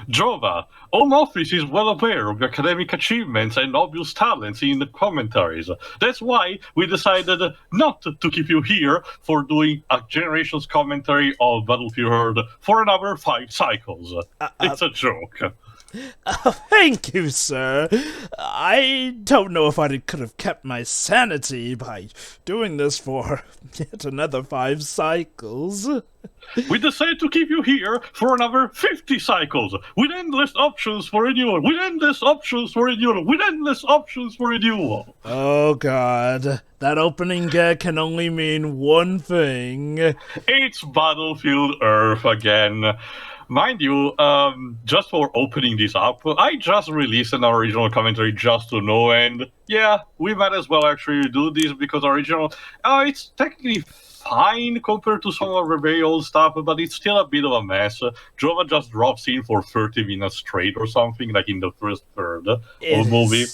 Jova, Home Office is well aware of your academic achievements and obvious talents in the commentaries. That's why we decided not to keep you here for doing a Generations commentary of Battlefield Earth for another 5 cycles. It's a joke. Thank you, sir. I don't know if I could have kept my sanity by doing this for yet another 5 cycles. We decided to keep you here for another 50 cycles, with endless options for renewal, with endless options for renewal, with endless options for renewal. Oh god, that opening gag can only mean one thing. It's Battlefield Earth again. Mind you, just for opening this up, I just released an original commentary just to know, and yeah, we might as well actually do this because original, it's technically fine compared to some of the very old stuff, but it's still a bit of a mess. Jova just drops in for 30 minutes straight or something, like in the first third of the movie.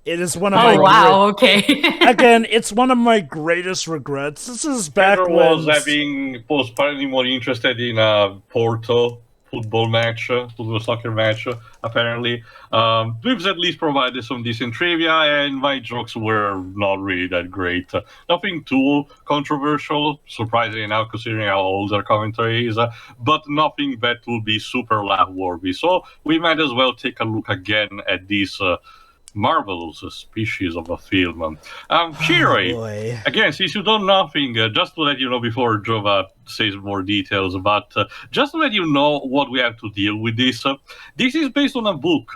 It is one of my okay. Again, it's one of my greatest regrets. This is back Pedro when was apparently more interested in a Porto football soccer match, apparently. We've at least provided some decent trivia, and my jokes were not really that great. Nothing too controversial, surprisingly enough, considering how old our commentary is, but nothing that will be super laugh-worthy. So we might as well take a look again at this marvelous species of a film. Shiroi, again, since you don't know nothing, just to let you know before Jova says more details, but just to let you know what we have to deal with this. This is based on a book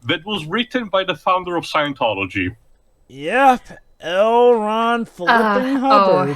that was written by the founder of Scientology. Yep, L. Ron Flipping Hubbard.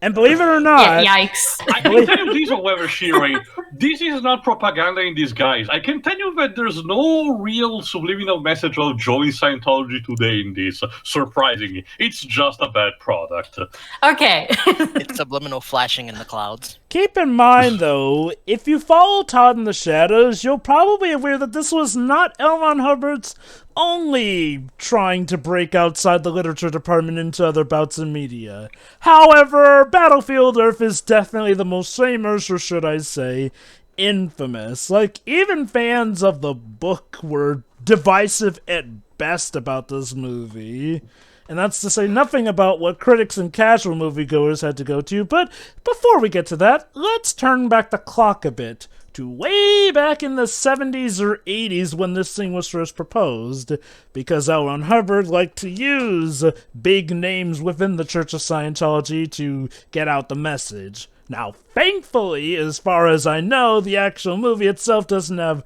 And believe it or not... Yikes. I can tell you this, however, Shirei, this is not propaganda in disguise. I can tell you that there's no real subliminal message of join Scientology today in this, surprisingly. It's just a bad product. Okay. It's subliminal flashing in the clouds. Keep in mind, though, if you follow Todd in the Shadows, you'll probably be aware that this was not L. Ron Hubbard's only trying to break outside the literature department into other bouts of media. However, Battlefield Earth is definitely the most famous, or should I say, infamous. Like, even fans of the book were divisive at best about this movie. And that's to say nothing about what critics and casual moviegoers had to go to. But before we get to that, let's turn back the clock a bit to way back in the 70s or 80s when this thing was first proposed, because L. Ron Hubbard liked to use big names within the Church of Scientology to get out the message. Now, thankfully, as far as I know, the actual movie itself doesn't have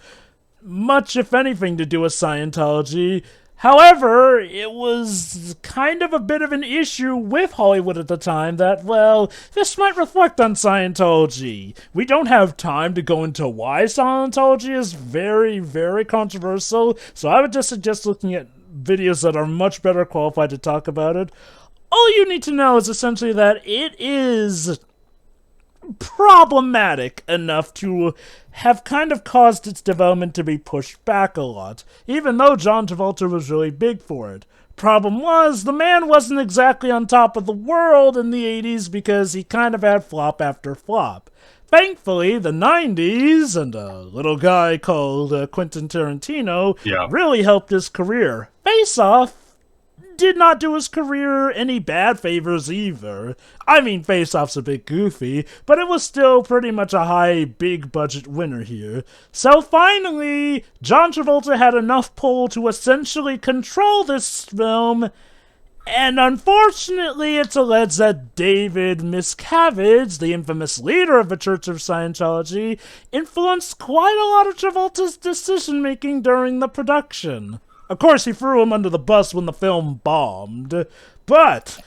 much, if anything, to do with Scientology. However, it was kind of a bit of an issue with Hollywood at the time that, well, this might reflect on Scientology. We don't have time to go into why Scientology is very, very controversial, so I would just suggest looking at videos that are much better qualified to talk about it. All you need to know is essentially that it is problematic enough to have kind of caused its development to be pushed back a lot, even though John Travolta was really big for it. Problem was, the man wasn't exactly on top of the world in the 80s because he kind of had flop after flop. Thankfully, the 90s and a little guy called Quentin Tarantino really helped his career. Face Off did not do his career any bad favors either. I mean, Face Off's a bit goofy, but it was still pretty much a high, big budget winner here. So finally, John Travolta had enough pull to essentially control this film, and unfortunately, it's alleged that David Miscavige, the infamous leader of the Church of Scientology, influenced quite a lot of Travolta's decision-making during the production. Of course, he threw him under the bus when the film bombed. But,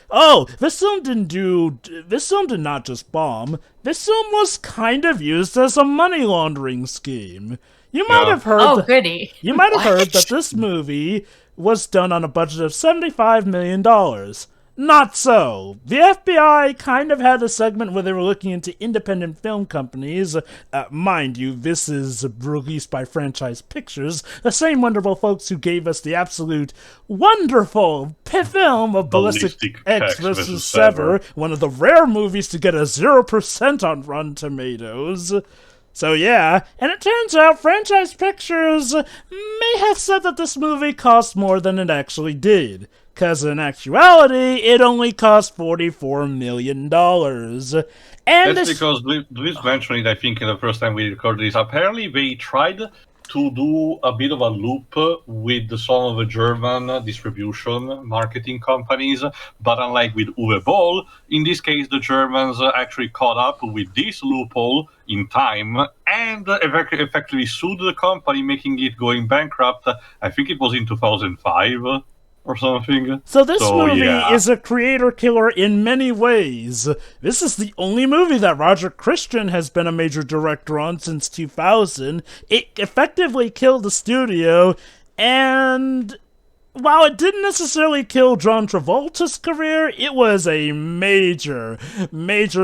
this film did not just bomb. This film was kind of used as a money laundering scheme. You might have heard goody. You might have heard that this movie was done on a budget of $75 million. Not so. The FBI kind of had a segment where they were looking into independent film companies. Mind you, this is released by Franchise Pictures, the same wonderful folks who gave us the absolute wonderful film of Ballistic X vs. Sever, one of the rare movies to get a 0% on Rotten Tomatoes. So yeah, and it turns out Franchise Pictures may have said that this movie cost more than it actually did. Because in actuality, it only cost $44 million. And That's because Luis mentioned it, I think, in the first time we recorded this. Apparently, they tried to do a bit of a loop with some of the German distribution marketing companies, but unlike with Uwe Boll, in this case, the Germans actually caught up with this loophole in time and effectively sued the company, making it going bankrupt. I think it was in 2005. Or something. So this movie yeah. is a creator killer in many ways. This is the only movie that Roger Christian has been a major director on since 2000. It effectively killed the studio, and while it didn't necessarily kill John Travolta's career, it was a major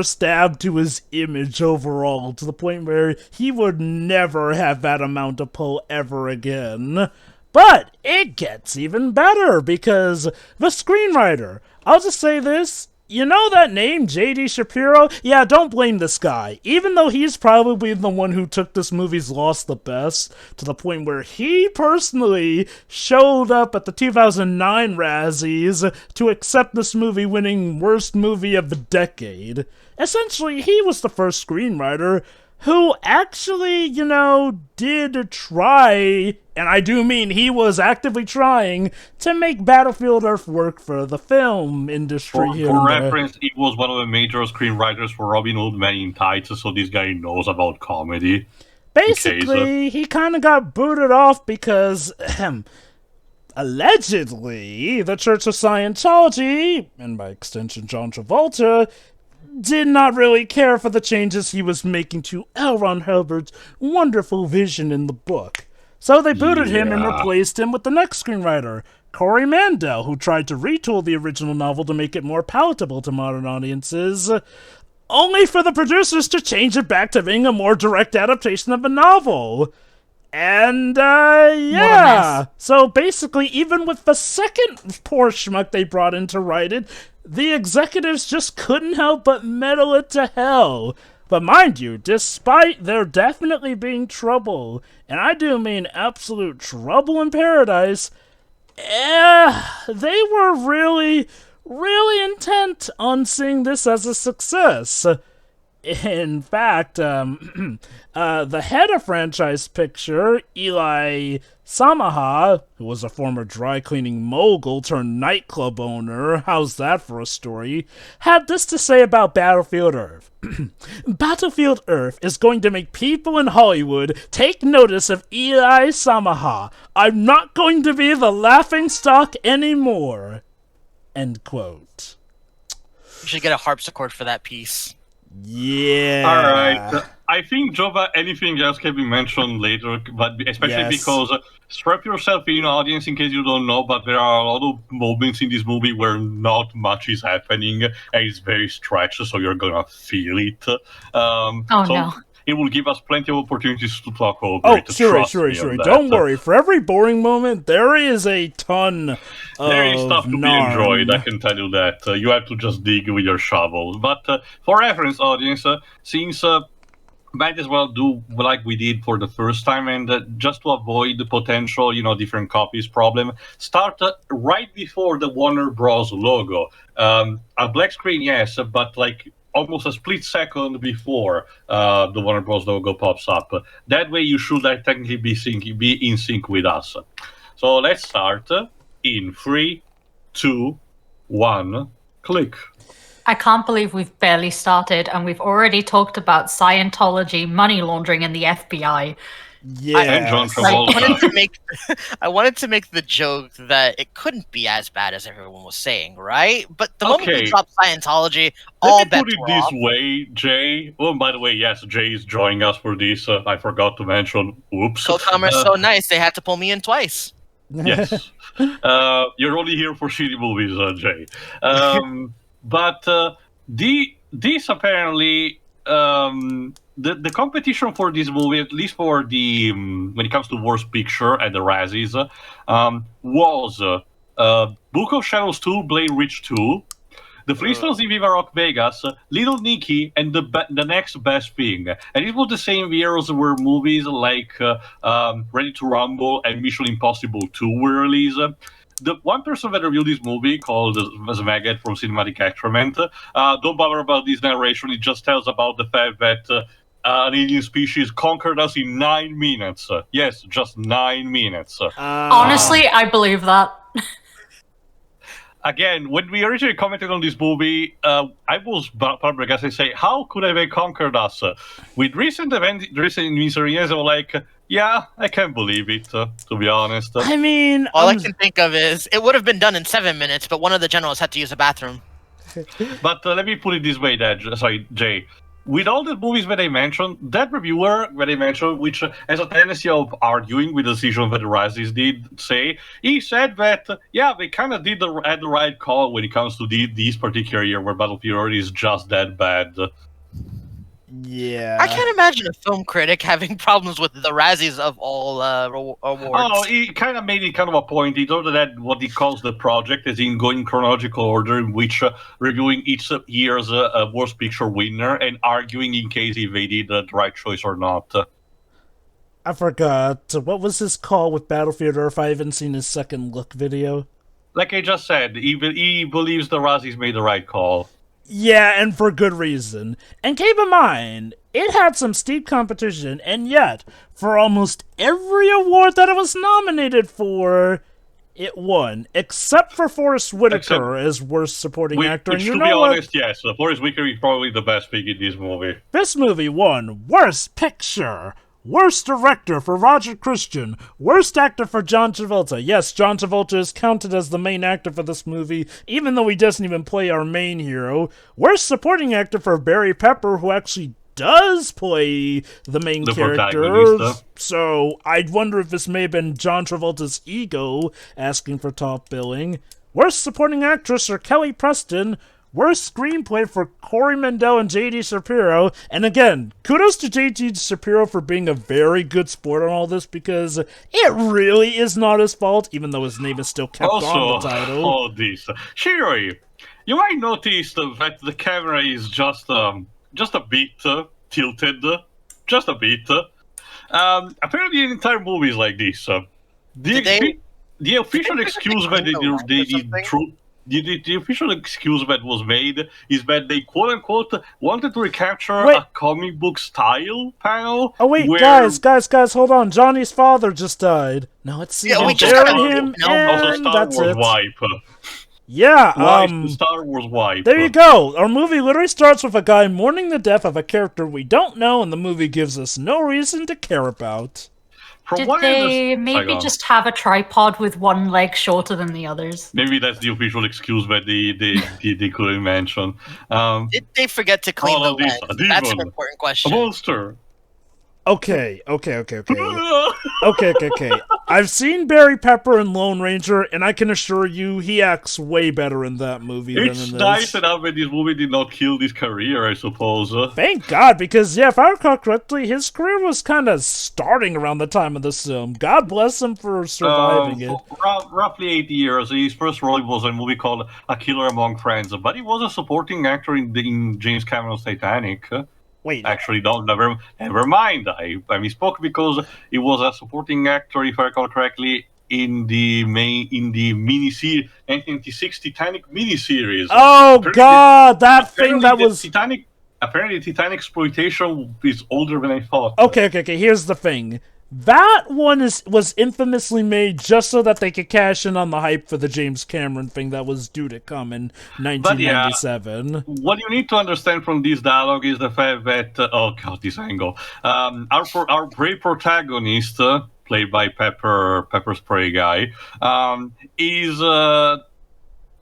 stab to his image overall, to the point where he would never have that amount of pull ever again. But it gets even better because the screenwriter, I'll just say this, you know that name, J.D. Shapiro? Yeah, don't blame this guy. Even though he's probably the one who took this movie's loss the best, to the point where he personally showed up at the 2009 Razzies to accept this movie winning Worst Movie of the Decade. Essentially, he was the first screenwriter who actually, did try, and I do mean he was actively trying, to make Battlefield Earth work for the film industry here. For reference, he was one of the major screenwriters for Robin Hood Men in Tights, so this guy knows about comedy. Basically, he kind of got booted off because, allegedly, the Church of Scientology, and by extension John Travolta, did not really care for the changes he was making to L. Ron Hubbard's wonderful vision in the book. So they booted him and replaced him with the next screenwriter, Corey Mandel, who tried to retool the original novel to make it more palatable to modern audiences, only for the producers to change it back to being a more direct adaptation of a novel. And, yeah. So basically, even with the second poor schmuck they brought in to write it, the executives just couldn't help but meddle it to hell. But mind you, despite there definitely being trouble, and I do mean absolute trouble in paradise, they were really intent on seeing this as a success. In fact, the head of Franchise Picture, Eli Samaha, who was a former dry cleaning mogul turned nightclub owner, how's that for a story, had this to say about Battlefield Earth. Battlefield Earth is going to make people in Hollywood take notice of Eli Samaha. I'm not going to be the laughingstock anymore. End quote. You should get a harpsichord for that piece. Yeah. All right. I think, Jova, anything else can be mentioned later, but especially because strap yourself in, audience, in case you don't know, but there are a lot of moments in this movie where not much is happening, and it's very stretched, so you're gonna feel it. No. It will give us plenty of opportunities to talk over it. Sure. Don't worry. For every boring moment, there is a ton of there is stuff to be enjoyed, I can tell you that. You have to just dig with your shovel. But for reference, audience, since might as well do like we did for the first time, and just to avoid the potential, different copies problem, start right before the Warner Bros. Logo. A black screen, yes, but like almost a split second before the Warner Bros. Logo pops up. That way you should technically be in sync with us. So let's start in 3, 2, 1, click. I can't believe we've barely started and we've already talked about Scientology, money laundering, and the FBI. Yeah, and John Travolta. I wanted to make the joke that it couldn't be as bad as everyone was saying, right? But the moment we dropped Scientology, all bets were off. Let me put it this way, Jay. Oh, by the way, yes, Jay is joining us for this. I forgot to mention. Oops. Co-commerce so nice, they had to pull me in twice. Yes. You're only here for shitty movies, Jay. But this apparently, the competition for this movie, at least for the when it comes to Worst Picture at the Razzies, was Book of Shadows 2, Blair Witch 2, The Flintstones in Viva Rock Vegas, Little Nicky, and the Next Best Thing. And it was the same years where movies like Ready to Rumble and Mission Impossible 2 were released. The one person that reviewed this movie, called Maggot from Cinematic Excrement, don't bother about this narration. It just tells about the fact that an alien species conquered us in 9 minutes. Yes, just 9 minutes. Honestly, I believe that. Again, when we originally commented on this movie, I was public as I say, how could they conquered us? With recent news, I was like, yeah, I can't believe it, to be honest. I mean, all I can think of is it would have been done in 7 minutes, but one of the generals had to use a bathroom. But let me put it this way, Jay. With all the movies that I mentioned, that reviewer that I mentioned, which has a tendency of arguing with the decision that the Razzies did say, he said that, yeah, they kind of had the right call when it comes to this particular year where Battlefield Earth is just that bad. Yeah. I can't imagine a film critic having problems with the Razzies of all awards. Oh, he kind of made it kind of a point. He told that what he calls the project is in going chronological order, in which reviewing each year's worst picture winner and arguing in case if they did the right choice or not. I forgot. What was his call with Battlefield Earth? I haven't seen his second look video. Like I just said, he believes the Razzies made the right call. Yeah, and for good reason. And keep in mind, it had some steep competition, and yet, for almost every award that it was nominated for, it won. Except for Forrest Whitaker as Worst Supporting Actor. Which, and you to know be what? honest, yes, Forrest Whitaker is probably the best pick in this movie. This movie won Worst Picture, Worst Director for Roger Christian, Worst Actor for John Travolta. Yes, John Travolta is counted as the main actor for this movie, even though he doesn't even play our main hero. Worst Supporting Actor for Barry Pepper, who actually does play the main character. So I'd wonder if this may have been John Travolta's ego asking for top billing. Worst Supporting Actress for Kelly Preston. Worst screenplay for Corey Mendel and J.D. Shapiro. And again, kudos to J.D. Shapiro for being a very good sport on all this, because it really is not his fault, even though his name is still kept on the title. All this. Shiroi, you might notice that the camera is just a bit tilted. Just a bit. Apparently the entire movie is like this. The official excuse that the official excuse that was made is that they quote-unquote wanted to recapture a comic book style panel. Oh wait, guys, hold on. Johnny's father just died. Now let's see him bury him, and that's it. Wipe. Yeah, the Star Wars wipe. There you go. Our movie literally starts with a guy mourning the death of a character we don't know, and the movie gives us no reason to care about. Did they maybe just have a tripod with one leg shorter than the others? Maybe that's the official excuse that they couldn't mention. Did they forget to clean the lens? That's an important question. A monster. Okay. I've seen Barry Pepper in Lone Ranger, and I can assure you he acts way better in that movie than in this. It's nice enough that this movie did not kill his career, I suppose. Thank God, because, yeah, if I recall correctly, his career was kind of starting around the time of this film. God bless him for surviving it. Roughly 8 years. His first role was in a movie called A Killer Among Friends, but he was a supporting actor in James Cameron's Titanic. Wait. Actually, never mind. I misspoke because he was a supporting actor, if I recall correctly, in the miniseries 1960 Titanic miniseries. Oh God, that thing that was Titanic. Apparently, Titanic exploitation is older than I thought. Okay. Here's the thing. That one was infamously made just so that they could cash in on the hype for the James Cameron thing that was due to come in 1997. But yeah, what you need to understand from this dialogue is the fact that oh god, this angle. Our brave protagonist, played by Pepper Spray guy,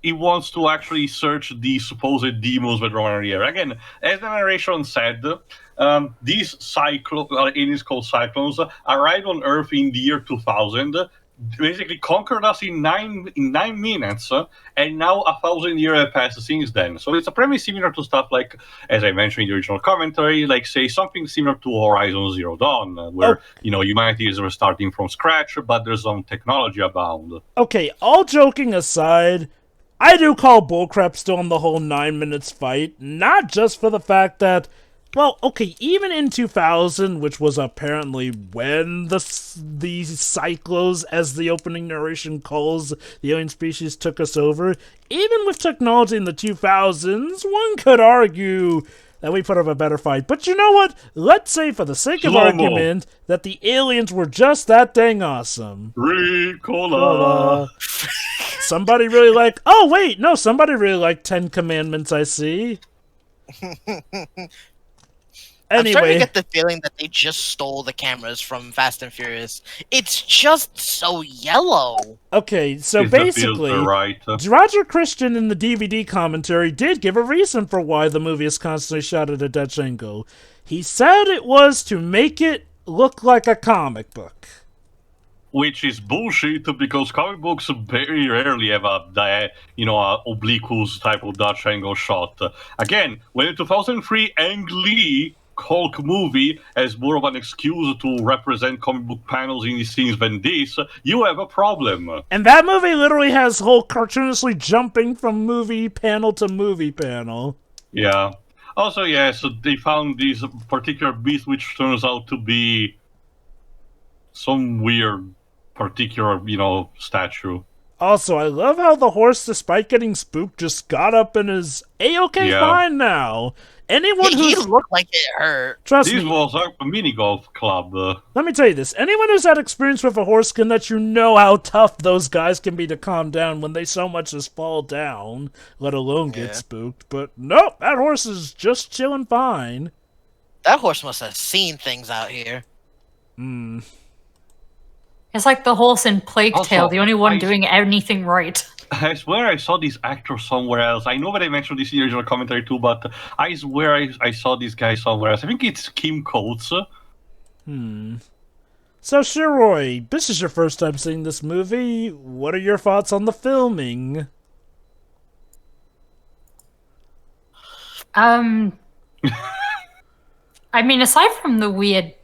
he wants to actually search the supposed demons that run here. Again, as the narration said, these aliens called Psychlons arrived on Earth in the year 2000, basically conquered us in 9 minutes, and now 1,000 years have passed since then. So it's a premise similar to stuff like, as I mentioned in the original commentary, like say something similar to Horizon Zero Dawn, where humanity is restarting from scratch, but there's some technology abound. Okay, all joking aside, I do call bullcrap still on the whole 9 minutes fight, not just for the fact that, well, okay, even in 2000, which was apparently when the Psychlos, as the opening narration calls, the alien species took us over, even with technology in the 2000s, one could argue that we put up a better fight. But you know what? Let's say, for the sake of argument, that the aliens were just that dang awesome. Ricola. Somebody really like... Oh, wait, no, somebody really liked 10 Commandments, I see. I'm Anyway, starting to get the feeling that they just stole the cameras from Fast and Furious. It's just so yellow. Okay, so basically, right. Roger Christian in the DVD commentary did give a reason for why the movie is constantly shot at a Dutch angle. He said it was to make it look like a comic book. Which is bullshit, because comic books very rarely have a obliquous type of Dutch angle shot. Again, when in 2003 Ang Lee Hulk movie as more of an excuse to represent comic book panels in these scenes than this, you have a problem. And that movie literally has Hulk cartoonishly jumping from movie panel to movie panel. Yeah. Also, yes, they found this particular beast, which turns out to be some weird particular, statue. Also, I love how the horse, despite getting spooked, just got up and is A-okay fine now. Anyone he looked like it hurt. Trust this me. was a mini golf club. Let me tell you this. Anyone who's had experience with a horse can let you know how tough those guys can be to calm down when they so much as fall down, let alone get spooked. But nope, that horse is just chilling fine. That horse must have seen things out here. It's like the horse in Plague Tale, the only one doing anything right. I swear I saw this actor somewhere else. I know that I mentioned this in the original commentary too, but I swear I saw this guy somewhere else. I think it's Kim Coates. So, Shiroi, this is your first time seeing this movie. What are your thoughts on the filming? I mean, aside from the weird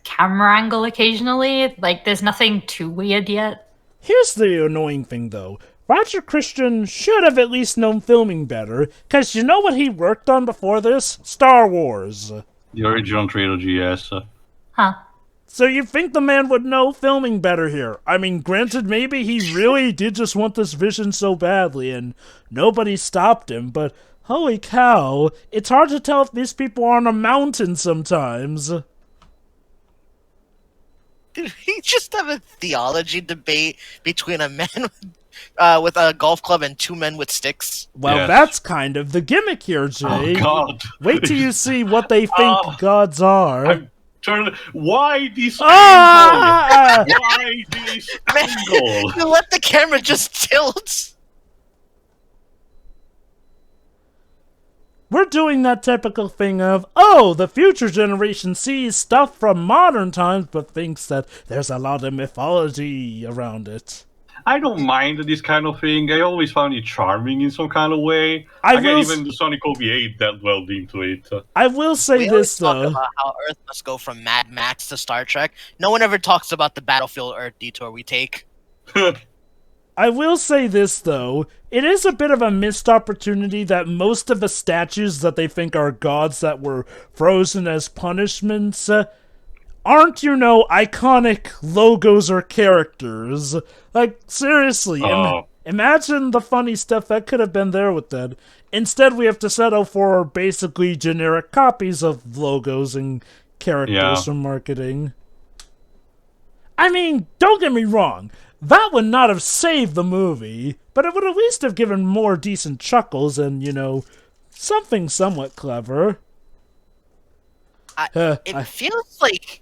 camera angle occasionally, there's nothing too weird yet. Here's the annoying thing, though. Roger Christian should have at least known filming better, because you know what he worked on before this? Star Wars. The original trilogy, yes. Huh. So you think the man would know filming better here? I mean, granted, maybe he really did just want this vision so badly, and nobody stopped him, but holy cow, it's hard to tell if these people are on a mountain sometimes. Did we just have a theology debate between a man with a golf club and two men with sticks? Well, that's kind of the gimmick here, Jay. Oh, God. Wait till you see what they think gods are. Why this angle? Why this angle? You let the camera just tilt. We're doing that typical thing of, oh, the future generation sees stuff from modern times but thinks that there's a lot of mythology around it. I don't mind this kind of thing. I always found it charming in some kind of way. Even the Sonic OVA that delved into it. I will say this, though. We talk about how Earth must go from Mad Max to Star Trek. No one ever talks about the Battlefield Earth detour we take. I will say this, though. It is a bit of a missed opportunity that most of the statues that they think are gods that were frozen as punishments aren't, iconic logos or characters. Seriously, imagine the funny stuff that could have been there with that. Instead, we have to settle for basically generic copies of logos and characters from marketing. I mean, don't get me wrong. That would not have saved the movie, but it would at least have given more decent chuckles and, something somewhat clever. It feels like,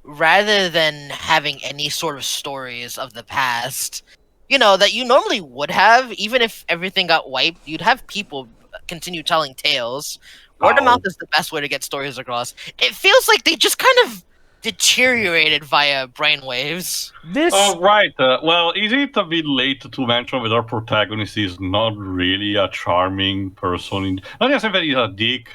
rather than having any sort of stories of the past, that you normally would have, even if everything got wiped, you'd have people continue telling tales. Word of mouth is the best way to get stories across. It feels like they just kind of deteriorated via brainwaves. Right. Well, is it a bit late to mention that our protagonist is not really a charming person? Not necessarily that he's a dick,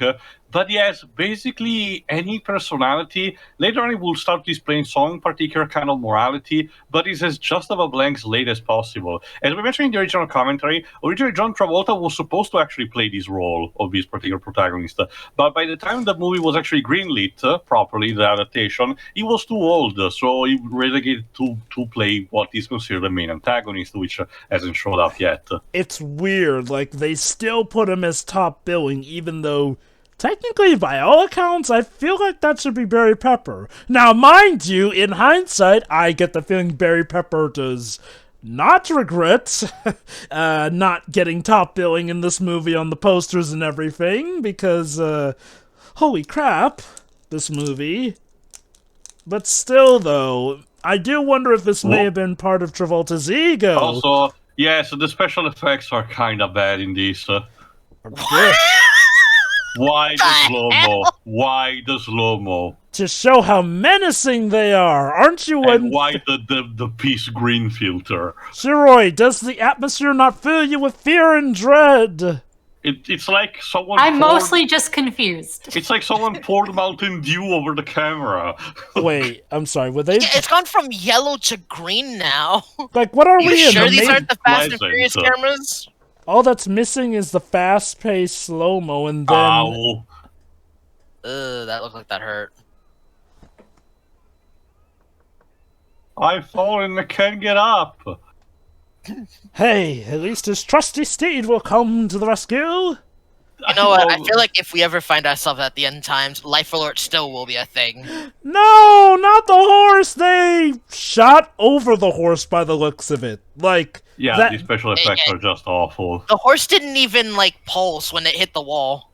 But yes, basically any personality. Later on, it will start displaying some particular kind of morality, but it's as just of a blank slate as possible. As we mentioned in the original commentary, originally John Travolta was supposed to actually play this role of this particular protagonist, but by the time the movie was actually greenlit properly, the adaptation, he was too old, so he relegated to play what is considered the main antagonist, which hasn't showed up yet. It's weird, like, they still put him as top billing, even though, technically, by all accounts, I feel like that should be Barry Pepper. Now, mind you, in hindsight, I get the feeling Barry Pepper does not regret not getting top billing in this movie on the posters and everything, because, holy crap, this movie. But still, though, I do wonder if this may have been part of Travolta's ego. Also, yeah, so the special effects are kind of bad in this. Why the slow-mo? Why the slow-mo? To show how menacing they are, aren't you? And why the peace green filter? Shiroi, does the atmosphere not fill you with fear and dread? It's like someone. I'm mostly just confused. It's like someone poured Mountain Dew over the camera. Wait, I'm sorry. Were they? Yeah, it's gone from yellow to green now. Like, what are You we in? sure The these aren't the Fast and Pleasant. Furious cameras? All that's missing is the fast-paced slow-mo, and then Ow. That looked like that hurt. I've fallen and can't get up. hey, at least his trusty steed will come to the rescue. You know what? I feel like if we ever find ourselves at the end times, life alert still will be a thing. No, not the horse. They shot over the horse by the looks of it. Like, Yeah, that... these special effects are just awful. The horse didn't even, like, pulse when it hit the wall.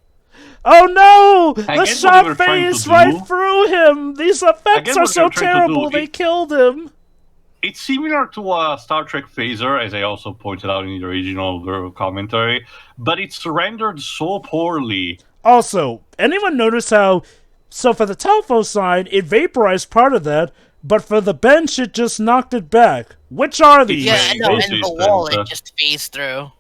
Oh no! I The get what they were shot trying to phased do. right through him! These effects get are what so they're trying to terrible, do. they killed him! It's similar to a Star Trek phaser, as I also pointed out in the original commentary, but it's rendered so poorly. Also, anyone notice how... So for the Telfo side, it vaporized part of that, but for the bench, it just knocked it back. Which are these? Yeah, I know, and the Systems, wall, it just phased through.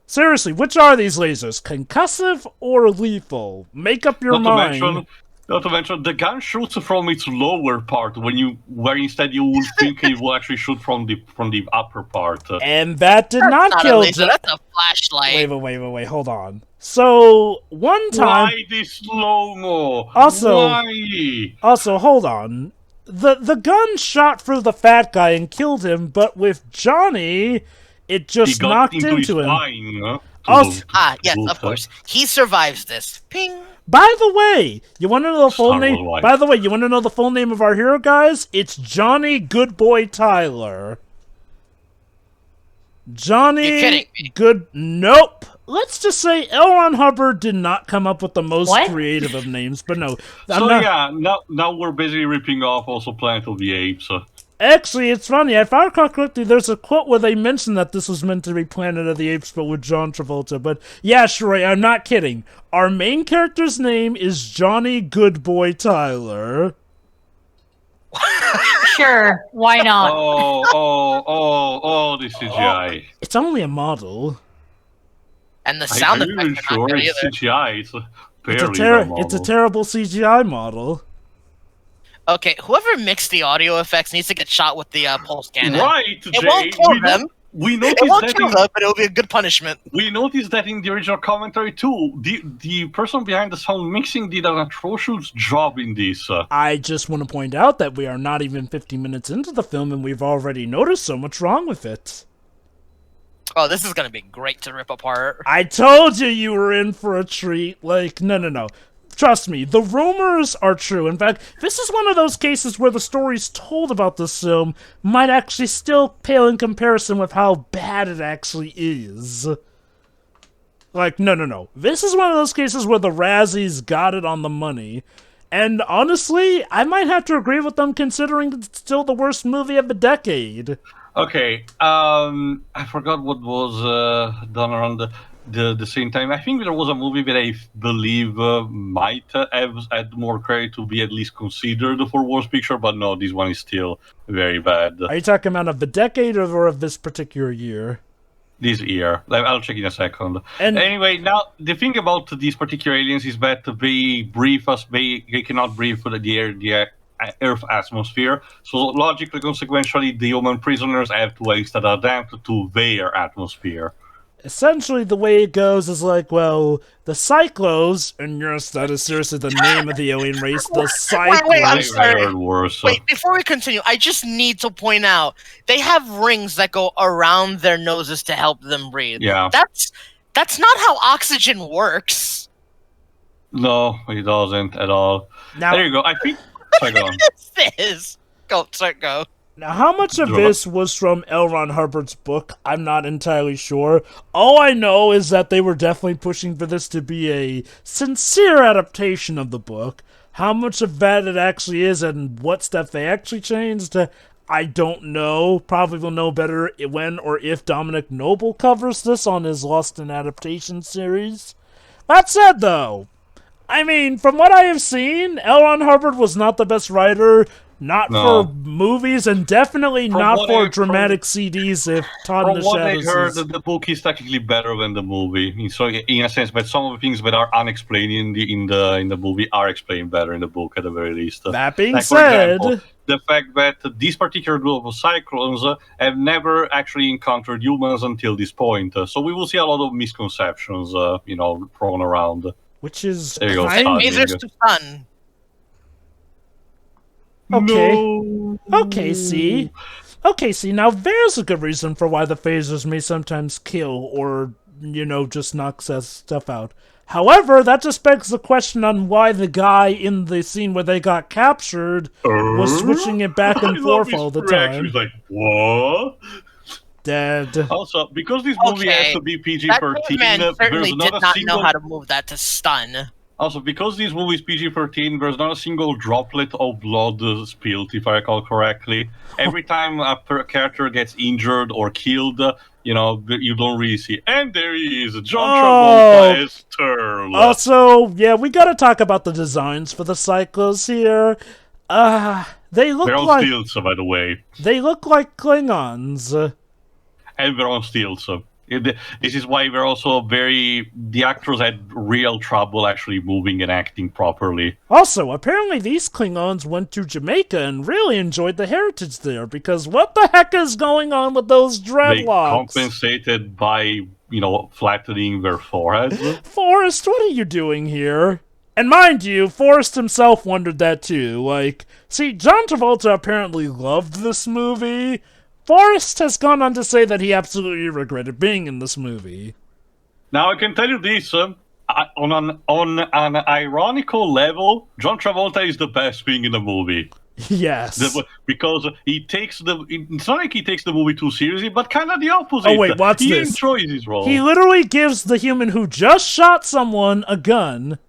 Seriously, which are these lasers? Concussive or lethal? Make up your mind. Not to mention, the gun shoots from its lower part, where instead you would think it will actually shoot from the upper part. And that did That's not not a kill laser, that's a flashlight. Wait, hold on. So, one time... Why this slow-mo? Also- Why? Also, hold on. The gun shot through the fat guy and killed him, but with Johnny, it He just got knocked into his him. spine. Also- Yes, of course. He survives this. Ping! By the way, you want to know the full Star name? Wars By the way, you want to know the full name of our hero, guys? It's Johnny Goodboy Tyler. Johnny You're kidding me. Good. Nope. Let's just say L. Ron Hubbard did not come up with the most What? creative of names, but no. So yeah, now we're basically ripping off also Planet of the Apes. Actually, it's funny. If I recall correctly, there's a quote where they mentioned that this was meant to be Planet of the Apes, but with John Travolta. But yeah, Sheree, I'm not kidding. Our main character's name is Johnny Goodboy Tyler. Sure, why not? The CGI. It's only a model. And the sound I'm effects even are sure not good it's either. CGI. It's It's a, barely it's a terrible CGI model. Okay, whoever mixed the audio effects needs to get shot with the pulse cannon. Right, Jay. It won't kill them. We It noticed won't that kill them, but it'll be a good punishment. we noticed that in the original commentary too. The person behind the sound mixing did an atrocious job in this. I just want to point out that we are not even 50 minutes into the film and we've already noticed so much wrong with it. Oh, this is gonna be great to rip apart. I told you were in for a treat. Like, no. Trust me, the rumors are true. In fact, this is one of those cases where the stories told about this film might actually still pale in comparison with how bad it actually is. Like, no. This is one of those cases where the Razzies got it on the money. And honestly, I might have to agree with them considering it's still the worst movie of the decade. Okay, I forgot what was done around the same time. I think there was a movie that I believe might have had more credit to be at least considered for worst picture, but no, this one is still very bad. Are you talking about of the decade or of this particular year? This year. I'll check in a second. And- anyway, now the thing about these particular aliens is that they breathe us. They cannot breathe for the air, Earth atmosphere. So logically, consequentially, the human prisoners have to instead adapt to their atmosphere. Essentially, the way it goes is like, well, the Psychlos, and yes, that is seriously the name of the alien race, the Psychlos. Wait, I'm They sorry. heard worse. Wait, before we continue, I just need to point out they have rings that go around their noses to help them breathe. Yeah. That's not how oxygen works. No, it doesn't at all. Now, There you go. I think. Sorry, go on. This is go. Now, how much of Drama. this was from L. Ron Hubbard's book, I'm not entirely sure. All I know is that they were definitely pushing for this to be a sincere adaptation of the book. How much of that it actually is and what stuff they actually changed, I don't know. Probably will know better when or if Dominic Noble covers this on his Lost in Adaptation series. That said, though, I mean, from what I have seen, L. Ron Hubbard was not the best writer. Not No. for movies, and definitely From not what for I- dramatic CDs if Todd in From the what I Shadows heard, is... the book is technically better than the movie. So, in a sense, but some of the things that are unexplained in the movie are explained better in the book, at the very least. That being Like, for said, example, the fact that this particular group of Psychlons have never actually encountered humans until this point. So we will see a lot of misconceptions, thrown around. which is There you go, kind Todd. Lasers to sun. okay. No. Okay, see? Okay, see, now there's a good reason for why the phasers may sometimes kill or, just knock stuff out. However, that just begs the question on why the guy in the scene where they got captured was switching it back and I love forth all his the reaction. time. He's like, what? Dead. Also, because this movie has Okay, to be That PG-13, man certainly there's not did a not single... know how to move that to stun. Also, because this movie is PG-13, there's not a single droplet of blood spilled, if I recall correctly. Every time a character gets injured or killed, you don't really see. And there he is, John Travolta as Turl. Also, yeah, we gotta talk about the designs for the Psychos here. They look They're on like stilts, by the way. they look like Klingons. And they're on stilts. This is why the actors had real trouble actually moving and acting properly. Also, apparently these Klingons went to Jamaica and really enjoyed the heritage there, because what the heck is going on with those They dreadlocks? compensated by, flattening their foreheads. Forrest, what are you doing here? And mind you, Forrest himself wondered that too. See, John Travolta apparently loved this movie. Forrest has gone on to say that he absolutely regretted being in this movie. Now I can tell you this: on an ironical level, John Travolta is the best thing in the movie. Yes. Because he takes it's not like he takes the movie too seriously, but kind of the opposite. Oh, wait, what's he this? enjoys his role. He literally gives the human who just shot someone a gun.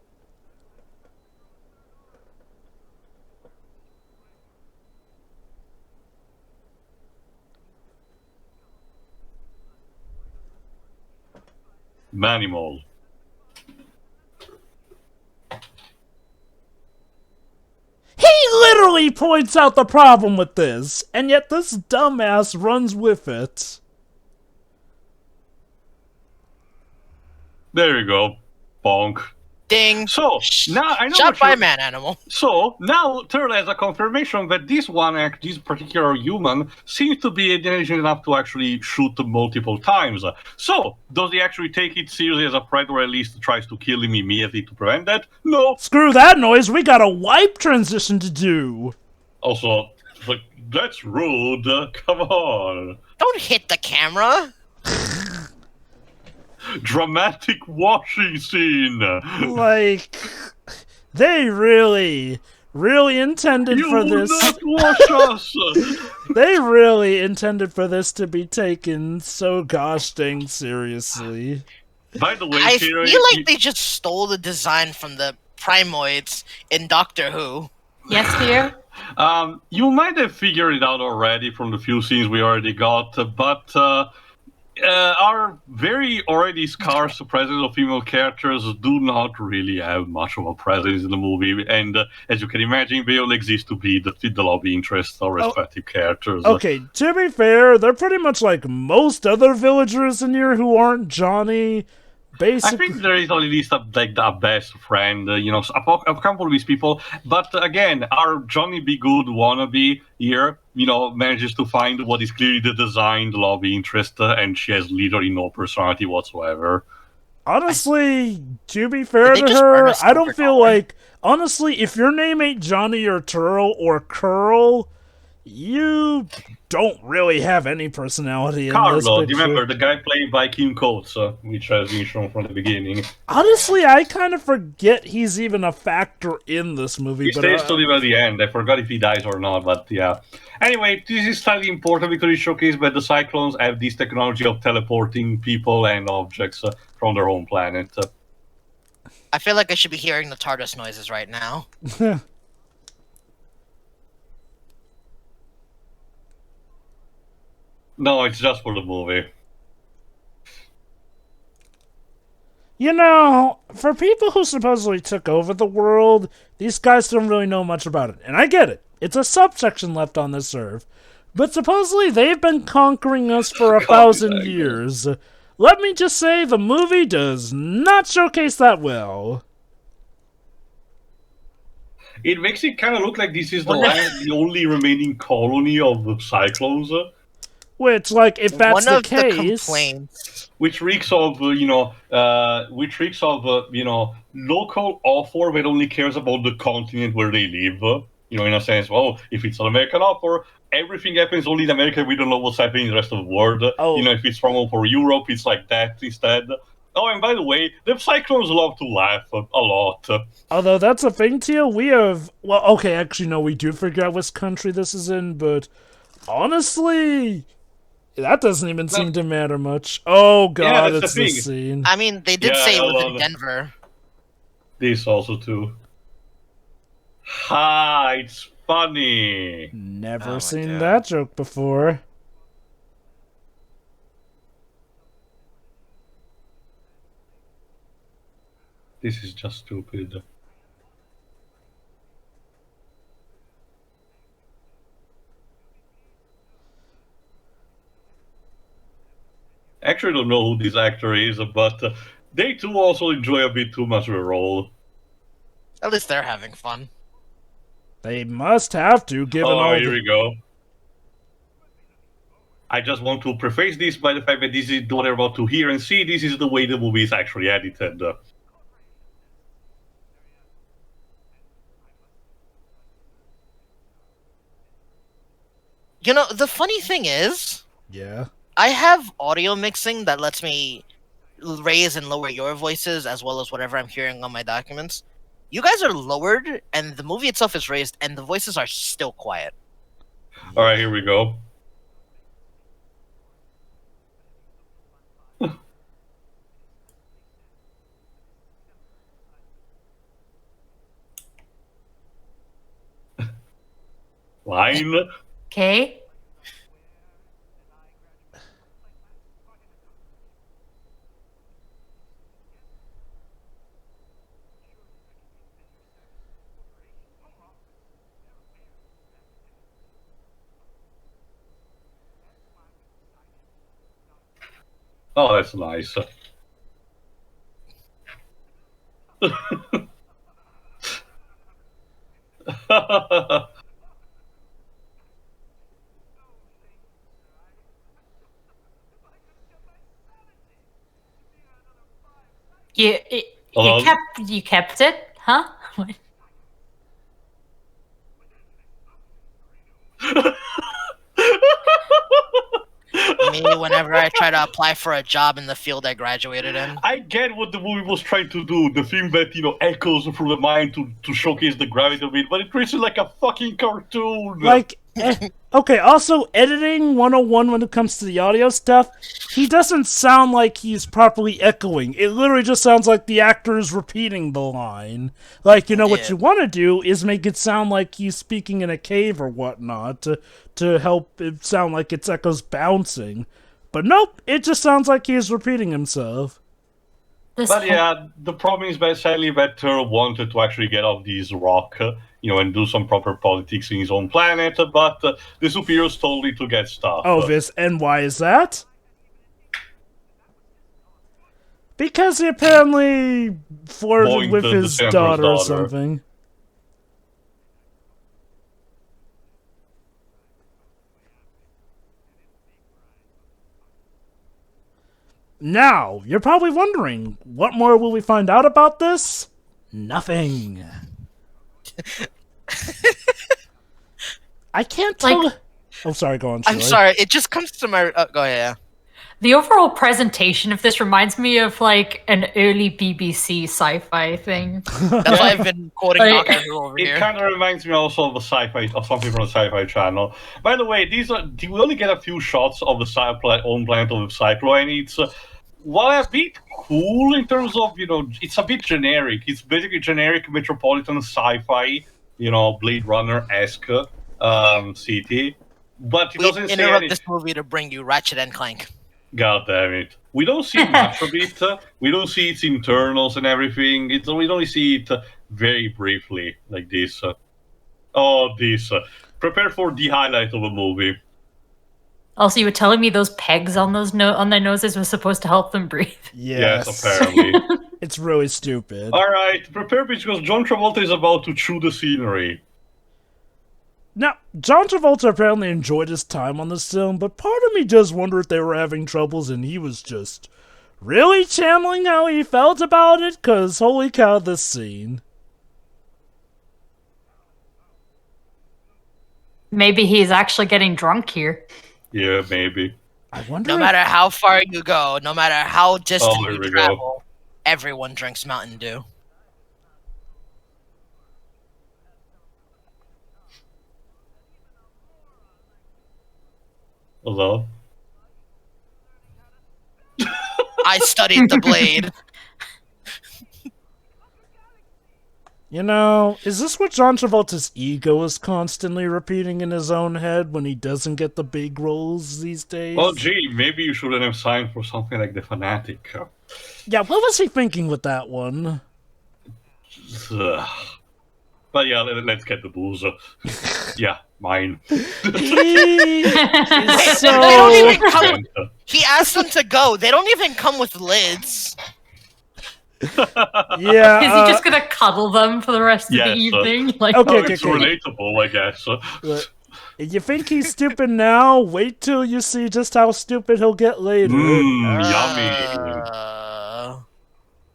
Manimal. He literally points out the problem with this, and yet this dumbass runs with it. There you go, bonk. Ding. So now I know Shot what by you're- man animal. So now Turtle has a confirmation that this particular human, seems to be intelligent enough to actually shoot multiple times. So does he actually take it seriously as a predator, or at least tries to kill him immediately to prevent that? No. Screw that noise, we got a wipe transition to do. Also, that's rude. Come on. Don't hit the camera. Dramatic washing scene. They really intended You for will this. not wash us. They really intended for this to be taken so gosh dang seriously. By the way, I Kira, feel like they just stole the design from the Primoids in Doctor Who. Yes, dear. you might have figured it out already from the few scenes we already got, but our very already scarce presence of female characters do not really have much of a presence in the movie, and as you can imagine, they all exist to be the love interests of respective characters. Okay, to be fair, they're pretty much like most other villagers in here who aren't Johnny. I Basically, think there is at least a best friend, a couple of these people. But again, our Johnny Be Good wannabe here, manages to find what is clearly the designed love interest, and she has literally no personality whatsoever. honestly, to be fair Did they to just burn her, a I don't silver feel dollar? like, honestly, if your name ain't Johnny or Turl or Curl, you don't really have any personality in this Carlo, picture. remember the guy played by Kim Coates, which has been shown from the beginning. Honestly, I kind of forget he's even a factor in this movie. He But stays till the very end. I forgot if he dies or not, but yeah. Anyway, this is slightly important because it showcases that the Psychlons have this technology of teleporting people and objects from their home planet. I feel like I should be hearing the TARDIS noises right now. No, it's just for the movie. For people who supposedly took over the world, these guys don't really know much about it. And I get it. It's a subsection left on this Earth. But supposedly they've been conquering us for 1,000 years. Let me just say, the movie does not showcase that well. It makes it kind of look like this is the only remaining colony of the Cyclones, Which, like, if that's One the of the case... complaints. which reeks of local author that only cares about the continent where they live. In a sense, well, if it's an American author, everything happens only in America. We don't know what's happening in the rest of the world. Oh. If it's from for Europe, it's like that instead. Oh, and by the way, the Cyclones love to laugh a lot. Although that's a thing, Tia, we have... Well, okay, actually, no, we do forget which country this is in, but... Honestly... That doesn't even seem to matter much. Oh god, that's it's the this thing. scene. I mean, they did Yeah, say it was hold in on. Denver. This also too. Ha! It's funny. Never Oh my seen God. that joke before. This is just stupid. Actually, don't know who this actor is, but they too also enjoy a bit too much of a role. At least they're having fun. They must have to, given Oh, all here the... we go. I just want to preface this by the fact that this is what you're about to hear and see. This is the way the movie is actually edited. The funny thing is, Yeah. I have audio mixing that lets me raise and lower your voices as well as whatever I'm hearing on my documents. You guys are lowered, and the movie itself is raised, and the voices are still quiet. All right, here we go. Line. Okay. Oh, that's nice. You Hello? you kept it, huh? Me, whenever I try to apply for a job in the field I graduated in. I get what the movie was trying to do. The thing that, echoes through the mind to showcase the gravity of it, but it treats it like a fucking cartoon. Like, okay, also, editing 101 when it comes to the audio stuff, he doesn't sound like he's properly echoing. It literally just sounds like the actor is repeating the line. Like, what Yeah. you want to do is make it sound like he's speaking in a cave or whatnot to help it sound like its echoes bouncing. But nope, it just sounds like he's repeating himself. But yeah, the problem is that Sally Vetter wanted to actually get off this rock, and do some proper politics in his own planet, but the superiors told him to get stuff. Oh, and why is that? Because he apparently flirted with his daughter or something. Now, you're probably wondering, what more will we find out about this? Nothing. I can't tell... Oh, sorry, go on, Shirley. I'm sorry, it just comes to my... go ahead, yeah. The overall presentation of this reminds me of, like, an early BBC sci-fi thing. That's why I've been quoting Doctor Who over here. It kind of reminds me also of something from the Sci-Fi Channel. By the way, we only get a few shots of the own planet of the Psychlons, and it's... while a bit cool in terms of, it's a bit generic. It's basically generic metropolitan sci-fi, Blade Runner-esque city. But it doesn't say interrupt this movie to bring you Ratchet and Clank. God damn it. We don't see much of it. We don't see its internals and everything. We only see it very briefly, like this. Prepare for the highlight of the movie. Also, you were telling me those pegs on on their noses were supposed to help them breathe. Yes apparently. It's really stupid. Alright, prepare because John Travolta is about to chew the scenery. Now, John Travolta apparently enjoyed his time on this film, but part of me does wonder if they were having troubles and he was just really channeling how he felt about it, because holy cow, this scene. Maybe he's actually getting drunk here. Yeah, maybe. I wonder. No matter how far you go, no matter how distant here you we travel, everyone drinks Mountain Dew. Hello? I studied the blade. Is this what John Travolta's ego is constantly repeating in his own head when he doesn't get the big roles these days? Well, gee, maybe you shouldn't have signed for something like The Fanatic. Yeah, what was he thinking with that one? But yeah, let's get the booze. Yeah, mine. He asked them to go. They don't even come with lids. Yeah. Is he just gonna cuddle them for the rest of the evening? It's relatable, I guess. If you think he's stupid now, wait till you see just how stupid he'll get later. Yummy.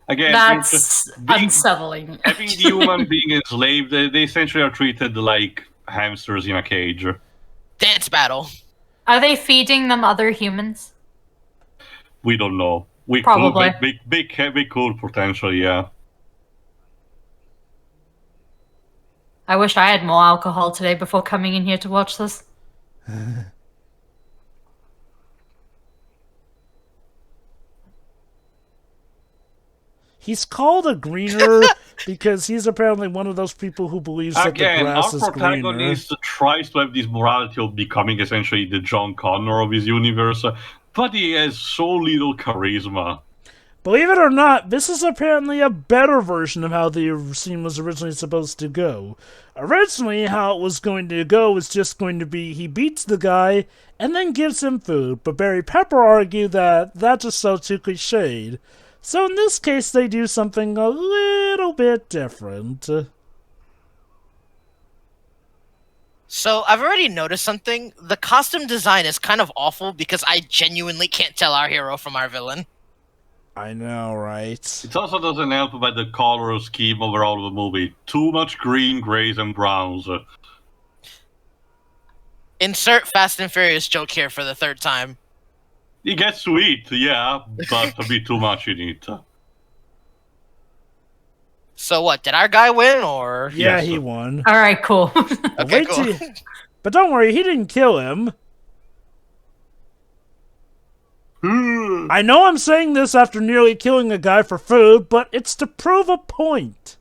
Again, that's unsettling. Having the human being enslaved, they essentially are treated like hamsters in a cage. Dance battle. Are they feeding them other humans? We don't know. We Probably. Could potentially, yeah. I wish I had more alcohol today before coming in here to watch this. He's called a greener because he's apparently one of those people who believes that the grass is greener. Our protagonist tries to have this morality of becoming essentially the John Connor of his universe, but he has so little charisma. Believe it or not, this is apparently a better version of how the scene was originally supposed to go. Originally, how it was going to go was just going to be he beats the guy and then gives him food, but Barry Pepper argued that just so too cliched. So in this case, they do something a little bit different. So I've already noticed something. The costume design is kind of awful because I genuinely can't tell our hero from our villain. I know, right? It also doesn't help by the color scheme overall of the movie. Too much green, grays, and browns. Insert Fast and Furious joke here for the third time. He gets to eat, yeah, but a bit too much in it. So what, did our guy win, or...? Yeah, he won. Alright, cool. Okay, cool. But don't worry, he didn't kill him. I know I'm saying this after nearly killing a guy for food, but it's to prove a point.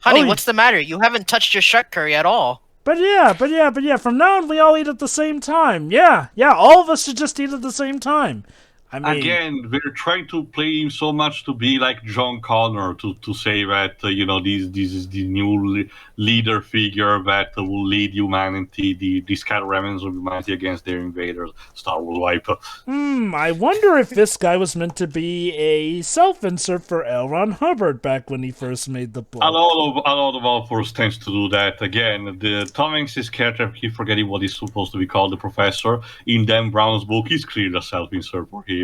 Honey, what's the matter? You haven't touched your shark curry at all. But yeah, from now on we all eat at the same time. Yeah, all of us should just eat at the same time. I mean, Again, they're trying to play him so much to be like John Connor, to say that this is the new leader figure that will lead humanity, the scattered remnants of humanity against their invaders. Star Wars wipe. I wonder if this guy was meant to be a self-insert for L. Ron Hubbard back when he first made the book. A lot of authors tends to do that. Again, the Tom Hanks' character, I keep forgetting what he's supposed to be called, the professor, in Dan Brown's book, is clearly a self-insert for him.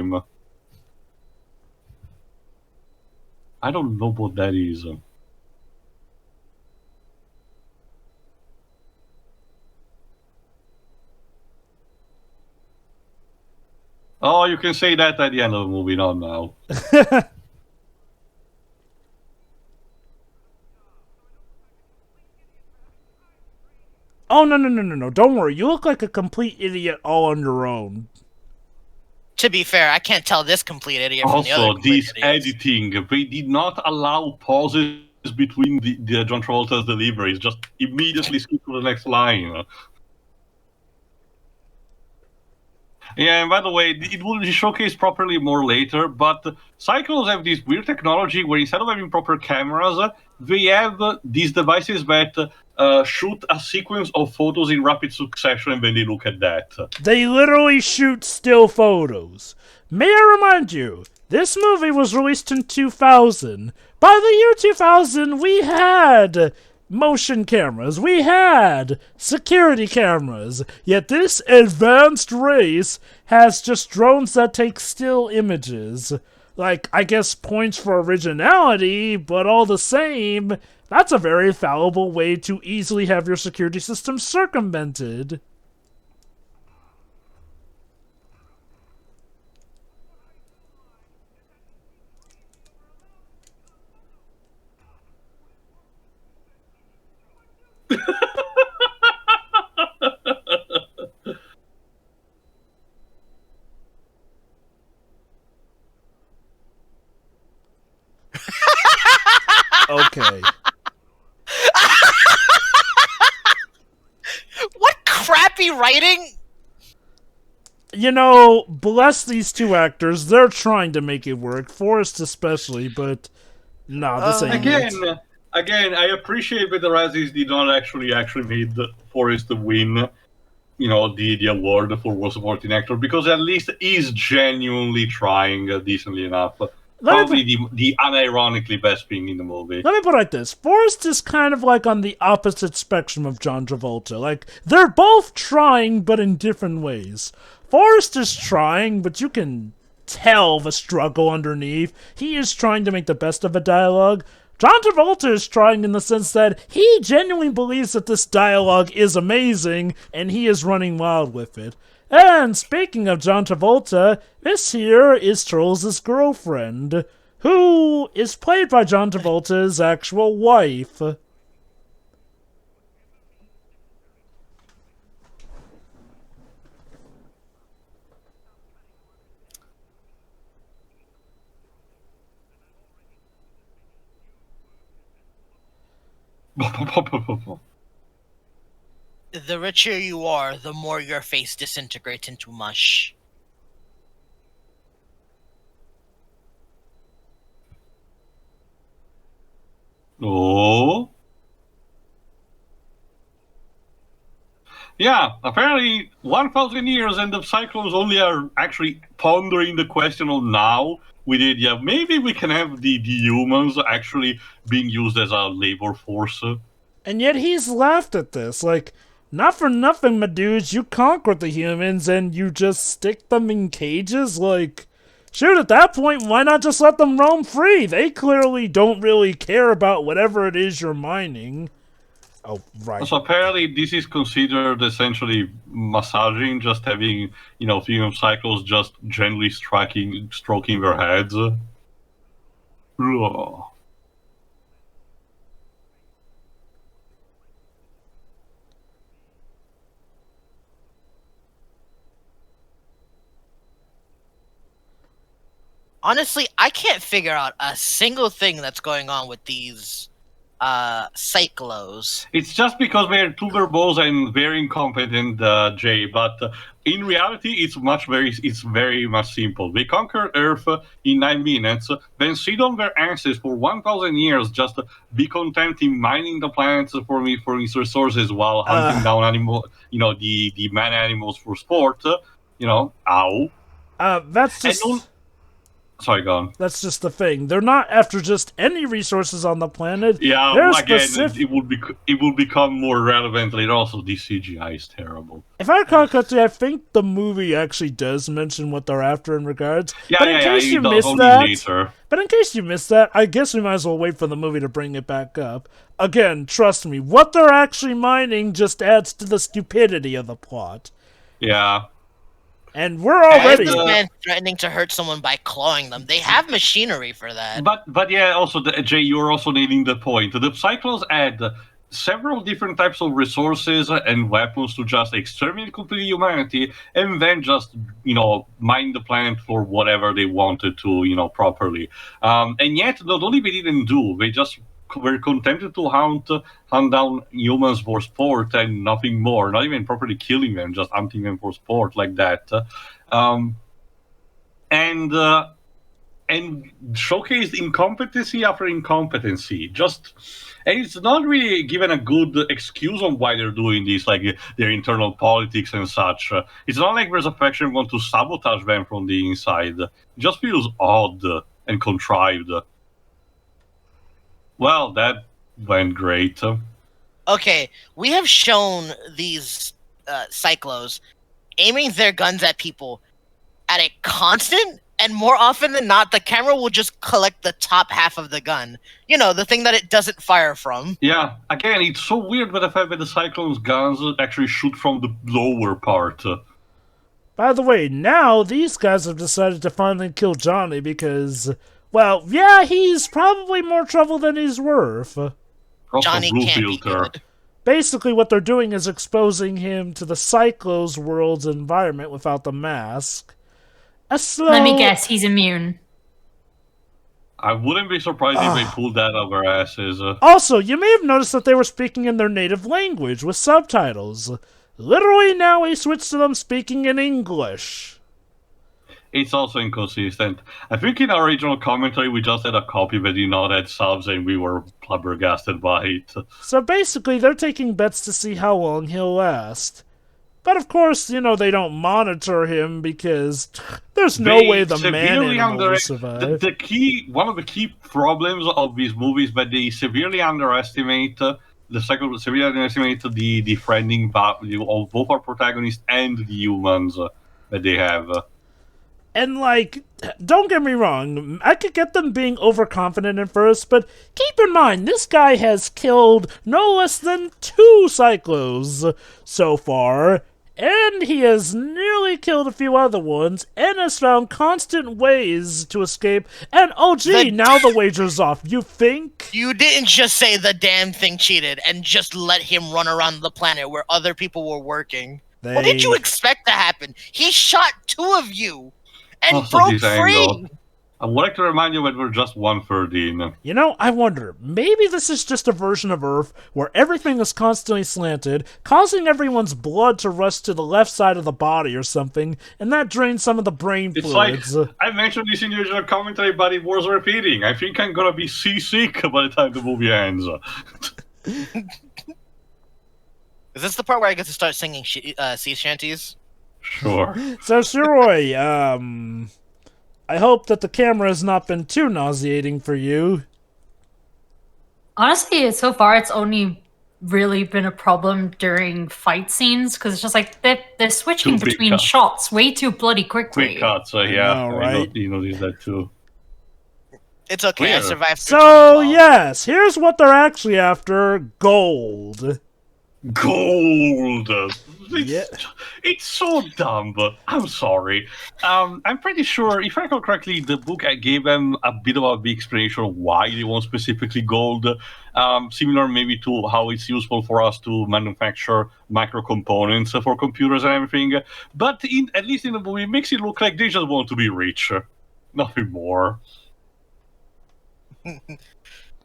I don't know what that is. Oh, you can say that at the end of the movie, not now. Oh, no. Don't worry. You look like a complete idiot all on your own. To be fair, I can't tell this complete idiot from the other Also, complete this idiots. editing, they did not allow pauses between the John Travolta's deliveries. Just immediately skip to the next line. Yeah, and by the way, it will be showcased properly more later, but Psychlons have this weird technology where instead of having proper cameras, they have these devices that shoot a sequence of photos in rapid succession and then they look at that. They literally shoot still photos. May I remind you, this movie was released in 2000. By the year 2000, we had motion cameras, we had security cameras, yet this advanced race has just drones that take still images. Like, I guess points for originality, but all the same, that's a very fallible way to easily have your security system circumvented. Okay. What crappy writing? You know, bless these two actors. They're trying to make it work. Forrest especially, but nah, this ain't it. Again, I appreciate that the Razzies did not actually made Forrest win, the award for worst supporting actor, because at least he's genuinely trying decently enough. Probably the unironically best thing in the movie. Let me put it like this. Forrest is kind of like on the opposite spectrum of John Travolta. Like, they're both trying, but in different ways. Forrest is trying, but you can tell the struggle underneath. He is trying to make the best of a dialogue. John Travolta is trying in the sense that he genuinely believes that this dialogue is amazing, and he is running wild with it. And speaking of John Travolta, this here is Charles's girlfriend, who is played by John Travolta's actual wife. The richer you are, the more your face disintegrates into mush. Oh? Yeah, apparently 1,000 years and the Psychlons only are actually pondering the question of now. We did, yeah, maybe we can have the humans actually being used as a labor force. And yet he's laughed at this. Like, not for nothing, my dudes, you conquered the humans and you just stick them in cages? Like, shoot, at that point, why not just let them roam free? They clearly don't really care about whatever it is you're mining. Oh, right. So apparently this is considered essentially massaging, just having, female cycles just gently stroking their heads. Ugh. Honestly, I can't figure out a single thing that's going on with these Psychlos. It's just because they're too verbose and very incompetent, Jay. But in reality, it's very much simple. They conquer Earth in 9 minutes, then sit on their asses for 1,000 years, just be content in mining the planets for its resources while hunting down the man animals for sport. Ow. That's just. Sorry, go on. That's just the thing. They're not after just any resources on the planet. Yeah, They're again, specific. it will become more relevant later. Also, the CGI is terrible. If I recall correctly, I think the movie actually does mention what they're after in regards. Yeah, but in case you missed that, I guess we might as well wait for the movie to bring it back up. Again, trust me, what they're actually mining just adds to the stupidity of the plot. Yeah. And we're already... this man threatening to hurt someone by clawing them. They have machinery for that. But yeah, also, Jay, you're also nailing the point. The Psychlons add several different types of resources and weapons to just exterminate completely humanity, and then just, mine the planet for whatever they wanted to, properly. And yet, not only they didn't do, they just were contented to hunt down humans for sport and nothing more, not even properly killing them, just hunting them for sport like that. And showcased incompetency after incompetency. And it's not really given a good excuse on why they're doing this, like their internal politics and such. It's not like there's a faction want to sabotage them from the inside. It just feels odd and contrived. Well, that went great. Okay, we have shown these Psychlos aiming their guns at people at a constant, and more often than not, the camera will just collect the top half of the gun. The thing that it doesn't fire from. Yeah, again, it's so weird with the fact that the Cyclone's guns actually shoot from the lower part. By the way, now these guys have decided to finally kill Johnny because... well, yeah, he's probably more trouble than he's worth. Johnny can't be good. Basically, what they're doing is exposing him to the Psychlos world's environment without the mask. Let me guess, he's immune. I wouldn't be surprised if they pulled that out of their asses. Also, you may have noticed that they were speaking in their native language with subtitles. Literally, now we switched to them speaking in English. It's also inconsistent. I think in our original commentary, we just had a copy that did not have subs, and we were flabbergasted by it. So basically, they're taking bets to see how long he'll last. But of course, they don't monitor him because there's no way the man animal will survive. One of the key problems of these movies is that they severely underestimate severely underestimate the defending value of both our protagonists and the humans that they have. And, don't get me wrong, I could get them being overconfident at first, but keep in mind, this guy has killed no less than 2 Psychlos so far, and he has nearly killed a few other ones, and has found constant ways to escape, and now the wager's off. You think? You didn't just say the damn thing cheated and just let him run around the planet where other people were working. What did you expect to happen? He shot 2 of you! And broke free! I would like to remind you that we're just 1/3 in. I wonder, maybe this is just a version of Earth where everything is constantly slanted, causing everyone's blood to rush to the left side of the body or something, and that drains some of the brain fluids. Like, I mentioned this in the original commentary, but it was repeating. I think I'm gonna be seasick by the time the movie ends. Is this the part where I get to start singing sea shanties? Sure. So, Shiroi, I hope that the camera has not been too nauseating for you. Honestly, so far it's only really been a problem during fight scenes, because it's just like they're switching between shots way too bloody quickly. Quick cuts, yeah. I know, right? You noticed that too. It's okay, Weird. I survived. So, yes, here's what they're actually after. Gold. Gold! Yeah. It's so dumb. I'm sorry. I'm pretty sure, if I recall correctly, the book I gave them a bit of a big explanation of why they want specifically gold. Similar maybe to how it's useful for us to manufacture micro components for computers and everything. But at least in the movie, it makes it look like they just want to be rich. Nothing more.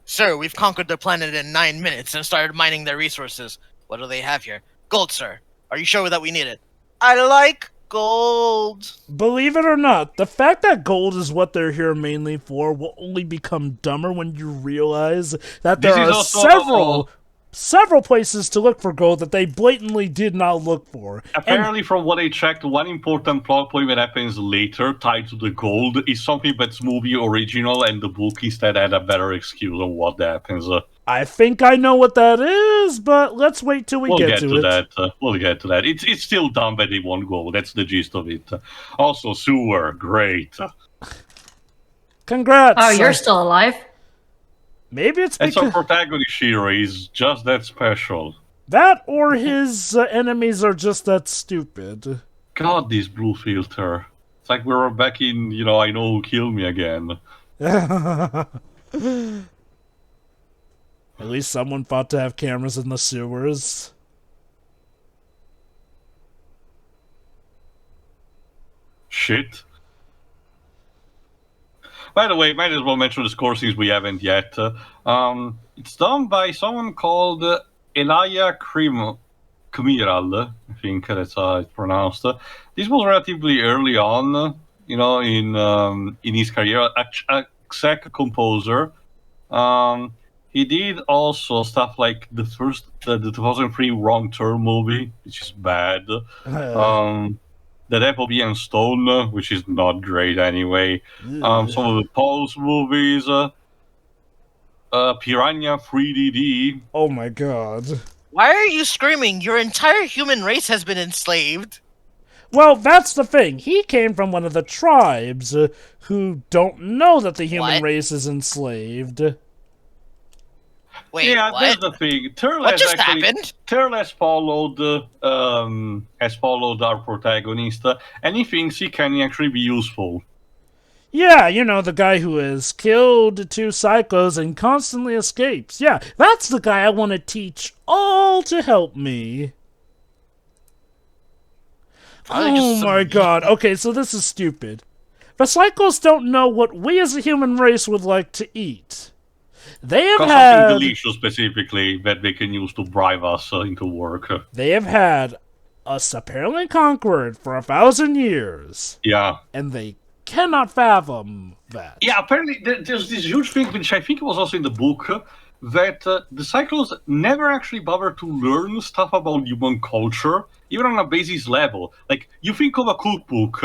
Sir, we've conquered their planet in 9 minutes and started mining their resources. What do they have here? Gold, sir. Are you sure that we need it? I like gold. Believe it or not, the fact that gold is what they're here mainly for will only become dumber when you realize that there This is are also- several places to look for gold that they blatantly did not look for. Apparently, from what I checked, one important plot point that happens later tied to the gold is something that's movie original, and the book instead had a better excuse on what happens. I think I know what that is, but let's wait till we We'll get to it. that. We'll get to that. It's still dumb that they won't go. That's the gist of it. Also, sewer, great. Congrats! Oh, you're still alive? Maybe it's That's our because protagonist, Shira. He's just that special. that or his enemies are just that stupid. God, this blue filter. It's like we're back in, I know who killed me again. At least someone fought to have cameras in the sewers. Shit. By the way, might as well mention the score since we haven't yet. It's done by someone called Elia Kmiral, I think that's how it's pronounced. This was relatively early on, in his career, a Czech composer. He did also stuff like the 2003 Wrong Turn movie, which is bad. The Death of Ian Stone, which is not great anyway. Some of the Pulse movies. Piranha 3DD. Oh my god. Why are you screaming? Your entire human race has been enslaved. Well, that's the thing. He came from one of the tribes who don't know that the human What? race is enslaved. Wait, Yeah, what? that's the thing. What just happened? Turles has followed our protagonist, and he thinks he can actually be useful. Yeah, the guy who has killed 2 Psychos and constantly escapes. Yeah, that's the guy I want to teach all to help me. Probably Oh just some- my god. Okay, so this is stupid. The Psychos don't know what we as a human race would like to eat. They have Got had... something delicious specifically that they can use to bribe us into work. They have had us apparently conquered for 1,000 years. Yeah. And they cannot fathom that. Yeah, apparently there's this huge thing, which I think was also in the book, that the Psychlons never actually bother to learn stuff about human culture, even on a basis level. Like, you think of a cookbook,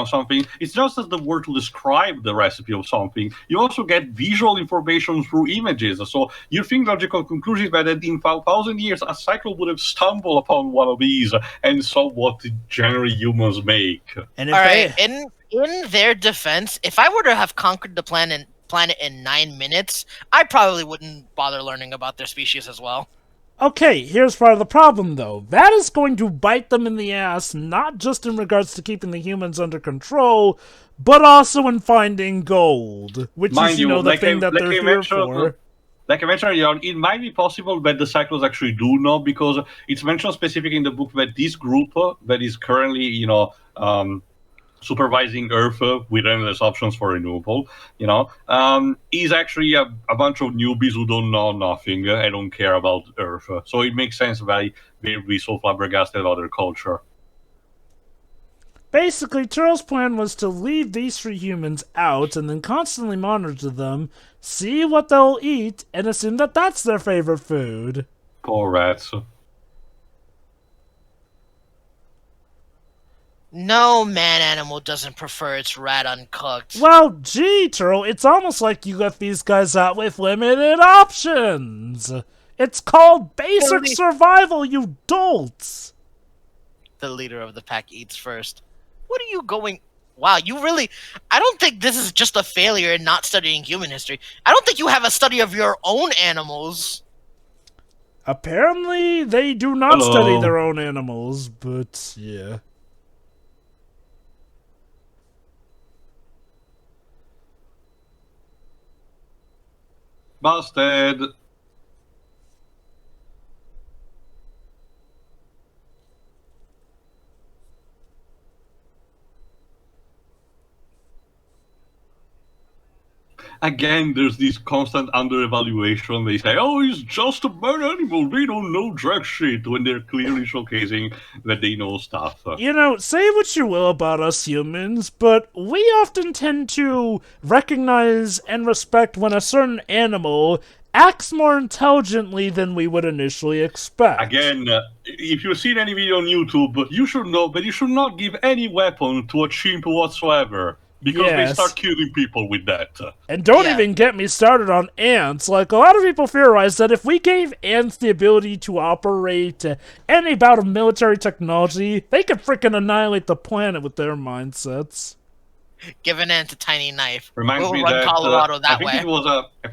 something, it's just as the word to describe the recipe of something. You also get visual information through images. So you think logical conclusions that in 1,000 years, a Psychlon would have stumbled upon one of these and saw what generally humans make. And if All they... right, in their defense, if I were to have conquered the planet in 9 minutes, I probably wouldn't bother learning about their species as well. Okay, here's part of the problem, though. That is going to bite them in the ass, not just in regards to keeping the humans under control, but also in finding gold, which Mind is, you, the like thing I- that like they're I here mentioned, for. Like I mentioned earlier on, it might be possible that the Cyclones actually do know, because it's mentioned specifically in the book that this group that is currently, supervising Earth with endless options for renewable, is actually a bunch of newbies who don't know nothing and don't care about Earth. So it makes sense why they'd be so flabbergasted about their culture. Basically, Turl's plan was to leave these 3 humans out and then constantly monitor them, see what they'll eat, and assume that that's their favorite food. Poor rats. No man-animal doesn't prefer its rat uncooked. Well, gee, Turl, it's almost like you left these guys out with limited options. It's called basic Totally. survival, you dolts. The leader of the pack eats first. What are you going... Wow, you really... I don't think this is just a failure in not studying human history. I don't think you have a study of your own animals. Apparently, they do not Hello. study their own animals, but yeah. Busted. again, there's this constant under-evaluation. They say, oh, he's just a bird animal. They don't know jack shit, when they're clearly showcasing that they know stuff. You know, say what you will about us humans, but we often tend to recognize and respect when a certain animal acts more intelligently than we would initially expect. Again, if you've seen any video on YouTube, you should know that you should not give any weapon to a chimp whatsoever. Because they Yes. start killing people with that. And don't Yeah. even get me started on ants. Like, a lot of people theorize that if we gave ants the ability to operate any bout of military technology, they could frickin' annihilate the planet with their mindsets. Give an ant a tiny knife. Reminds we'll me run that Colorado that I think way.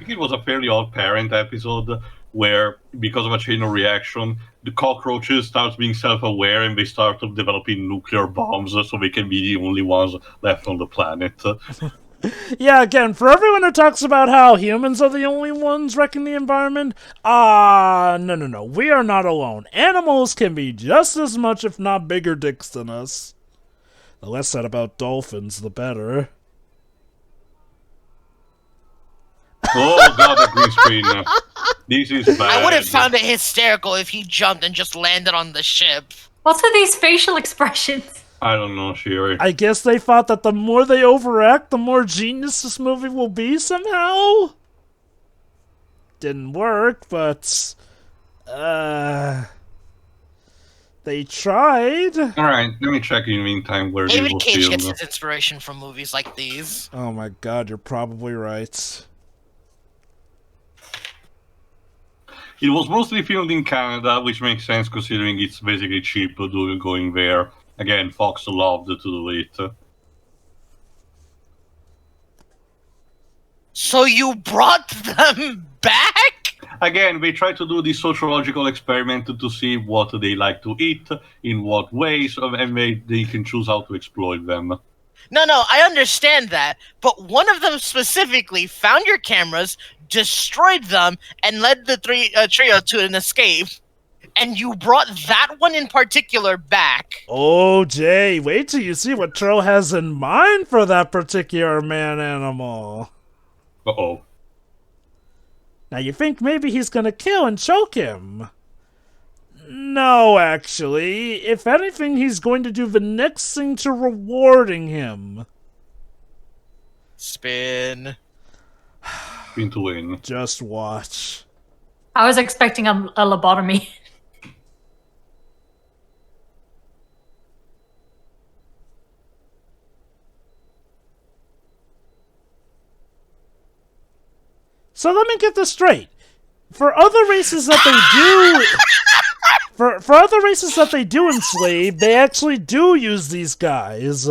it was a Fairly Odd Parent episode where, because of a chain of reaction, the cockroaches start being self-aware and they start developing nuclear bombs, so they can be the only ones left on the planet. Yeah, again, for everyone who talks about how humans are the only ones wrecking the environment, no. We are not alone. Animals can be just as much, if not bigger dicks than us. The less said about dolphins, the better. Oh god, the green screen. This is bad. I would have found it hysterical if he jumped and just landed on the ship. What's with these facial expressions? I don't know, Sherry. I guess they thought that the more they overact, the more genius this movie will be somehow? Didn't work, but... they tried. Alright, let me check in the meantime where this David was Cage filmed. gets his inspiration from movies like these. Oh my god, you're probably right. It was mostly filmed in Canada, which makes sense considering it's basically cheap going there. Again, Fox loved to do it. So you brought them back? Again, they try to do this sociological experiment to see what they like to eat, in what ways, and they can choose how to exploit them. No, I understand that, but one of them specifically found your cameras, destroyed them, and led the trio to an escape. And you brought that one in particular back. Oh, Jay, wait till you see what Tro has in mind for that particular man-animal. Uh-oh. Now, you think maybe he's gonna kill and choke him. No, actually. If anything, he's going to do the next thing to rewarding him. Spin. Spin to win. Just watch. I was expecting a lobotomy. So let me get this straight. For other races that they do... For other races that they do enslave, they actually do use these guys.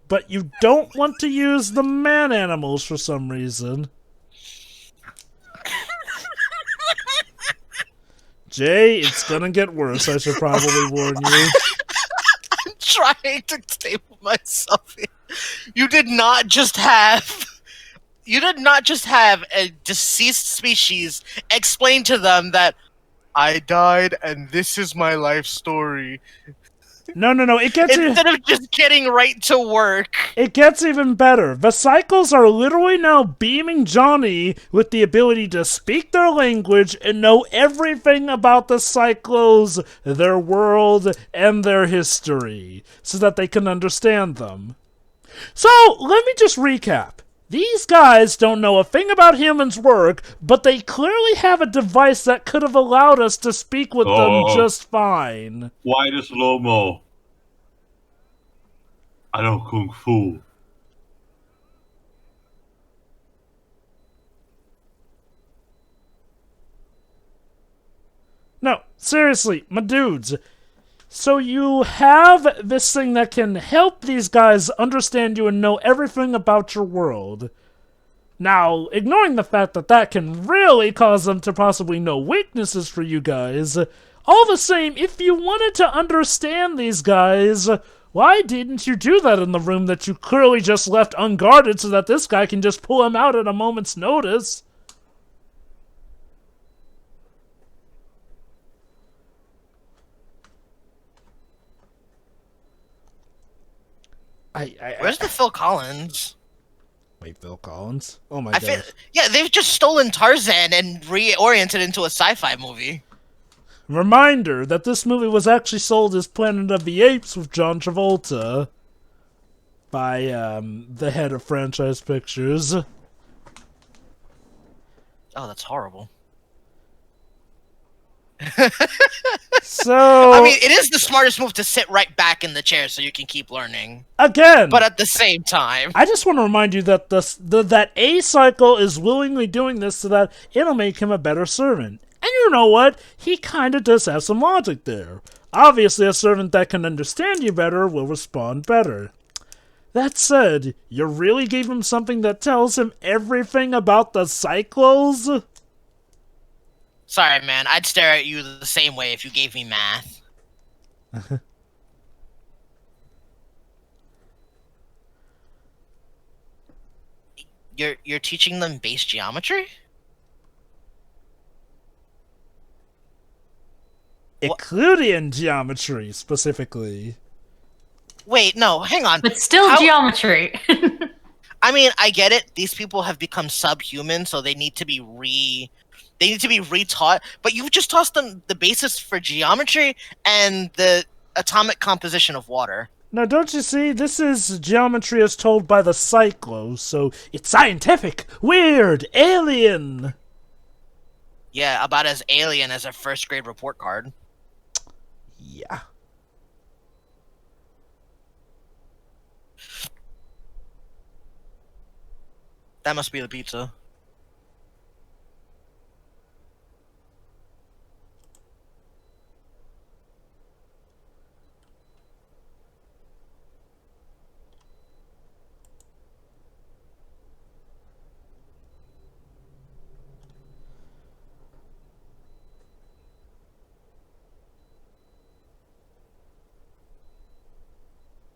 But you don't want to use the man-animals for some reason. Jay, it's gonna get worse, I should probably warn you. I'm trying to stable myself here. You did not just have a deceased species explain to them that I died and this is my life story. No, it gets Instead of just getting right to work. It gets even better. The Cycles are literally now beaming Johnny with the ability to speak their language and know everything about the Cycles, their world, and their history, so that they can understand them. So, let me just recap. These guys don't know a thing about humans' work, but they clearly have a device that could have allowed us to speak with them just fine. Why the slow-mo? I know Kung Fu. No, seriously, my dudes. So you have this thing that can help these guys understand you and know everything about your world. Now, ignoring the fact that that can really cause them to possibly know weaknesses for you guys, all the same, if you wanted to understand these guys, why didn't you do that in the room that you clearly just left unguarded so that this guy can just pull him out at a moment's notice? Where's the Phil Collins? Wait, Phil Collins? Oh my I feel, gosh. yeah, they've just stolen Tarzan and reoriented it into a sci-fi movie. Reminder that this movie was actually sold as Planet of the Apes with John Travolta by the head of Franchise Pictures. Oh, that's horrible. So, I mean, it is the smartest move to sit right back in the chair so you can keep learning. again, But at the same time, I just want to remind you that that A Cycle is willingly doing this so that it'll make him a better servant. And you know what? He kind of does have some logic there. Obviously, a servant that can understand you better will respond better. That said, you really gave him something that tells him everything about the Psychlos? sorry, man, I'd stare at you the same way if you gave me math. You're teaching them base geometry? Euclidean geometry, specifically. Wait, no, hang on. But still How- geometry. I mean, I get it. These people have become subhuman, so they need to be retaught. But you've just tossed them the basis for geometry and the atomic composition of water. Now, don't you see? This is geometry as told by the Psychlos, so it's scientific, weird, alien. Yeah, about as alien as a first grade report card. Yeah. That must be the pizza.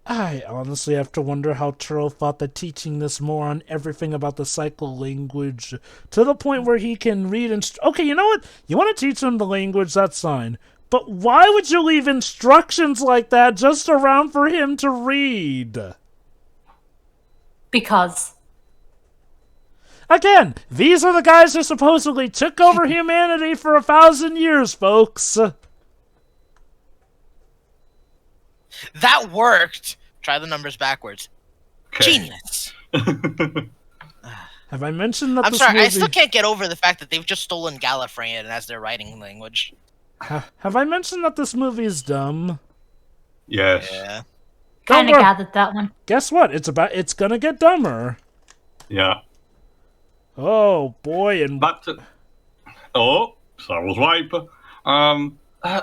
I honestly have to wonder how Turo thought that teaching this more on everything about the cycle language to the point where he can read okay, you know what? You want to teach him the language, that's fine. But why would you leave instructions like that just around for him to read? Because Again, these are the guys who supposedly took over humanity for 1,000 years, folks. That worked! Try the numbers backwards. Okay. Genius! Have I mentioned that I'm this sorry, movie... I still can't get over the fact that they've just stolen Gallifreyan as their writing language. Have I mentioned that this movie is dumb? Yes. Yeah. Don't kind of worry. gathered that one. Guess what? It's gonna get dumber. Yeah. Oh boy, and But oh, Star Wars wipe.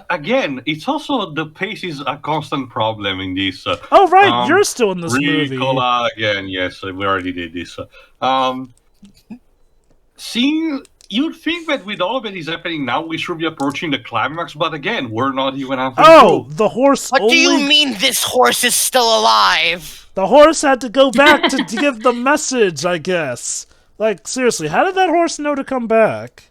Again, it's also the pace is a constant problem in this. oh right, you're still in this movie. Ricola again. Yes, we already did this. Seeing, you'd think that with all that is happening now, we should be approaching the climax. But again, we're not even halfway Oh, through. the horse. What only... do you mean this horse is still alive? The horse had to go back to give the message, I guess. Like seriously, how did that horse know to come back?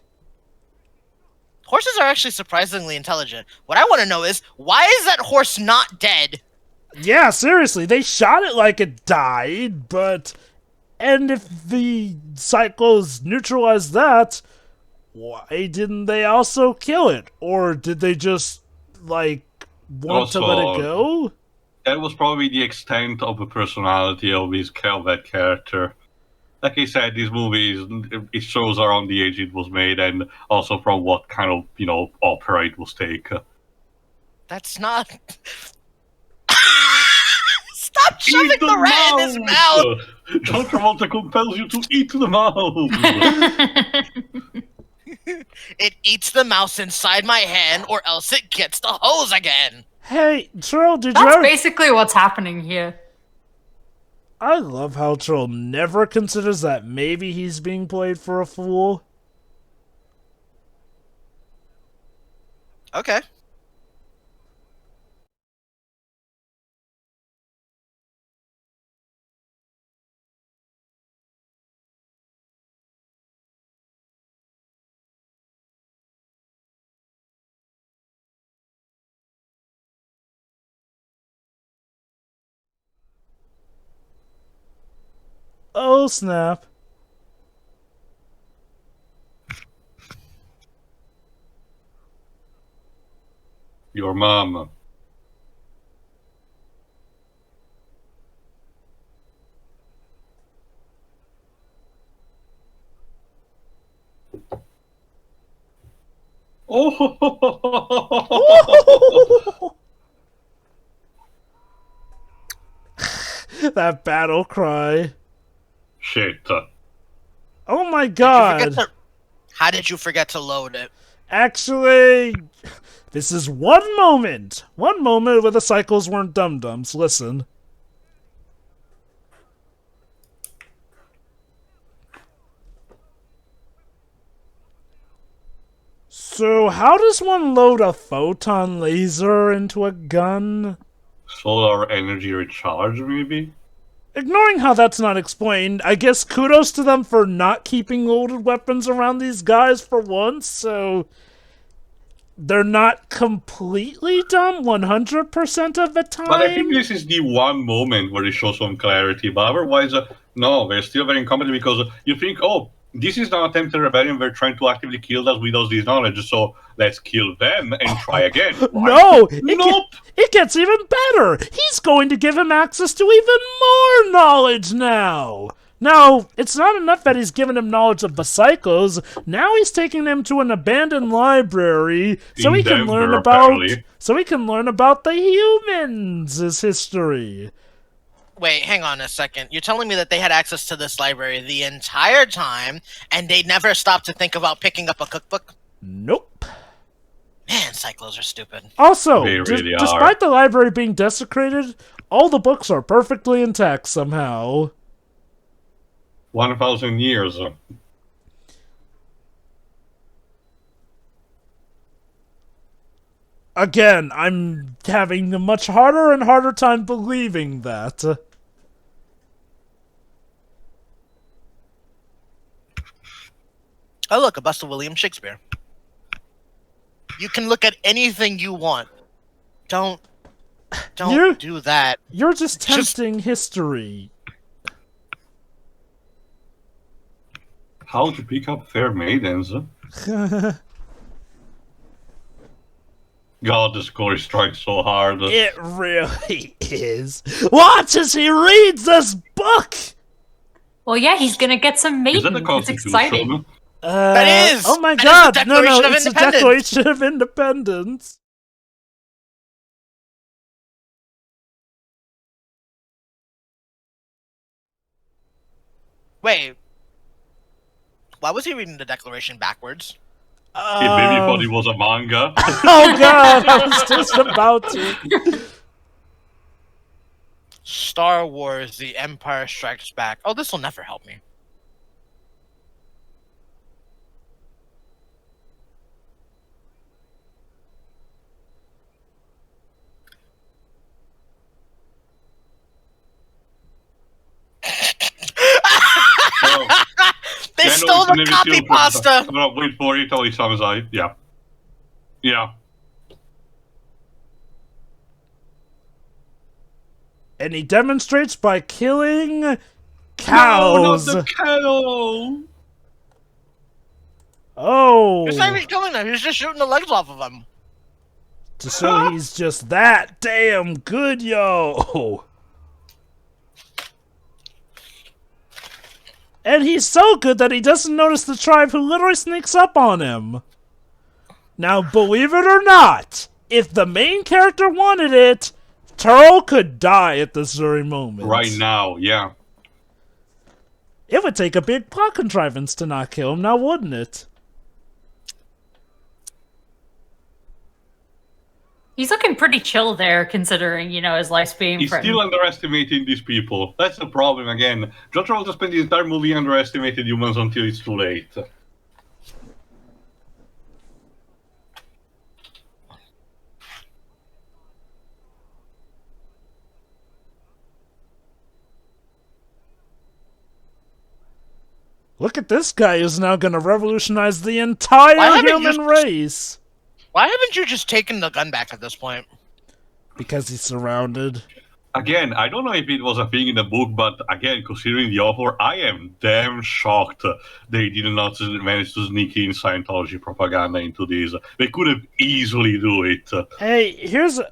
Horses are actually surprisingly intelligent. What I want to know is, why is that horse not dead? Yeah, seriously, they shot it like it died, but... And if the Psychlos neutralized that, why didn't they also kill it? Or did they just, like, want to let it go? That was probably the extent of the personality of that character. Like I said, this movie it shows around the age it was made, and also from what kind of opera it was taken. That's not... Stop shoving Eat the rat in his mouth! John Travolta compels you to eat the mouse! It eats the mouse inside my hand, or else it gets the hose again! Hey, Trill, did you That's ever... basically what's happening here. I love how Trill never considers that maybe he's being played for a fool. Okay. Oh, snap. Your mom. Oh! That battle cry. Shit. Oh my Did you forget god. to- How did you forget to load it? Actually, this is one moment. One moment where the cycles weren't dum-dums. Listen. So, how does one load a photon laser into a gun? Solar energy recharge, maybe? Ignoring how that's not explained, I guess kudos to them for not keeping loaded weapons around these guys for once, so they're not completely dumb 100% of the time. But I think this is the one moment where they show some clarity, but otherwise, no, they're still very incompetent because you think, oh, this is not attempted rebellion, they're trying to actively kill us without this knowledge, so let's kill them and try again. Right? No! Nope! It gets even better! He's going to give him access to even more knowledge now! Now, it's not enough that he's given him knowledge of the Psychos, now he's taking him to an abandoned library so he can learn about the humans' history. Wait, hang on a second. You're telling me that they had access to this library the entire time, and they never stopped to think about picking up a cookbook? Nope. Man, Psychlos are stupid. Also, They really are. despite the library being desecrated, all the books are perfectly intact somehow. 1,000 years. Again, I'm having a much harder and harder time believing that. Oh, look, a bust of William Shakespeare. You can look at anything you want. Don't do that. You're just tempting history. How to pick up fair maidens. God, the score is trying so hard. It really is. Watch as he reads this book! Well, yeah, he's gonna get some Is that maidens. the It's Constitution? exciting. That is! Oh my That is god! the No, Declaration of it's the Independence. Declaration of Independence. Wait. Why was he reading the Declaration backwards? He maybe thought it was a manga. Oh god, I was just about to. Star Wars: The Empire Strikes Back. Oh, this will never help me. Oh, They yeah, no, stole it's the never copy still- pasta! No, wait for it till he comes out. Yeah. Yeah. And he demonstrates by killing No, cows. not the kettle! Oh, He's not even killing them, he's just shooting the legs off of them. to show he's just that damn good, yo. And he's so good that he doesn't notice the tribe who literally sneaks up on him. Now, believe it or not, if the main character wanted it, Turl could die at this very moment. Right now, yeah. It would take a big plot contrivance to not kill him, now wouldn't it? He's looking pretty chill there, considering, you know, his life's being He's threatened. still underestimating these people. That's the problem again. John Travolta spent the entire movie underestimated humans until it's too late. Look at this guy who's now gonna revolutionize the entire haven't you human just- race. Why haven't you just taken the gun back at this point? Because he's surrounded. Again, I don't know if it was a thing in the book, but again, considering the author, I am damn shocked they did not manage to sneak in Scientology propaganda into this. They could have easily do it. Hey,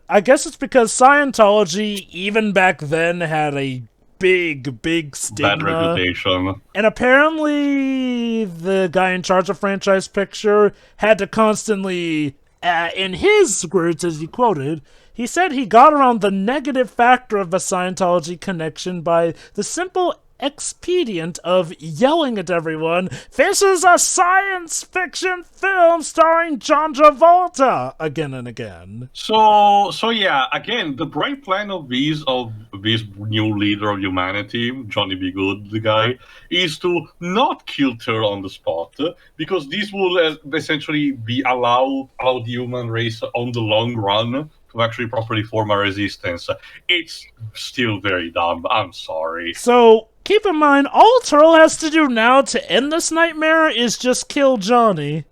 I guess it's because Scientology, even back then, had a big stigma. Bad reputation. And apparently, the guy in charge of Franchise Picture had to constantly, in his words, as he quoted, he said he got around the negative factor of a Scientology connection by the simple expedient of yelling at everyone, "This is a science fiction film starring John Travolta," again and again. So yeah, again, the bright plan of this new leader of humanity, Johnny B. Good, the guy, is to not kill Terror on the spot, because this will essentially be allow the human race on the long run to actually properly form a resistance. It's still very dumb. I'm sorry. So keep in mind, all Turl has to do now to end this nightmare is just kill Johnny.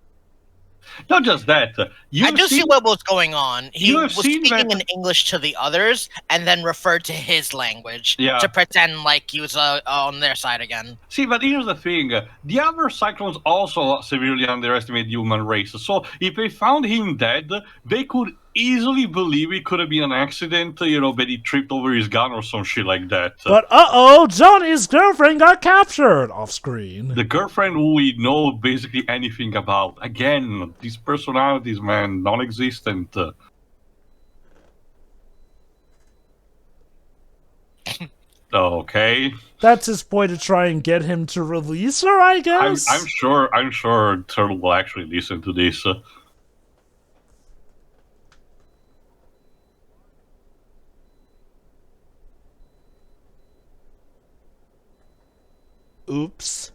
Not just that. I do see what was going on. He was speaking that... in English to the others and then referred to his language to pretend like he was on their side again. See, but here's the thing. The other Psychlons also severely underestimate the human race. So if they found him dead, they could easily believe it could have been an accident, that he tripped over his gun or some shit like that. But Johnny's girlfriend got captured off screen. The girlfriend who we know basically anything about. Again, these personalities, man, non-existent. Okay. That's his point to try and get him to release her, I guess? I'm sure Turtle will actually listen to this. Oops.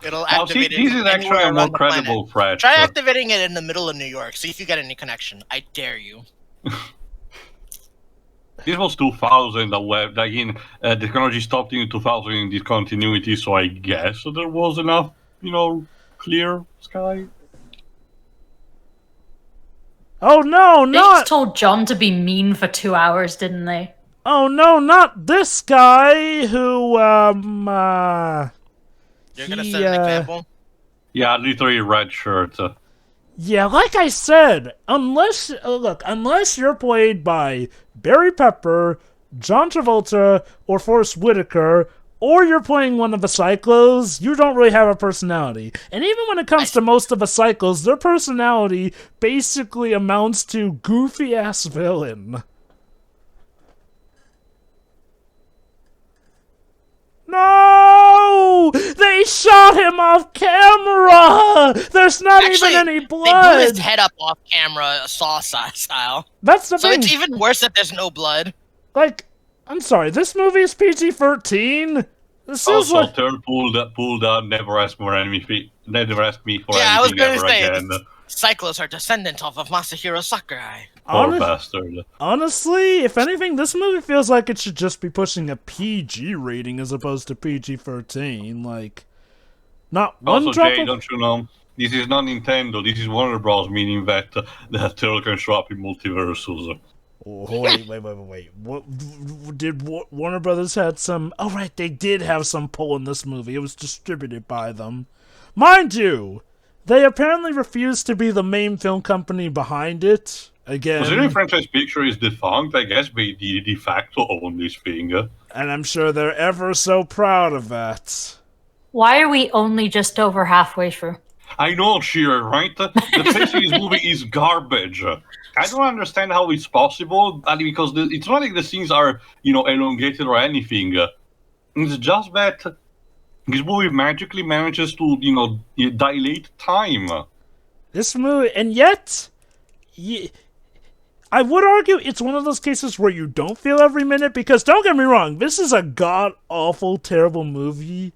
It'll activate this is actually a more credible threat. Try activating it in the middle of New York. See if you get any connection. I dare you. This was 2000. The technology stopped in 2000 in discontinuity, so I guess there was enough, clear sky. Oh no, They just told John to be mean for 2 hours, didn't they? Oh no, not this guy who, You're gonna set an example? Yeah, literally red shirt. Yeah, like I said, unless you're played by Barry Pepper, John Travolta, or Forrest Whitaker, or you're playing one of the Psychlos, you don't really have a personality. And even when it comes to most of the Psychlos, their personality basically amounts to goofy-ass villain. No! They shot him off camera! There's not even any blood! They blew his head up off camera, Saw style. That's the thing. So it's even worse that there's no blood. Like, I'm sorry, this movie is PG-13? This is like... Turn pulled out, never ask me for anything I was gonna ever say, again. Cyclos are descendant of Masahiro Sakurai. Poor bastard. Honestly, if anything, this movie feels like it should just be pushing a PG rating as opposed to PG-13. Like, not one also, drop Jay, of... don't you know? This is not Nintendo. This is Warner Bros. Meaning that the turtle can show up in multiverses. Oh, wait. Did Warner Brothers had some... Oh, right, they did have some pull in this movie. It was distributed by them. Mind you, they apparently refused to be the main film company behind it. Again... Considering Franchise Picture is defunct, I guess they de facto own this thing. And I'm sure they're ever so proud of that. Why are we only just over halfway through? I know, Shearer, right? The face of this movie is garbage. I don't understand how it's possible, because it's not like the scenes are, elongated or anything. It's just that this movie magically manages to, dilate time. This movie, and yet, I would argue it's one of those cases where you don't feel every minute, because don't get me wrong, this is a god-awful, terrible movie,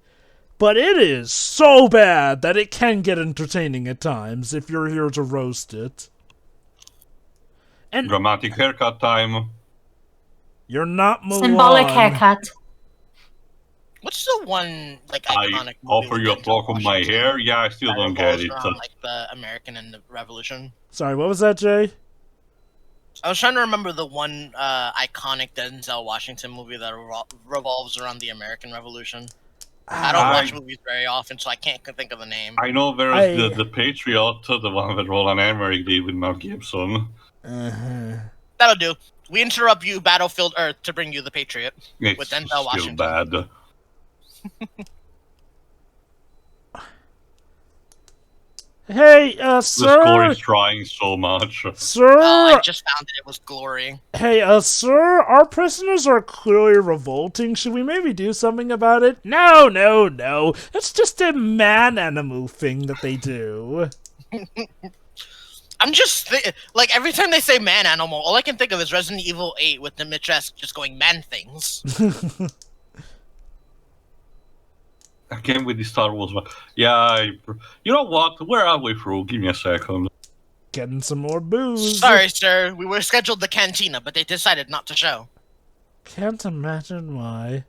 but it is so bad that it can get entertaining at times if you're here to roast it. And dramatic haircut time. You're not Mulan. Symbolic haircut. What's the one like I iconic movie offer with you a Denzel block of my Washington hair. Yeah, I still that don't get revolves it. around, like the American and the Revolution? Sorry, what was that, Jay? I was trying to remember the one iconic Denzel Washington movie that revolves around the American Revolution. I don't watch movies very often, so I can't think of the name. I know there's the Patriot, the one that Roland Emmerich did with Mel Gibson. That'll do. We interrupt you, Battlefield Earth, to bring you the Patriot with Denzel Still Washington. bad. Hey, The sir. score is trying so much. Sir. I just found it was Glory. Hey, sir, our prisoners are clearly revolting. Should we maybe do something about it? No, no, no. It's just a man-animal thing that they do. I'm just like every time they say man animal, all I can think of is Resident Evil 8 with Dimitrescu just going man things. Again with the Star Wars one. Yeah, you know what? We're halfway through. Give me a second. Getting some more booze. Sorry, sir. We were scheduled the cantina, but they decided not to show. Can't imagine why.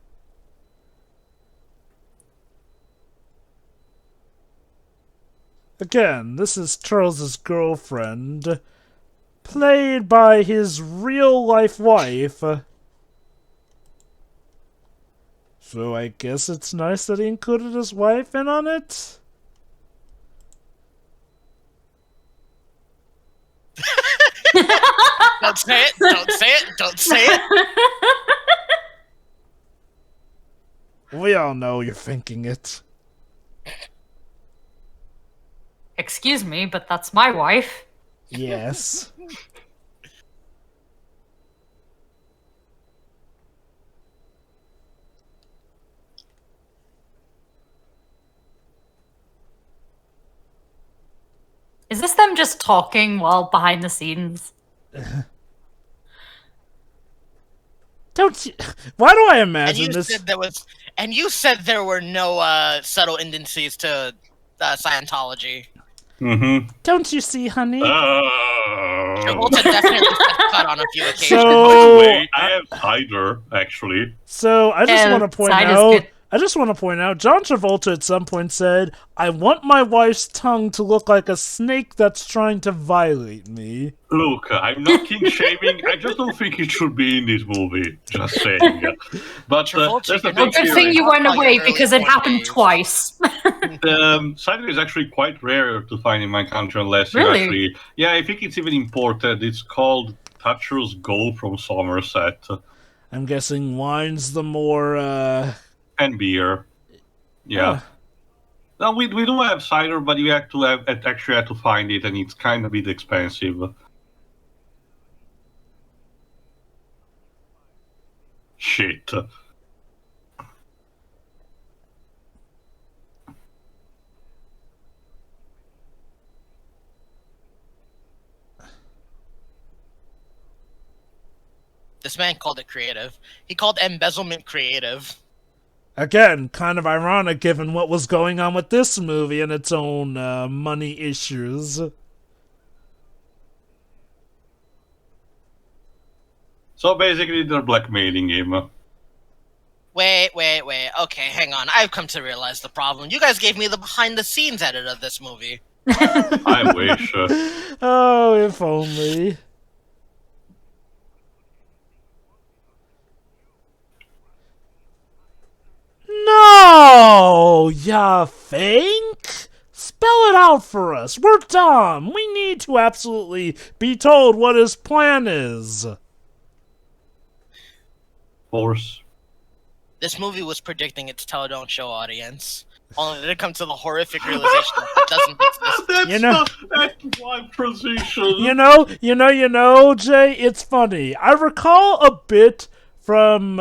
Again, this is Charles's girlfriend, played by his real-life wife. So I guess it's nice that he included his wife in on it? Don't say it, don't say it, don't say it. We all know you're thinking it. Excuse me, but that's my wife. Yes. Is this them just talking while behind the scenes? Don't you... Why do I And imagine you this? said there were no subtle tendencies to Scientology. Mm-hmm. Don't you see, honey? Travolta definitely cut on a few occasions. By So- the way, I have cider, actually. So I just want to point side is out. good. I just want to point out. John Travolta at some point said, "I want my wife's tongue to look like a snake that's trying to violate me." Look, I'm not king shaming. I just don't think it should be in this movie. Just saying. But Travolta, there's the you know, thing Good here. thing you went Like away early because it 20s. happened twice. Cider is actually quite rare to find in my country unless Really? you actually... Yeah, I think it's even imported. It's called Thatcher's Gold from Somerset. I'm guessing wine's the more. And beer. Yeah. No, we do have cider, but you have to actually have to find it, and it's kind of a bit expensive. Shit. This man called it creative. He called embezzlement creative. Again, kind of ironic given what was going on with this movie and its own money issues. So basically, they're blackmailing him. Wait. Okay, hang on. I've come to realize the problem. You guys gave me the behind-the-scenes edit of this movie. I wish. Oh, if only. No! Ya think? Spell it out for us. We're dumb. We need to absolutely be told what his plan is. Force. This movie was predicting its Tell Don't Show audience. Only to come to the horrific realization that it doesn't exist. That's You know- not that's one position. You know, Jay, it's funny. I recall a bit from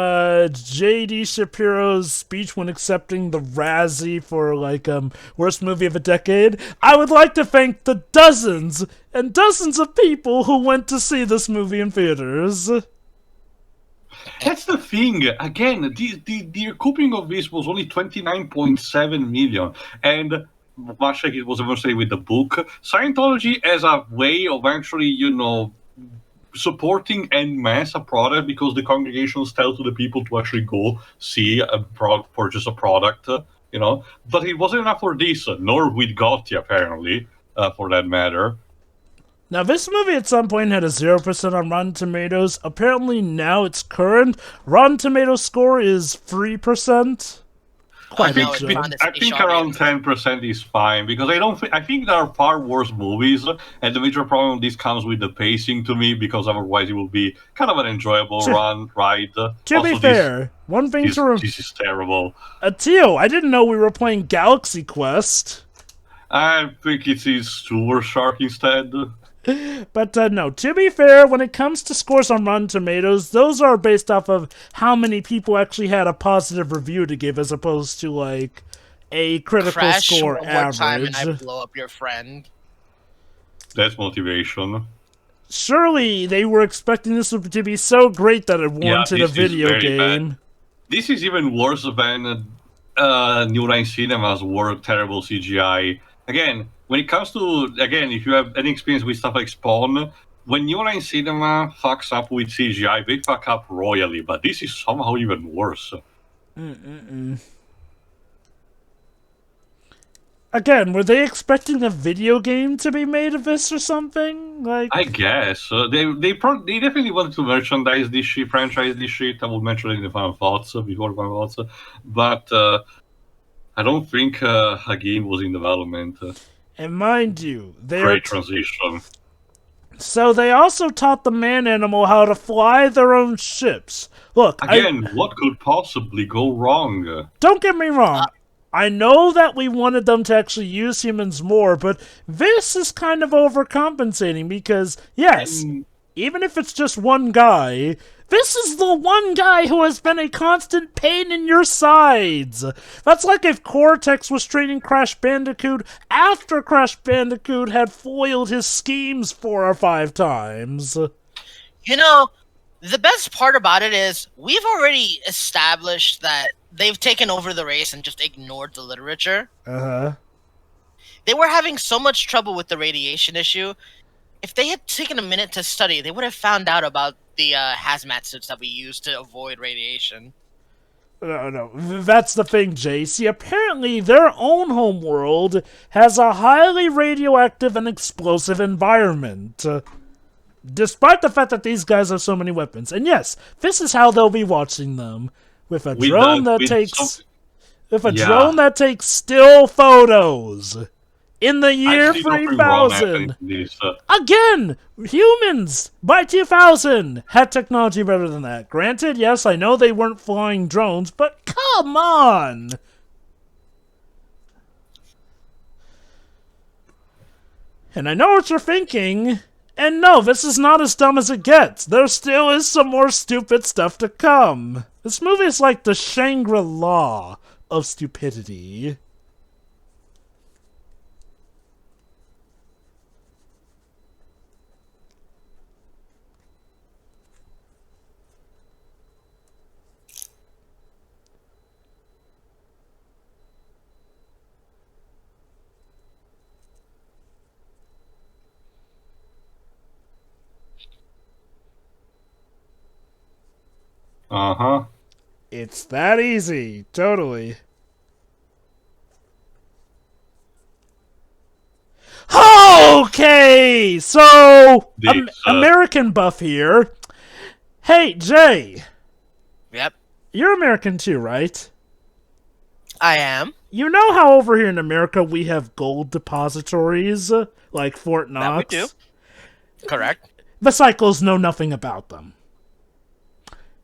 J.D. Shapiro's speech when accepting the Razzie for, worst movie of a decade. I would like to thank the dozens and dozens of people who went to see this movie in theaters. That's the thing. Again, the recouping of this was only 29.7 million, and much like it was eventually with the book, Scientology as a way of actually, supporting en masse a product because the congregations tell to the people to actually go see purchase a product, But it wasn't enough for this, nor with Gotti, apparently, for that matter. Now, this movie at some point had a 0% on Rotten Tomatoes. Apparently, now its current Rotten Tomatoes score is 3%. I think around 10% is fine, because I think there are far worse movies, and the major problem this comes with the pacing to me, because otherwise it will be kind of an enjoyable ride. To be fair, one thing this is terrible. Tio, I didn't know we were playing Galaxy Quest. I think it is Sewer Shark instead. But no, to be fair, when it comes to scores on Rotten Tomatoes, those are based off of how many people actually had a positive review to give, as opposed to, like, a critical score one more average. Time and I blow up your friend. That's motivation. Surely they were expecting this to be so great that it warranted a video game. Bad. This is even worse than New Line Cinema's terrible CGI. Again, when it comes to, if you have any experience with stuff like Spawn, when New Line Cinema fucks up with CGI, they fuck up royally, but this is somehow even worse. Again, were they expecting a video game to be made of this or something? Like, I guess. They definitely wanted to merchandise this shit, franchise this shit. I will mention it in the final thoughts, before final thoughts. But I don't think a game was in development. And mind you, great transition. So they also taught the man-animal how to fly their own ships. Look, again, what could possibly go wrong? Don't get me wrong. I know that we wanted them to actually use humans more, but this is kind of overcompensating because, yes, even if it's just one guy, this is the one guy who has been a constant pain in your sides. That's like if Cortex was training Crash Bandicoot after Crash Bandicoot had foiled his schemes 4 or 5 times. You know, the best part about it is we've already established that they've taken over the race and just ignored the literature. They were having so much trouble with the radiation issue. If they had taken a minute to study, they would have found out about the hazmat suits that we use to avoid radiation. No, that's the thing, Jay. See, apparently their own homeworld has a highly radioactive and explosive environment. Despite the fact that these guys have so many weapons. And yes, this is how they'll be watching them. With a drone that takes still photos. In the year 3000. Again, humans by 2000 had technology better than that. Granted, yes, I know they weren't flying drones, but come on. And I know what you're thinking. And no, this is not as dumb as it gets. There still is some more stupid stuff to come. This movie is like the Shangri-La of stupidity. It's that easy, totally. Okay, so American buff here. Hey, Jay. Yep. You're American too, right? I am. You know how over here in America we have gold depositories, like Fort Knox? That we do. Correct. The Psychos know nothing about them.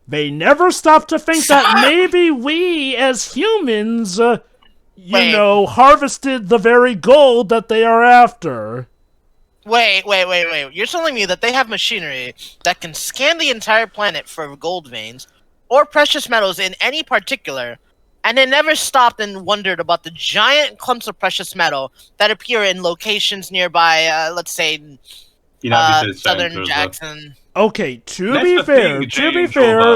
They never stop to think that maybe we, as humans, harvested the very gold that they are after. Wait. You're telling me that they have machinery that can scan the entire planet for gold veins or precious metals in any particular, and they never stopped and wondered about the giant clumps of precious metal that appear in locations nearby, let's say, Southern Jackson. Okay, to be fair,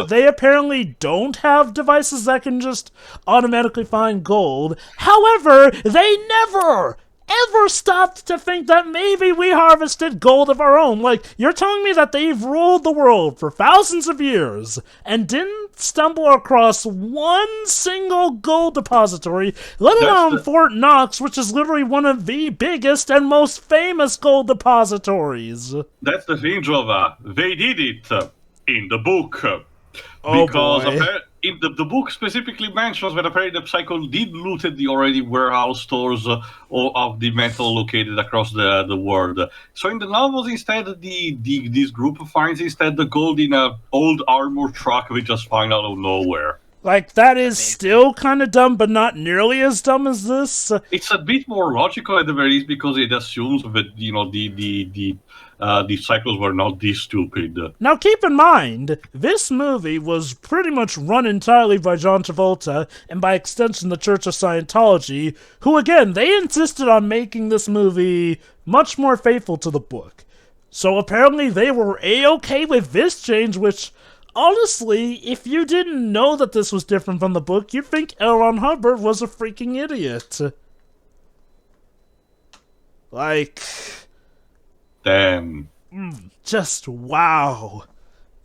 they apparently don't have devices that can just automatically find gold. However, they never, ever stopped to think that maybe we harvested gold of our own? Like, you're telling me that they've ruled the world for thousands of years and didn't stumble across one single gold depository, let alone Fort Knox, which is literally one of the biggest and most famous gold depositories. That's the thing, Jova. They did it in the book. Because the book specifically mentions that apparently the Psychon did loot the already warehouse stores of the metal located across the world. So in the novels, instead, this group finds instead the gold in an old armored truck we just find out of nowhere. Like, that is still kind of dumb, but not nearly as dumb as this. It's a bit more logical at the very least because it assumes that the Cyclones were not this stupid. Now keep in mind, this movie was pretty much run entirely by John Travolta, and by extension the Church of Scientology, who again, they insisted on making this movie much more faithful to the book. So apparently they were A-okay with this change, which, honestly, if you didn't know that this was different from the book, you'd think L. Ron Hubbard was a freaking idiot. Like... Damn. Just wow.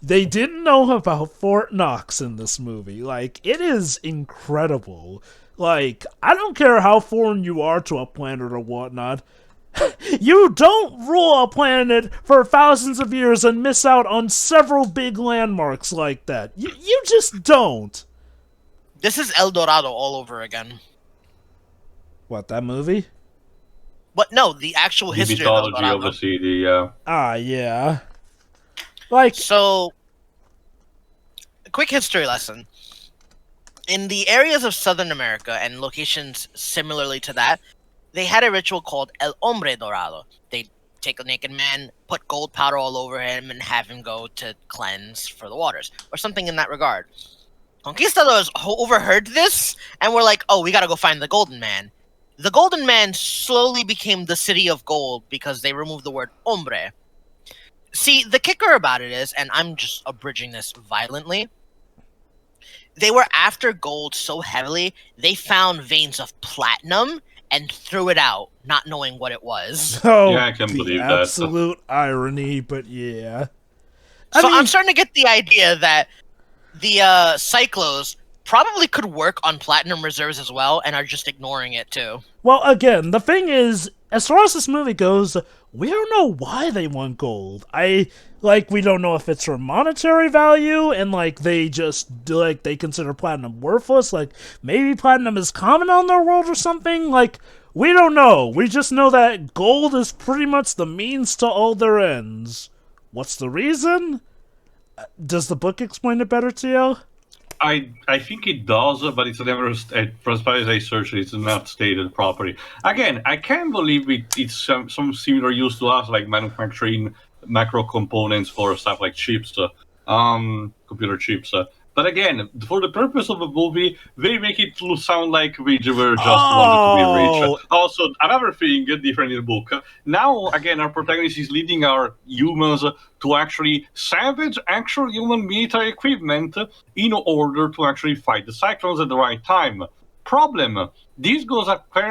They didn't know about Fort Knox in this movie. Like, it is incredible. Like, I don't care how foreign you are to a planet or whatnot. You don't rule a planet for thousands of years and miss out on several big landmarks like that. You just don't. This is El Dorado all over again. What, that movie? But no, the actual history of El Dorado. Of the CD, yeah. Ah, yeah. Like, so, a quick history lesson. In the areas of Southern America and locations similarly to that, they had a ritual called El Hombre Dorado. They'd take a naked man, put gold powder all over him, and have him go to cleanse for the waters, or something in that regard. Conquistadors overheard this, and were like, oh, we gotta go find the Golden Man. The Golden Man slowly became the City of Gold because they removed the word hombre. See, the kicker about it is, and I'm just abridging this violently, they were after gold so heavily, they found veins of platinum and threw it out, not knowing what it was. oh, Yeah, I can believe that. absolute irony, but yeah. I'm starting to get the idea that the Psychlos probably could work on platinum reserves as well, and are just ignoring it too. Well, again, the thing is, as far as this movie goes, we don't know why they want gold. We don't know if it's for monetary value, and, they consider platinum worthless. Maybe platinum is common on their world or something. We don't know. We just know that gold is pretty much the means to all their ends. What's the reason? Does the book explain it better to you? I think it does, but it's never, as far as I searched, it's not stated properly. Again, I can't believe it's some similar use to us, like manufacturing macro components for stuff like chips, computer chips. But again, for the purpose of a movie, they make it sound like we were just wanted to be rich. Also, another thing different in the book. Now, again, our protagonist is leading our humans to actually salvage actual human military equipment in order to actually fight the Cyclones at the right time. Problem. This goes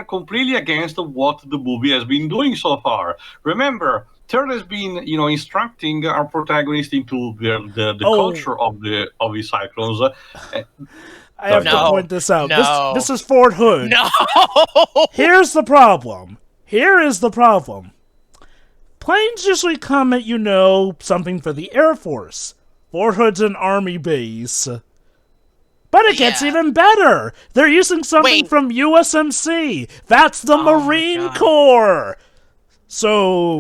completely against what the movie has been doing so far. Remember, Third has been, instructing our protagonist into the culture of the Cyclones. I have to point this out. No. This is Fort Hood. No! Here's the problem. Here is the problem. Planes usually come at, something for the Air Force. Fort Hood's an Army base. But it gets even better. They're using something from USMC. That's the Marine Corps. So...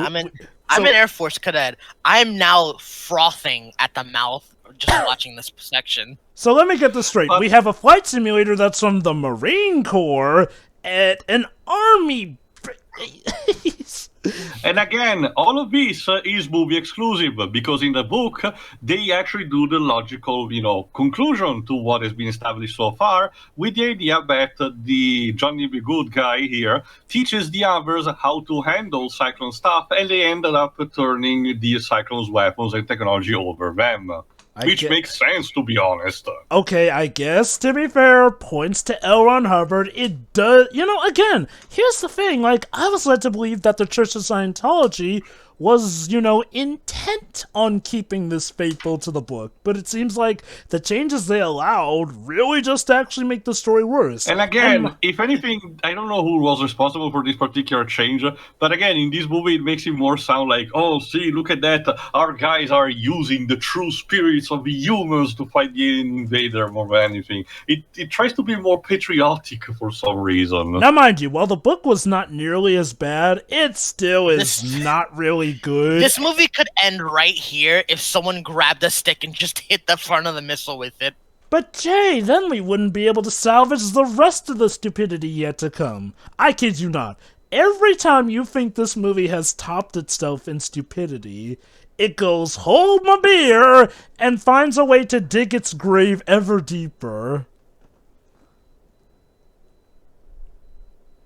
I'm an Air Force cadet. I'm now frothing at the mouth just watching this section. So let me get this straight. We have a flight simulator that's from the Marine Corps at an Army base. And again, all of this is movie exclusive, because in the book, they actually do the logical, conclusion to what has been established so far, with the idea that the Johnny B. Good guy here teaches the others how to handle Cyclone stuff, and they ended up turning the Cyclone's weapons and technology over them. Which makes sense, to be honest. Okay, I guess, to be fair, points to L. Ron Hubbard. It does, again, here's the thing, I was led to believe that the Church of Scientology was, intent on keeping this faithful to the book, but it seems like the changes they allowed really just actually make the story worse. And again, if anything, I don't know who was responsible for this particular change, but again, in this movie, it makes it more sound like, oh, see, look at that, our guys are using the true spirits of the humans to fight the alien invader more than anything. It tries to be more patriotic for some reason. Now, mind you, while the book was not nearly as bad, it still is not really good. This movie could end right here if someone grabbed a stick and just hit the front of the missile with it. But Jay, then we wouldn't be able to salvage the rest of the stupidity yet to come. I kid you not. Every time you think this movie has topped itself in stupidity, it goes, hold my beer, and finds a way to dig its grave ever deeper.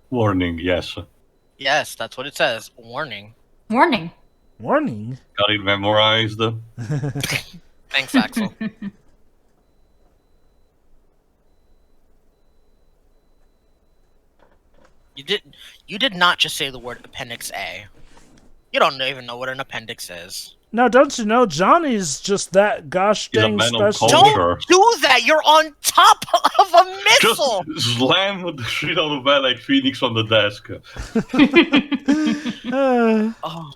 Warning, yes. Yes, that's what it says. Warning. Warning. Warning? Got it memorized. Thanks, Axel. You did not just say the word Appendix A. You don't even know what an appendix is. Now, don't you know, Johnny's just that gosh dang special. Don't do that! You're on top of a missile! Just slam the shit out of bed like Phoenix on the desk. Oh.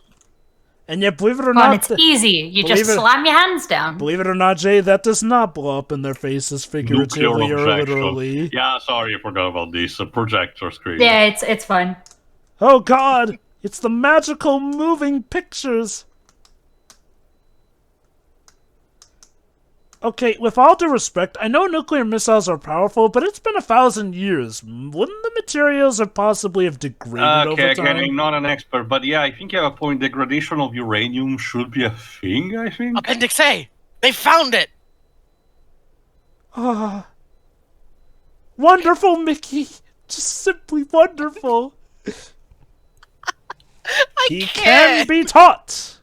And yet, believe it or Well, not... it's easy. You just slam your hands down. Believe it or not, Jay, that does not blow up in their faces figuratively or literally. Yeah, sorry, I forgot about this. Projector screen. Yeah, it's fun. Oh god! It's the magical moving pictures! Okay, with all due respect, I know nuclear missiles are powerful, but it's been 1,000 years. Wouldn't the materials have possibly have degraded over time? Again, I'm not an expert, but yeah, I think you have a point. Degradation of uranium should be a thing, I think. Appendix A! They found it! Ah. Wonderful, Mickey! Just simply wonderful! He can be taught!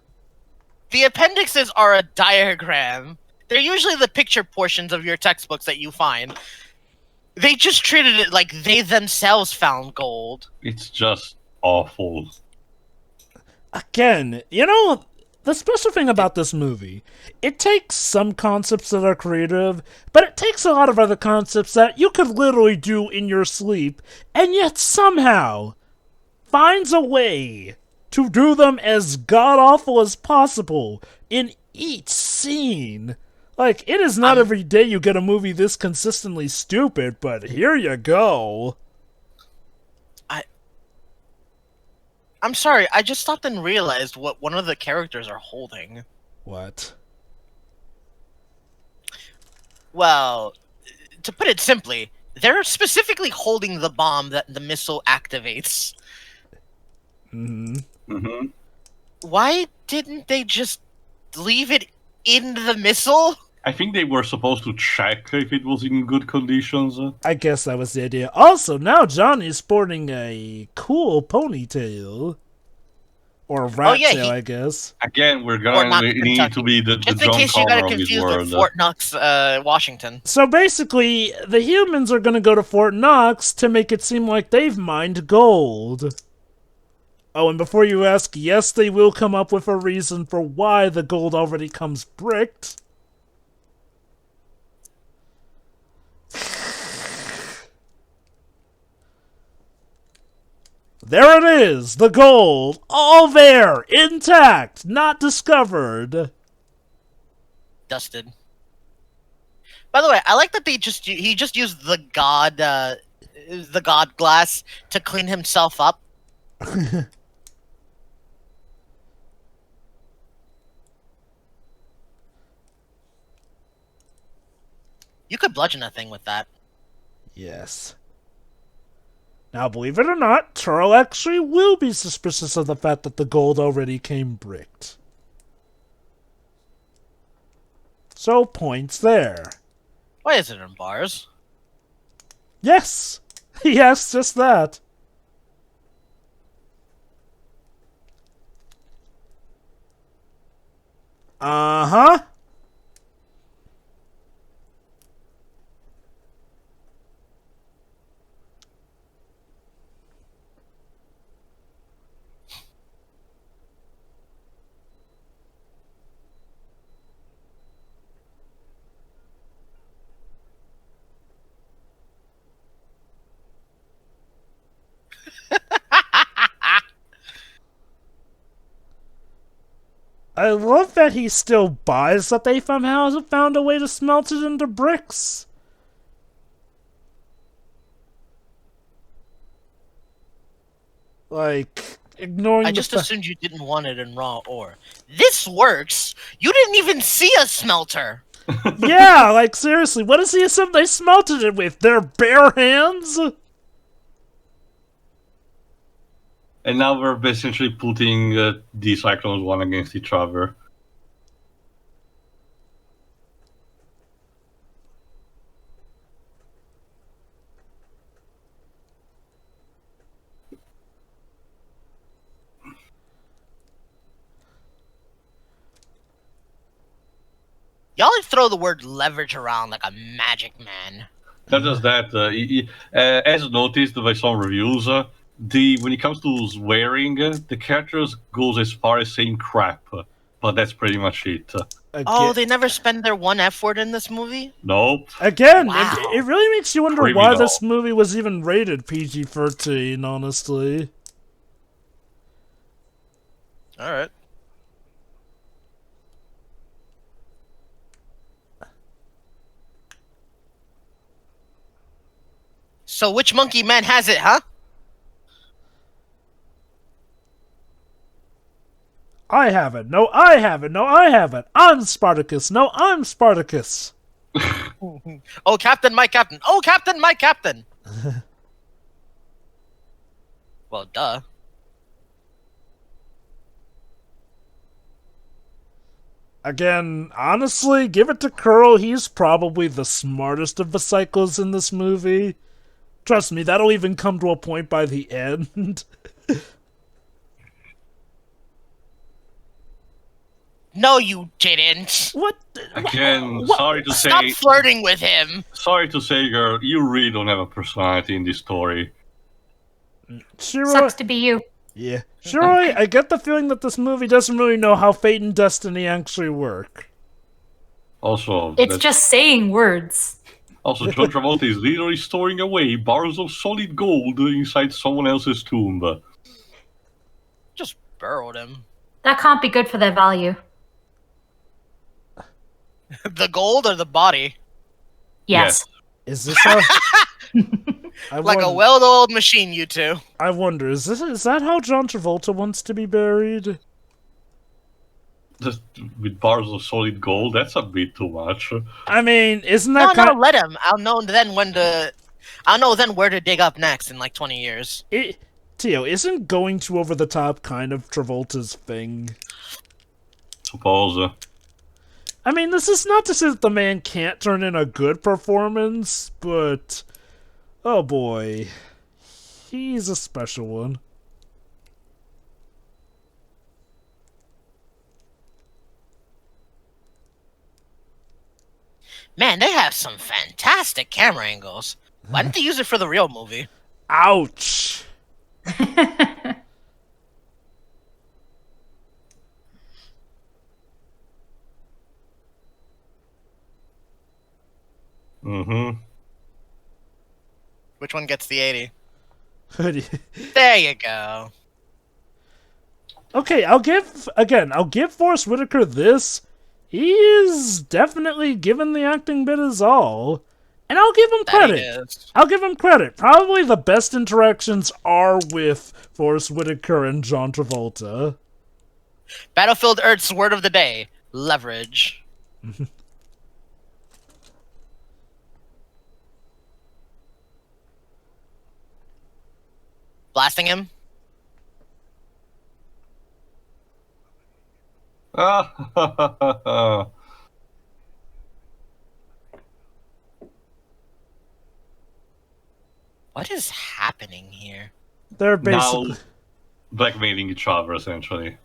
The appendixes are a diagram. They're usually the picture portions of your textbooks that you find. They just treated it like they themselves found gold. It's just awful. Again, the special thing about this movie, it takes some concepts that are creative, but it takes a lot of other concepts that you could literally do in your sleep, and yet somehow finds a way to do them as god-awful as possible in each scene. Like, it is not every day you get a movie this consistently stupid, but here you go. I'm sorry, I just stopped and realized what one of the characters are holding. What? Well, to put it simply, they're specifically holding the bomb that the missile activates. Mm-hmm. Why didn't they just leave it in the missile? I think they were supposed to check if it was in good conditions. I guess that was the idea. Also, now Johnny's sporting a cool ponytail. Or a rat tail, I guess. Again, we're gonna need to be the just John in case you Connor got of this confused world. with Fort Knox, Washington. So basically, the humans are gonna go to Fort Knox to make it seem like they've mined gold. Oh, and before you ask, yes, they will come up with a reason for why the gold already comes bricked. There it is, the gold, all there, intact, not discovered. Dusted. By the way, I like that he just used the god glass to clean himself up. You could bludgeon a thing with that. Yes. Now, believe it or not, Turl actually will be suspicious of the fact that the gold already came bricked. So, points there. Why is it in bars? Yes! Yes, just that. Uh-huh. I love that he still buys that they somehow found a way to smelt it into bricks. Like, ignoring I the just assumed you didn't want it in raw ore. This works! You didn't even see a smelter! Yeah, like, seriously, what is he assume they smelted it with? Their bare hands? And now we're essentially putting the Cyclones one against each other. Y'all throw the word leverage around like a magic man. Not just that, as noticed by some reviews, when it comes to swearing, the characters goes as far as saying crap, but that's pretty much it. Oh, they never spend their one F word in this movie? Nope. Again, Wow. it really makes you wonder why Criminal. this movie was even rated PG-13, honestly. Alright. So which monkey man has it, huh? I have it. No, I have it. No, I have it. I'm Spartacus. No, I'm Spartacus. Oh, Captain, my Captain. Oh, Captain, my Captain. Well, duh. Again, honestly, give it to Curl. He's probably the smartest of the Psychos in this movie. Trust me, that'll even come to a point by the end. No, you didn't. What? Again, What? sorry to Stop say, flirting with him. sorry to say, girl, you really don't have a personality in this story. Shiroi, Sucks to be you. yeah. Shiroi, I get the feeling that this movie doesn't really know how fate and destiny actually work. Also, It's just saying words. Also, John Travolta is literally storing away bars of solid gold inside someone else's tomb. Just burrowed him. That can't be good for their value. The gold or the body? Yes. Is this how... I Like a wonder- well-oiled machine, you two. I wonder, is that how John Travolta wants to be buried? Just with bars of solid gold, that's a bit too much. I mean, isn't No, that no, kind let him. I'll know then where to dig up next in like 20 years. Tio, isn't going too over the top kind of Travolta's thing? Suppose. I mean, this is not to say that the man can't turn in a good performance, but... oh boy. He's a special one. Man, they have some fantastic camera angles. Why didn't they use it for the real movie? Ouch! Mm-hmm. Which one gets the 80? Okay, There you go. I'll give Forrest Whitaker this. He is definitely given the acting bit his all. And I'll give him That he credit. is. I'll give him credit. Probably the best interactions are with Forrest Whitaker and John Travolta. Battlefield Earth's word of the day: leverage. Blasting him. Ah, What is happening here? They're now basically... blackmailing each other, essentially.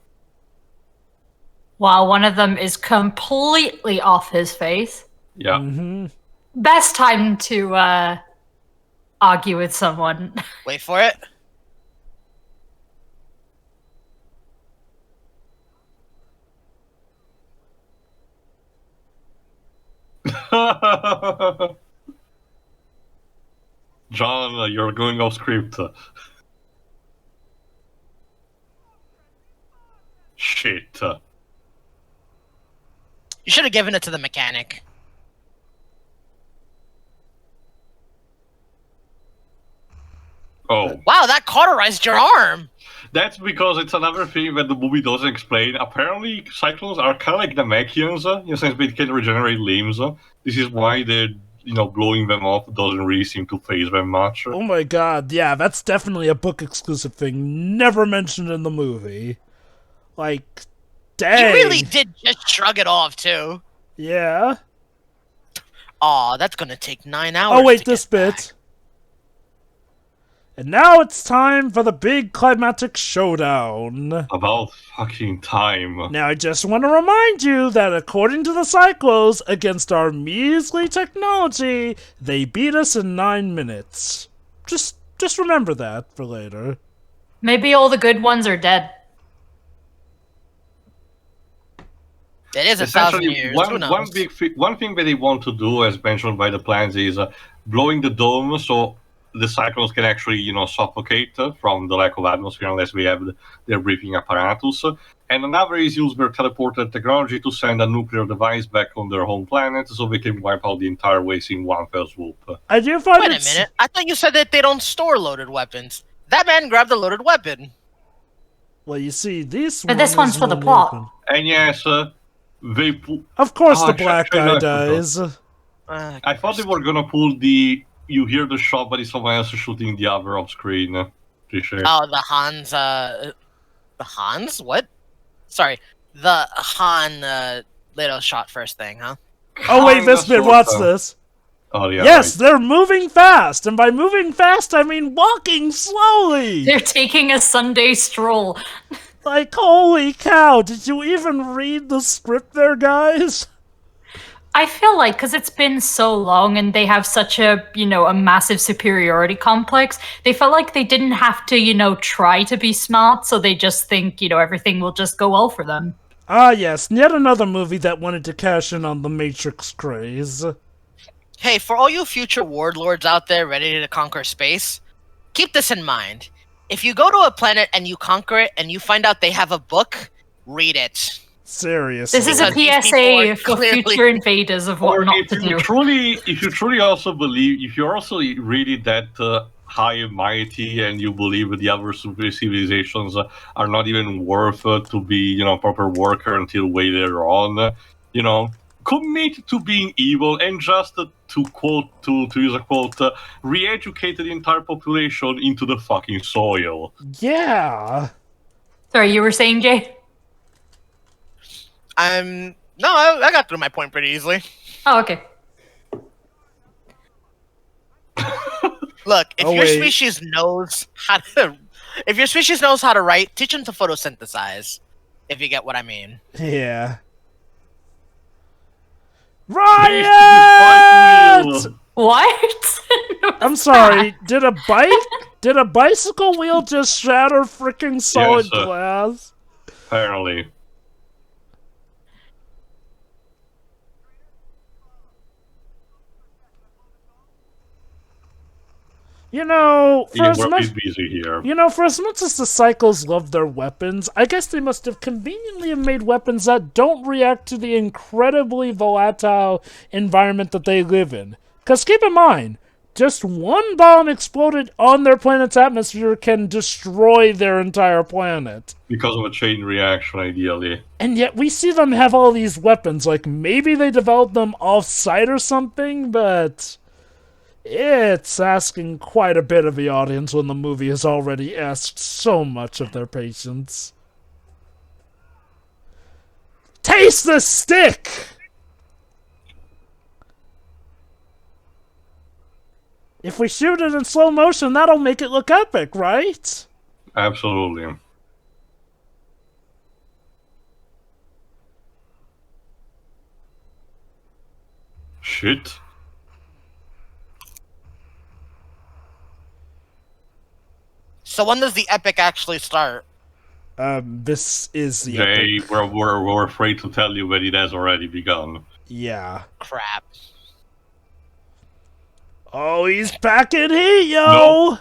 While one of them is completely off his face. Yeah. Mm-hmm. Best time to argue with someone. Wait for it. John, you're going off script. Shit. You should have given it to the mechanic. Oh. Wow, that cauterized your arm! That's because it's another thing that the movie doesn't explain. Apparently, Psychlons are kind of like the Mechians, in the sense they can regenerate limbs. This is why blowing them off doesn't really seem to phase them much. Oh my god, yeah, that's definitely a book exclusive thing, never mentioned in the movie. Like, dang. You really did just shrug it off, too. Yeah. Aw, that's gonna take 9 hours. Oh wait, to this get bit. back. And now it's time for the big climatic showdown. About fucking time. Now I just want to remind you that according to the Psychlos, against our measly technology, they beat us in 9 minutes. Just remember that for later. Maybe all the good ones are dead. It is 1,000 Essentially, years. Who knows? one thing that they want to do, as mentioned by the plans, is blowing the dome so the Cyclones can actually, suffocate from the lack of atmosphere unless we have their breathing apparatus. And another is use their teleported technology to send a nuclear device back on their home planet so they can wipe out the entire race in one fell swoop. I do find Wait a minute. I thought you said that they don't store loaded weapons. That man grabbed a loaded weapon. Well, you see, this But this one's for the plot. And yes, they Of course Oh, the black actually, guy no, I dies. I thought they were gonna pull the you hear the shot, but it's someone else shooting the other off screen. Cliché. Oh, the Hans, the Hans? What? Sorry. The Han, little shot first thing, huh? Oh wait, Kinda, this bit, sorta. watch this. Oh yeah. Yes, Right. they're moving fast, and by moving fast, I mean walking slowly. They're taking a Sunday stroll. Like, holy cow, did you even read the script there, guys? I feel like, because it's been so long and they have such a, a massive superiority complex, they felt like they didn't have to, try to be smart, so they just think, everything will just go well for them. Ah yes, yet another movie that wanted to cash in on the Matrix craze. Hey, for all you future warlords out there ready to conquer space, keep this in mind. If you go to a planet and you conquer it and you find out they have a book, read it. Seriously. This is a Because these people PSA are for clearly- future invaders of what Or not if to do. you truly also believe, if you're also really that high and mighty, and you believe that the other super civilizations are not even worth to be, proper worker until way later on, commit to being evil and just to use a quote, re-educate the entire population into the fucking soil. Yeah. Sorry, you were saying, Jay? No, I got through my point pretty easily. Oh, okay. Look, if Oh, your wait. species knows how to write, teach them to photosynthesize. If you get what I mean. Yeah. Based Riot! in this fight What? I'm sorry, did a bicycle wheel just shatter freaking solid Yes, glass? apparently. For Yeah, as we're a much bit busy here. For as much as the Cycles love their weapons, I guess they must have conveniently have made weapons that don't react to the incredibly volatile environment that they live in. Because keep in mind, just one bomb exploded on their planet's atmosphere can destroy their entire planet. Because of a chain reaction, ideally. And yet we see them have all these weapons, like maybe they developed them off-site or something, but it's asking quite a bit of the audience when the movie has already asked so much of their patience. Taste the stick! If we shoot it in slow motion, that'll make it look epic, right? Absolutely. Shit. So when does the epic actually start? This is the Jay, epic. we're afraid to tell you that it has already begun. Yeah. Crap. Oh, he's packing heat, yo! No.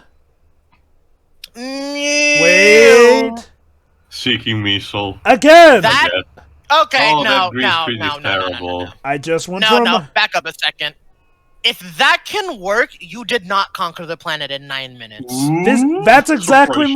Wait. Seeking missile. Again! That Again. Okay, Oh, that no, green no, screen no, is no, no, no, no, terrible. no. I just want No, to no, back up a second. If that can work, you did not conquer the planet in 9 minutes. That's exactly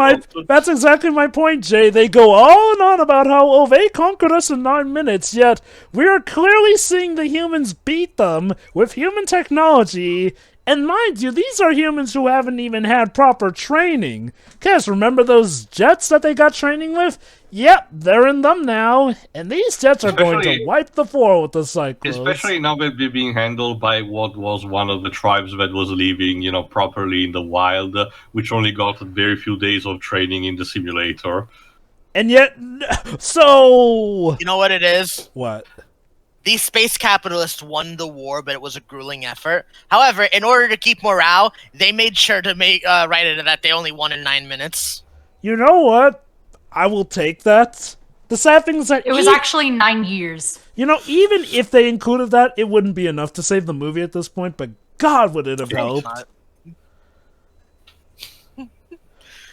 my point, Jay. They go on and on about how, oh, they conquered us in 9 minutes, yet we are clearly seeing the humans beat them with human technology. And mind you, these are humans who haven't even had proper training. Guys, remember those jets that they got training with? Yep, they're in them now, and these jets are going to wipe the floor with the Cyclones. Especially now that they're being handled by what was one of the tribes that was living, properly in the wild, which only got very few days of training in the simulator. And yet, so... You know what it is? What? These space capitalists won the war, but it was a grueling effort. However, in order to keep morale, they made sure to write it that they only won in 9 minutes. You know what? I will take that. The sad thing is that It was actually 9 years. even if they included that, it wouldn't be enough to save the movie at this point, but God, would it have helped.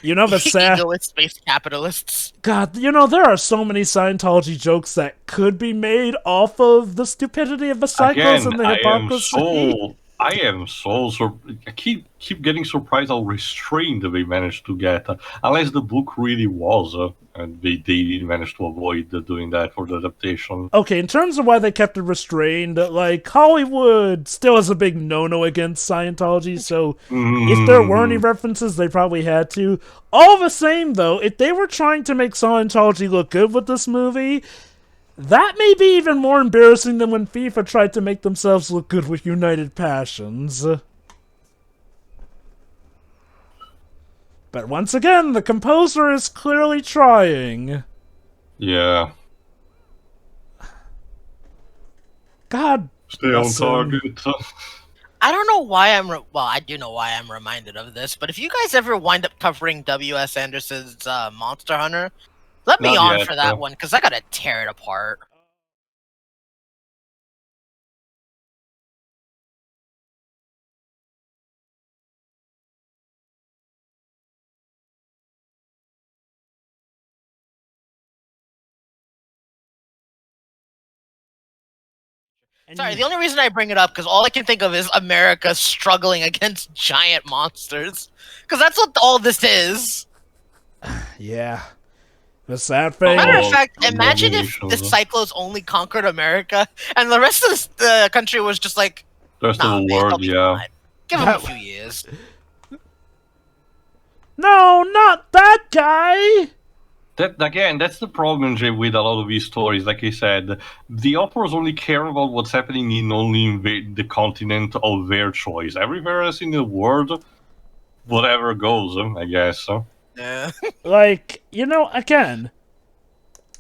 You know the sad... Egoist space capitalists. God, there are so many Scientology jokes that could be made off of the stupidity of the Psychos and the hypocrisy. I keep getting surprised how restrained they managed to get, unless the book really was, and they managed to avoid doing that for the adaptation. Okay, in terms of why they kept it restrained, like, Hollywood still has a big no-no against Scientology, so if there were any references, they probably had to. All the same, though, if they were trying to make Scientology look good with this movie, that may be even more embarrassing than when FIFA tried to make themselves look good with United Passions. But once again, the composer is clearly trying. Yeah. God. Stay on target. I don't know why well, I do know why I'm reminded of this, but if you guys ever wind up covering W.S. Anderson's Monster Hunter, let me Not on yet, for that though. one, because I gotta tear it apart. Sorry, the only reason I bring it up, because all I can think of is America struggling against giant monsters. Because that's what all this is. Yeah. The sad thing... Matter of fact, the imagine if the Cyclones only conquered America, and the rest of the country was just like, The rest nah, of the man, they'll world, be yeah. fine. Give them a few years. No, not that guy! That's the problem, Jay, with a lot of these stories. Like I said, the authors only care about what's happening in the continent of their choice. Everywhere else in the world, whatever goes, I guess. Yeah. Like, again,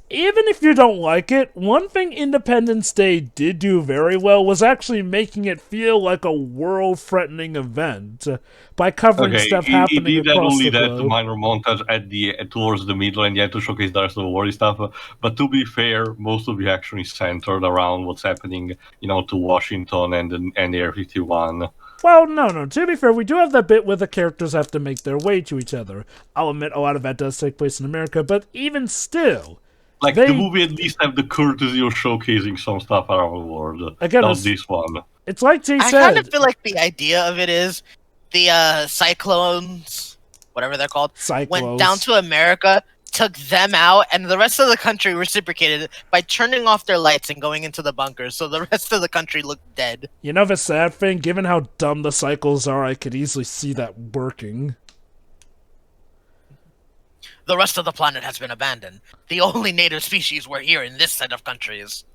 even if you don't like it, one thing Independence Day did do very well was actually making it feel like a world-threatening event by covering stuff happening across the globe. That minor montage towards the middle, and to showcase the rest of the world stuff. But to be fair, most of the action is centered around what's happening, to Washington and Air 51. Well, no. To be fair, we do have that bit where the characters have to make their way to each other. I'll admit a lot of that does take place in America, but even still... Like, the movie at least have the courtesy of showcasing some stuff around the world. Again, not this one. It's like Jay said. I kind of feel like the idea of it is the Cyclones, whatever they're called, went down to America, took them out, and the rest of the country reciprocated it by turning off their lights and going into the bunkers, so the rest of the country looked dead. You know the sad thing? Given how dumb the cycles are, I could easily see that working. The rest of the planet has been abandoned. The only native species were here in this set of countries.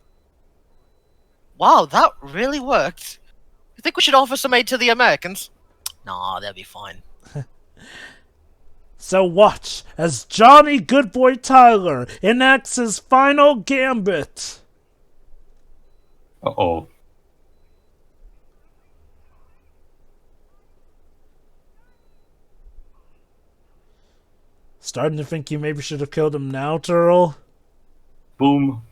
Wow, that really worked. You think we should offer some aid to the Americans? Nah, they'll be fine. So watch as Johnny Goodboy Tyler enacts his final gambit. Uh-oh. Starting to think you maybe should have killed him now, Turl? Boom.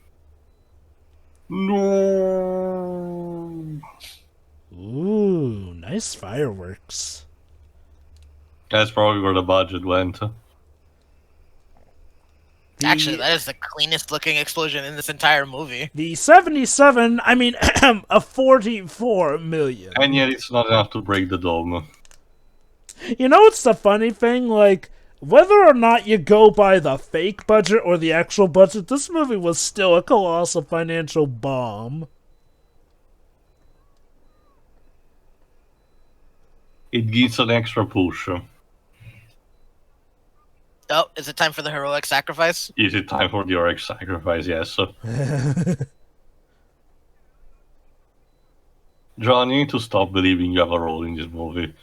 No. Ooh, nice fireworks. That's probably where the budget went. Actually, that is the cleanest looking explosion in this entire movie. The 77, I mean, a 44 million. And yet it's not enough to break the dome. You know what's the funny thing? Like, whether or not you go by the fake budget or the actual budget, this movie was still a colossal financial bomb. It gives an extra push. Oh, is it time for the heroic sacrifice? Is it time for the heroic sacrifice? Yes. John, you need to stop believing you have a role in this movie.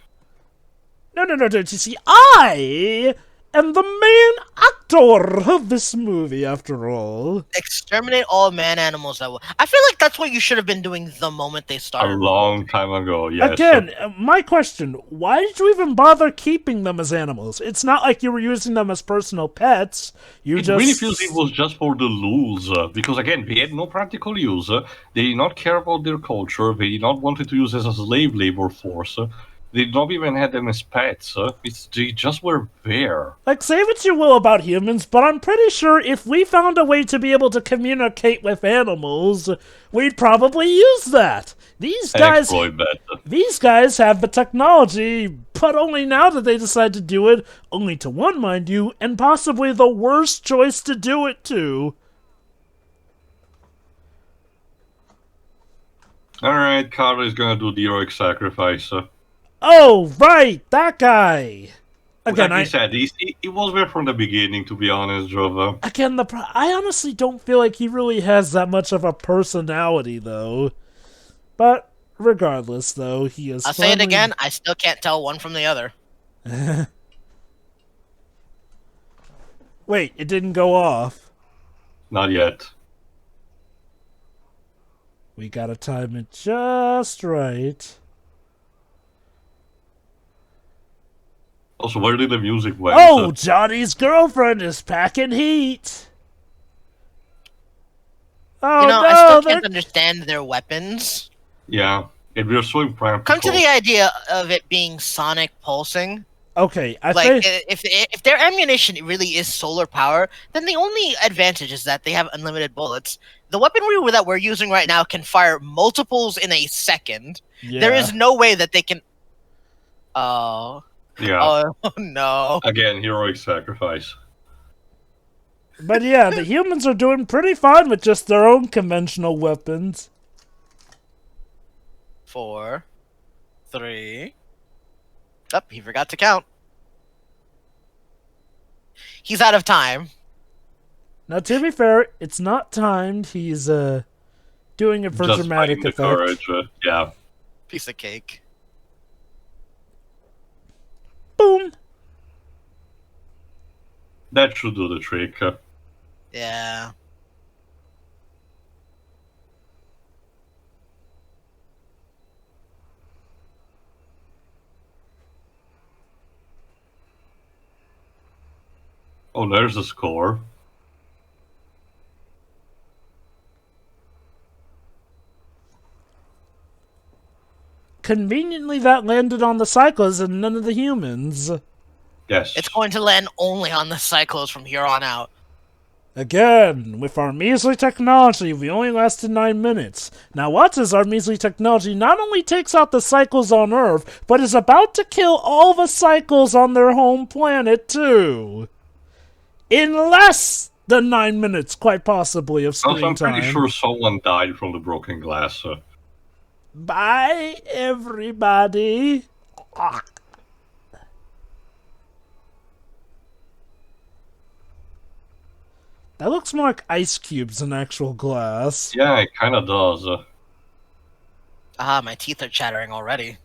No, don't you see? I am the main actor of this movie, after all. Exterminate all man animals that will. I feel like that's what you should have been doing the moment they A started. long time ago, yes. Again, my question, why did you even bother keeping them as animals? It's not like you were using them as personal pets. It really feels it was just for the lulz, because again, they had no practical use. They did not care about their culture. They did not want it to use as a slave labor force. They did not even have them as pets. They just were there. Like, say what you will about humans, but I'm pretty sure if we found a way to be able to communicate with animals, we'd probably use that. These guys have the technology, but only now that they decide to do it, only to one, mind you, and possibly the worst choice to do it to. Alright, Carl is gonna do the heroic sacrifice. Oh, right, that guy. Again, like I said, he was there from the beginning, to be honest, Jova. Again, I honestly don't feel like he really has that much of a personality, though. But regardless, though, he is. I'll say it again. I still can't tell one from the other. Wait, it didn't go off. Not yet. We gotta time it just right. Also, where did the music went? Oh, Johnny's girlfriend is packing heat. Oh, no, I still can't understand their weapons. Yeah, and we're so impractical. Come to the idea of it being sonic pulsing. Okay, I like think if their ammunition really is solar power, then the only advantage is that they have unlimited bullets. The weaponry that we're using right now can fire multiples in a second. Yeah. There is no way that they can. Oh. Yeah. Oh no. Again, heroic sacrifice. But yeah, the humans are doing pretty fine with just their own conventional weapons. 4, 3. Oh, he forgot to count. He's out of time. Now, to be fair, it's not timed. He's doing it for just dramatic effect. Courage, yeah. Piece of cake. Boom. That should do the trick. Yeah. Oh, there's a score. Conveniently, that landed on the Psychlons and none of the humans. Yes. It's going to land only on the Psychlos from here on out. Again, with our measly technology, we only lasted 9 minutes. Now, what is our measly technology not only takes out the Psychlos on Earth, but is about to kill all the Psychlos on their home planet, too. In less than 9 minutes, quite possibly, of screen I'm time. pretty sure someone died from the broken glass. Bye, everybody. That looks more like ice cubes than actual glass. Yeah, it kind of does. Ah, my teeth are chattering already.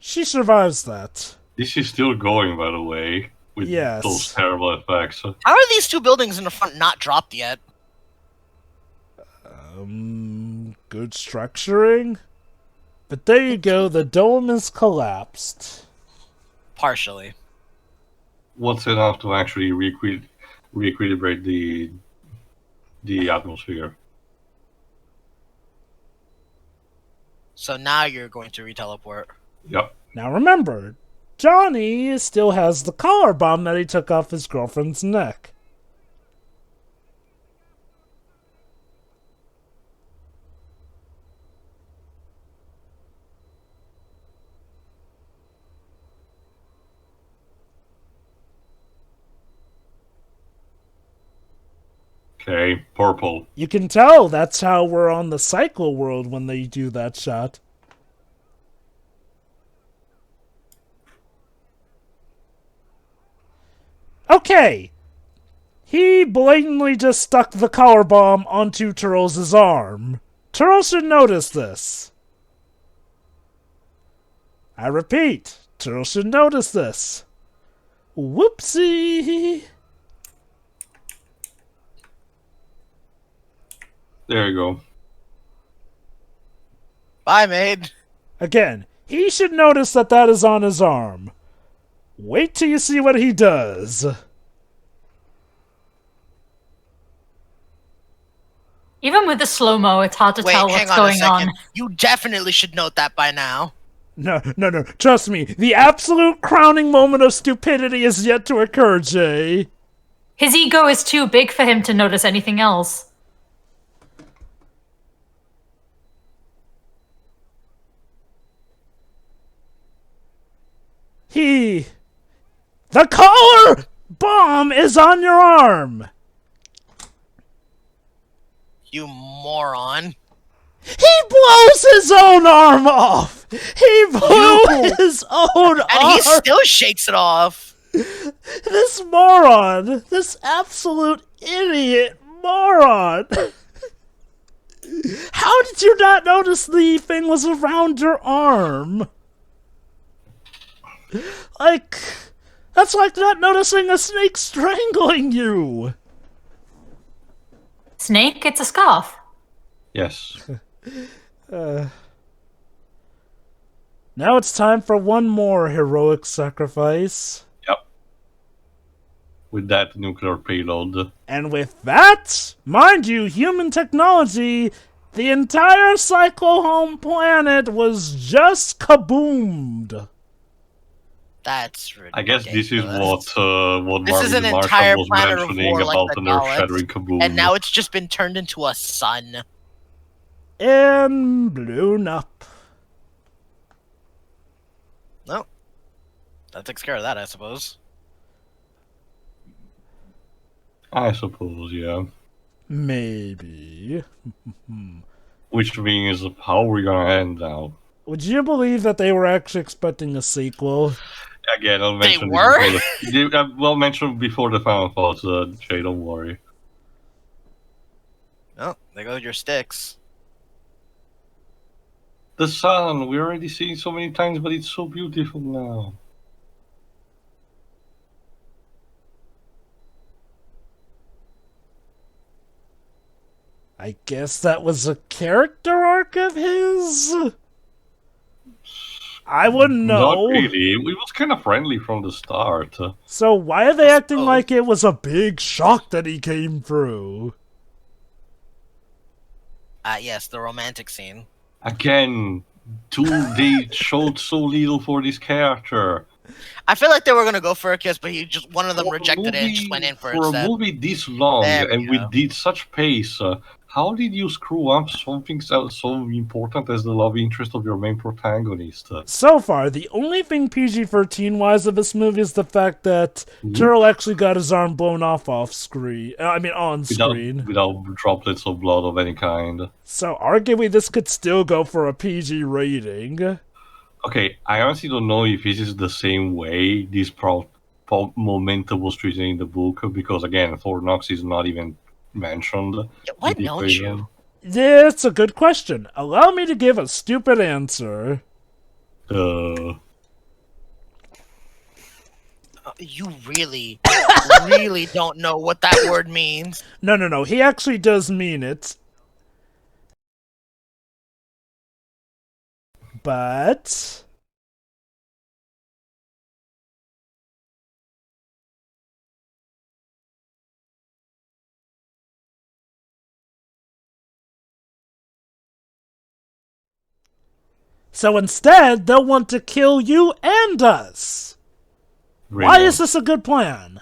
She survives that. This is still going, by the way, with those terrible effects. How are these two buildings in the front not dropped yet? Good structuring. But there you go, the dome is collapsed. Partially. what's enough to actually re-equilibrate the atmosphere. So now you're going to re-teleport. Yep. Now remember, Johnny still has the collar bomb that he took off his girlfriend's neck. Okay, purple. You can tell that's how we're on the Cycle world when they do that shot. Okay. He blatantly just stuck the collar bomb onto Turles' arm. Turles should notice this. I repeat, Turles should notice this. Whoopsie! There you go. Bye, maid. Again, he should notice that that is on his arm. Wait till you see what he does. Even with the slow-mo, it's hard to Wait, tell hang what's on a going second. on. You definitely should note that by now. No. Trust me, the absolute crowning moment of stupidity is yet to occur, Jay. His ego is too big for him to notice anything else. The collar bomb is on your arm! You moron. He blows his own arm off! He blew his own arm! And he still shakes it off. This moron! This absolute idiot moron! How did you not notice the thing was around your arm? Like, that's like not noticing a snake strangling you! Snake, it's a scarf. Yes. Now it's time for one more heroic sacrifice. Yep. With that nuclear payload. And with that, mind you, human technology, the entire Cyclohome planet was just kaboomed. That's ridiculous. I guess this is what This is an Marvin entire Marshall was planet of mentioning war like about the the Daleks, earth-shattering kaboom. And now it's just been turned into a sun. And blown up. No. That takes care of that, I suppose. I suppose, yeah. Maybe. Which means, how are we gonna end now? Would you believe that they were actually expecting a sequel? Again, I'll mention They were? Well, mentioned before the final thoughts, Jay, don't worry. Oh, there go your sticks. The sun, we already seen it so many times, but it's so beautiful now. I guess that was a character arc of his? I wouldn't know. Not really. It was kind of friendly from the start. So why are they acting suppose. like it was a big shock that he came through? Yes, the romantic scene. Again, they showed so little for this character. I feel like they were gonna go for a kiss, but one of them rejected it and just went in for it a instead. movie this long There we and go. with such pace, how did you screw up something so important as the love interest of your main protagonist? So far, the only thing PG-13 wise of this movie is the fact that Turl actually got his arm blown off screen. On screen. Without droplets of blood of any kind. So arguably this could still go for a PG rating. Okay, I honestly don't know if this is the same way this momentum was treated in the book, because again, Fort Knox is not even mentioned. Yeah, why in the don't equation. you? It's a good question. Allow me to give a stupid answer. You really, really don't know what that word means. No. He actually does mean it. But So instead, they'll want to kill you and us. Really. Why is this a good plan?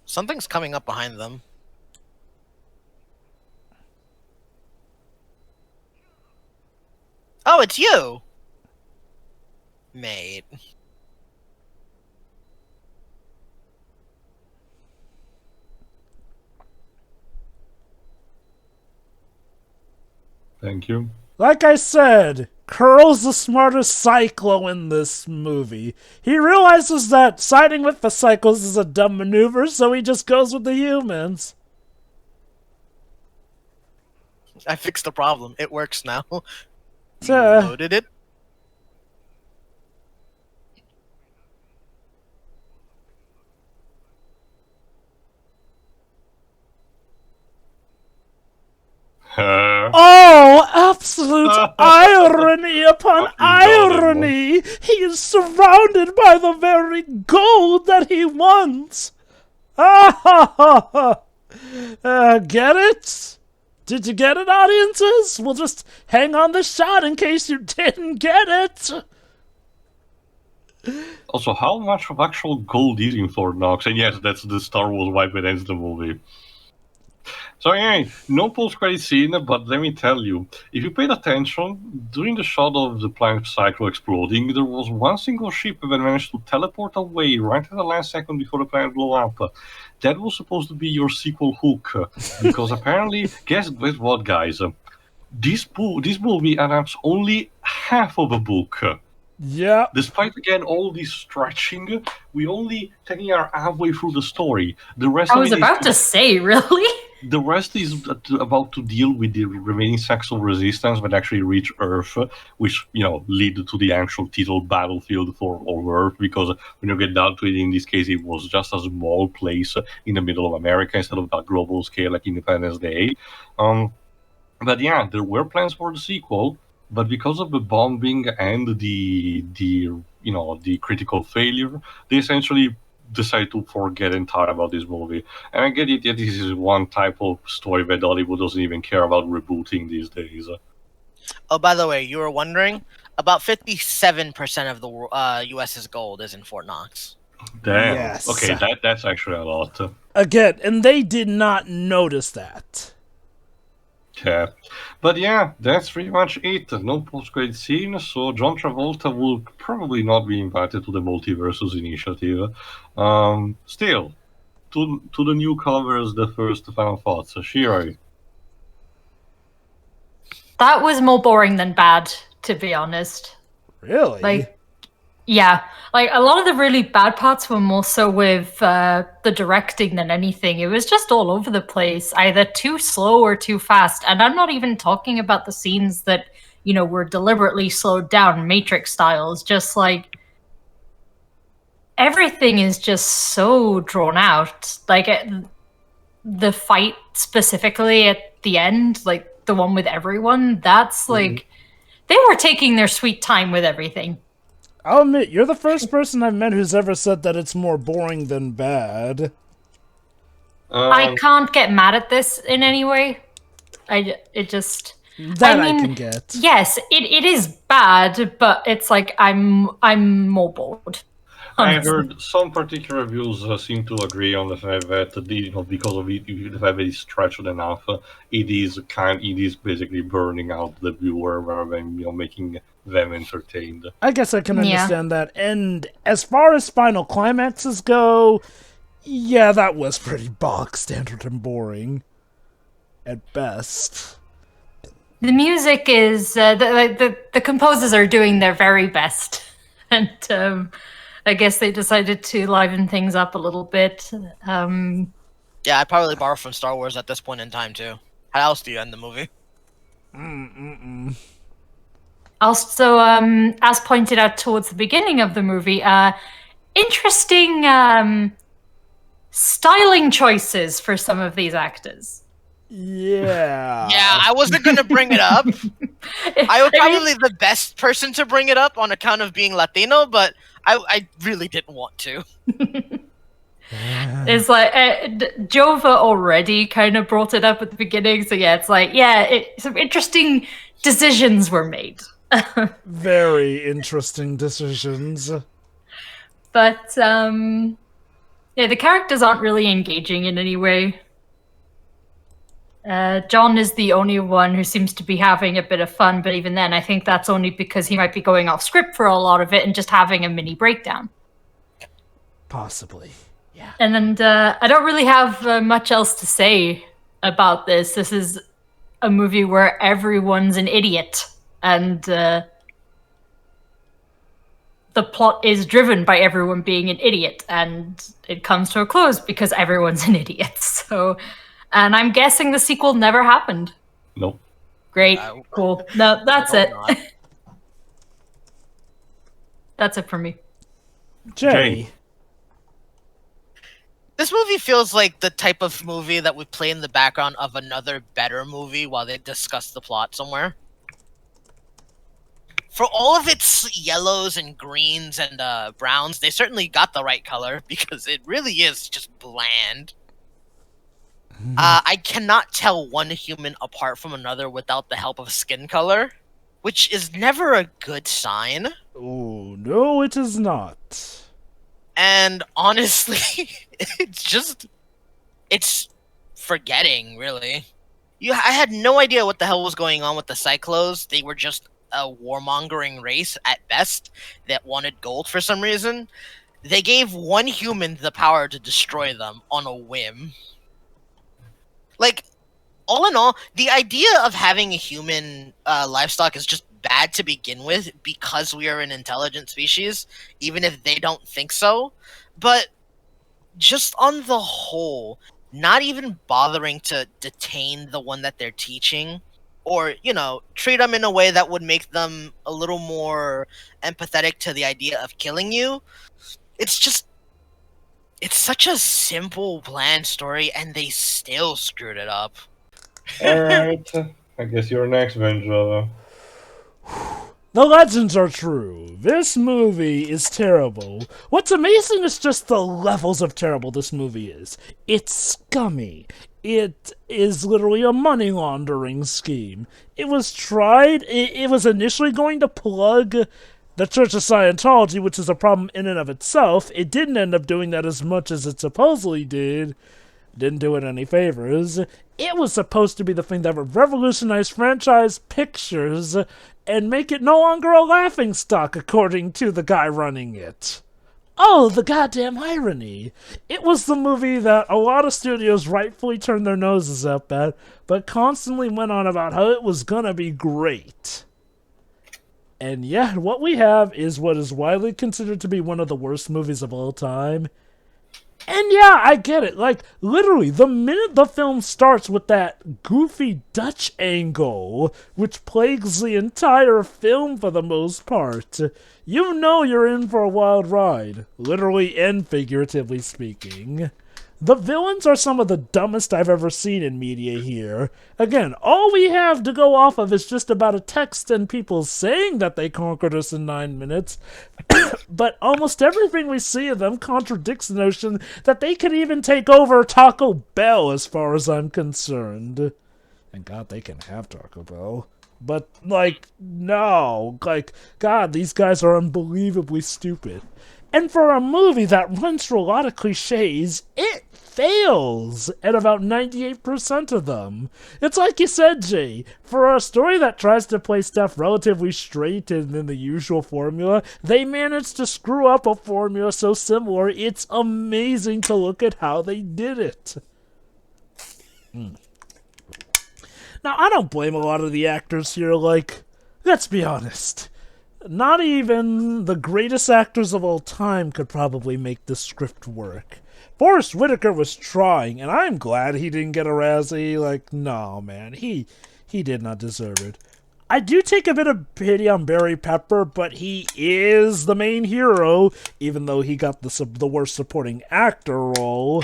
Something's coming up behind them. Oh, it's you! Mate. Thank you. Like I said, Curl's the smartest Psycho in this movie. He realizes that siding with the Psychos is a dumb maneuver, so he just goes with the humans. I fixed the problem. It works now. So, Loaded it. oh, absolute irony upon irony! He is surrounded by the very gold that he wants! Ah ha ha ha! Get it? Did you get it, audiences? We'll just hang on the shot in case you didn't get it! Also, how much of actual gold is in Fort Knox? And yes, that's the Star Wars wipe that ends the movie. So anyway, no post-credit scene, but let me tell you, if you paid attention, during the shot of the planet Cyclo exploding, there was one single ship that managed to teleport away right at the last second before the planet blew up. That was supposed to be your sequel hook, because apparently, guess what, guys? This movie adapts only half of a book. Yeah. Despite, again, all this stretching, we only technically are halfway through the story. The rest I of was it about to say, really? The rest is about to deal with the remaining sects of resistance that actually reach Earth, which, lead to the actual title battlefield for Earth, because when you get down to it, in this case, it was just a small place in the middle of America instead of a global scale like Independence Day. But yeah, there were plans for the sequel, but because of the bombing and the critical failure, they essentially decide to forget entirely about this movie. And I get it that this is one type of story that Hollywood doesn't even care about rebooting these days. Oh, by the way, you were wondering, about 57% of the U.S.'s gold is in Fort Knox. Damn. Yes. Okay, that's actually a lot. Again, and they did not notice that. Yeah. But yeah, that's pretty much it. No post-credit scene, so John Travolta will probably not be invited to the Multiversus initiative. Still, to the newcomers, the first final thoughts. Shirai. That was more boring than bad, to be honest. Really? Yeah, a lot of the really bad parts were more so with the directing than anything. It was just all over the place, either too slow or too fast. And I'm not even talking about the scenes that, were deliberately slowed down, Matrix styles. Just everything is just so drawn out. The fight specifically at the end, the one with everyone, that's they were taking their sweet time with everything. I'll admit, you're the first person I've met who's ever said that it's more boring than bad. I can't get mad at this in any way. I can get. Yes, it is bad, but it's I'm more bored. I heard some particular reviews seem to agree on the fact that because of it, the fact that it's stretched enough, it is basically burning out the viewer rather than making them entertained. I guess I can understand that. And as far as final climaxes go, yeah, that was pretty bog standard and boring at best. The music is the composers are doing their very best, and I guess they decided to liven things up a little bit. Yeah, I'd probably borrow from Star Wars at this point in time too. How else do you end the movie? Also, as pointed out towards the beginning of the movie, interesting styling choices for some of these actors. Yeah. Yeah, I wasn't going to bring it up. I was probably the best person to bring it up on account of being Latino, but I really didn't want to. It's like Jova already kind of brought it up at the beginning, so yeah, it's like some interesting decisions were made. Very interesting decisions. But the characters aren't really engaging in any way. John is the only one who seems to be having a bit of fun, but even then, I think that's only because he might be going off script for a lot of it and just having a mini breakdown. Possibly, yeah. And then I don't really have much else to say about this. This is a movie where everyone's an idiot, and the plot is driven by everyone being an idiot, and it comes to a close because everyone's an idiot. So, and I'm guessing the sequel never happened. Nope. Great, cool. No, that's it. That's it for me. Jay. This movie feels like the type of movie that would play in the background of another better movie while they discuss the plot somewhere. For all of its yellows and greens and browns, they certainly got the right color because it really is just bland. I cannot tell one human apart from another without the help of skin color, which is never a good sign. Oh, no, it is not. And honestly, it's forgetting, really. I had no idea what the hell was going on with the Psychlons. They were just a warmongering race at best that wanted gold for some reason. They gave one human the power to destroy them on a whim. Like, all in all, the idea of having a human livestock is just bad to begin with because we are an intelligent species, even if they don't think so. But just on the whole, not even bothering to detain the one that they're teaching, or, treat them in a way that would make them a little more empathetic to the idea of killing you. It's such a simple, bland story, and they still screwed it up. Alright, I guess you're next, Benjo. The legends are true. This movie is terrible. What's amazing is just the levels of terrible this movie is. It's scummy. It is literally a money laundering scheme. It was tried. It was initially going to plug the Church of Scientology, which is a problem in and of itself. It didn't end up doing that as much as it supposedly did. Didn't do it any favors. It was supposed to be the thing that would revolutionize franchise pictures and make it no longer a laughingstock, according to the guy running it. Oh, the goddamn irony. It was the movie that a lot of studios rightfully turned their noses up at, but constantly went on about how it was gonna be great. And yeah, what we have is what is widely considered to be one of the worst movies of all time. And yeah, I get it. Like, literally, the minute the film starts with that goofy Dutch angle, which plagues the entire film for the most part, you know you're in for a wild ride, literally and figuratively speaking. The villains are some of the dumbest I've ever seen in media here. Again, all we have to go off of is just about a text and people saying that they conquered us in 9 minutes, but almost everything we see of them contradicts the notion that they could even take over Taco Bell as far as I'm concerned. And God, they can have Taco Bell. But, no. God, these guys are unbelievably stupid. And for a movie that runs through a lot of cliches, it fails at about 98% of them. It's like you said, Jay, for a story that tries to play stuff relatively straight and in the usual formula, they managed to screw up a formula so similar, it's amazing to look at how they did it. Now, I don't blame a lot of the actors here, let's be honest. Not even the greatest actors of all time could probably make this script work. Forrest Whitaker was trying, and I'm glad he didn't get a Razzie. No, man, he did not deserve it. I do take a bit of pity on Barry Pepper, but he is the main hero, even though he got the worst supporting actor role.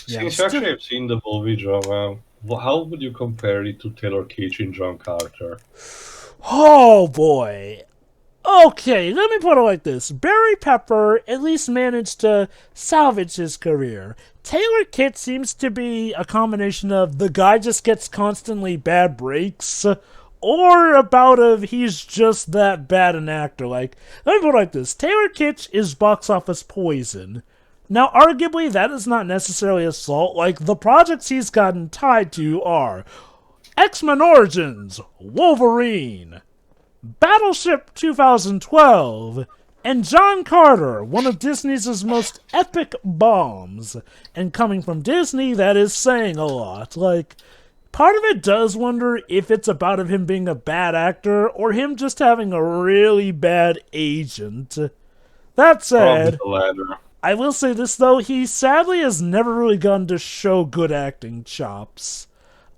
Since you actually have seen the movie, John, how would you compare it to Taylor Kitsch in John Carter? Oh, boy. Okay, let me put it like this. Barry Pepper at least managed to salvage his career. Taylor Kitsch seems to be a combination of the guy just gets constantly bad breaks, or he's just that bad an actor. Like, let me put it like this. Taylor Kitsch is box office poison. Now, arguably, that is not necessarily a fault. Like, the projects he's gotten tied to are X-Men Origins, Wolverine, Battleship 2012, and John Carter, one of Disney's most epic bombs. And coming from Disney, that is saying a lot. Like, part of it does wonder if it's about him being a bad actor or him just having a really bad agent. That said, Probably the latter. I will say this though, he sadly has never really gotten to show good acting chops,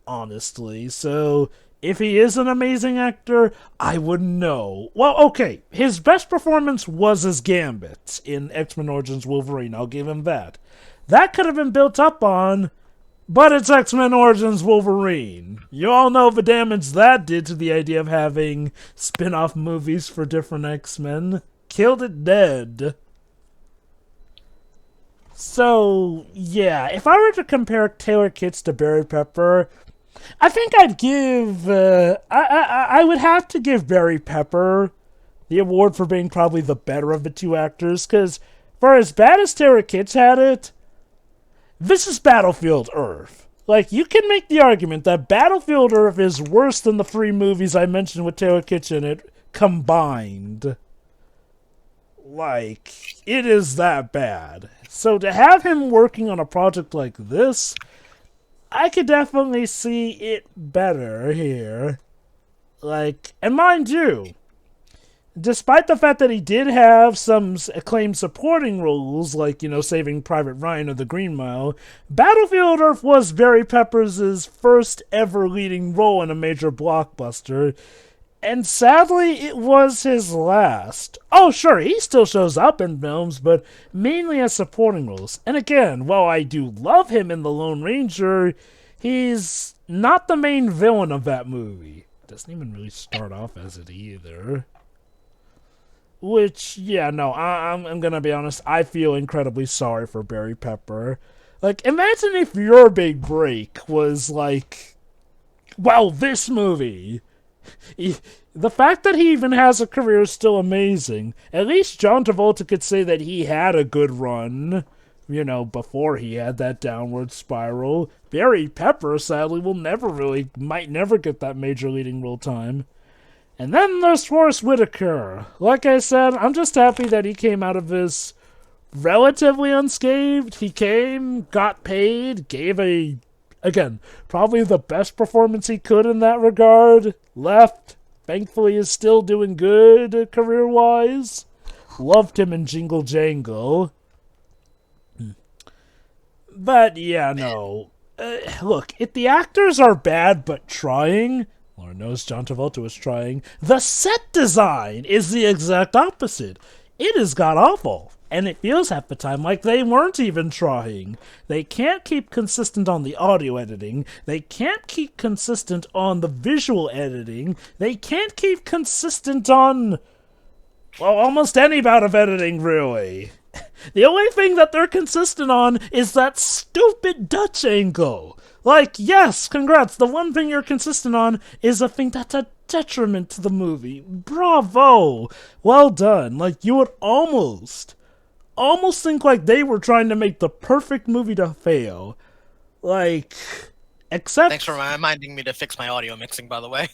honestly. So, if he is an amazing actor, I wouldn't know. Well, okay, his best performance was as Gambit in X-Men Origins Wolverine, I'll give him that. That could have been built up on, but it's X-Men Origins Wolverine. You all know the damage that did to the idea of having spin-off movies for different X-Men. Killed it dead. So, yeah, if I were to compare Taylor Kitsch to Barry Pepper, I think I'd give, I would have to give Barry Pepper the award for being probably the better of the two actors, because for as bad as Taylor Kitsch had it, this is Battlefield Earth. Like, you can make the argument that Battlefield Earth is worse than the 3 movies I mentioned with Taylor Kitsch in it combined. Like, it is that bad. So to have him working on a project like this, I could definitely see it better here. Like, and mind you, despite the fact that he did have some acclaimed supporting roles, like, Saving Private Ryan or The Green Mile, Battlefield Earth was Barry Pepper's first ever leading role in a major blockbuster, and sadly, it was his last. Oh, sure, he still shows up in films, but mainly as supporting roles. And again, while I do love him in The Lone Ranger, he's not the main villain of that movie. Doesn't even really start off as it either. Which, yeah, no, I'm gonna be honest, I feel incredibly sorry for Barry Pepper. Like, imagine if your big break was like, well, this movie. The fact that he even has a career is still amazing. At least John Travolta could say that he had a good run, before he had that downward spiral. Barry Pepper, sadly, might never get that major leading role time. And then there's Forrest Whitaker. Like I said, I'm just happy that he came out of this relatively unscathed. He came, got paid, gave again, probably the best performance he could in that regard. Left. Thankfully is still doing good career-wise. Loved him in Jingle Jangle. But, yeah, no. Look, if the actors are bad but trying, Lord knows John Travolta was trying, the set design is the exact opposite. It is god-awful. And it feels half the time like they weren't even trying. They can't keep consistent on the audio editing. They can't keep consistent on the visual editing. They can't keep consistent on, well, almost any bout of editing, really. The only thing that they're consistent on is that stupid Dutch angle. Like, yes, congrats, the one thing you're consistent on is a thing that's a detriment to the movie. Bravo! Well done. Like, you would almost think like they were trying to make the perfect movie to fail. Like, except... Thanks for reminding me to fix my audio mixing, by the way.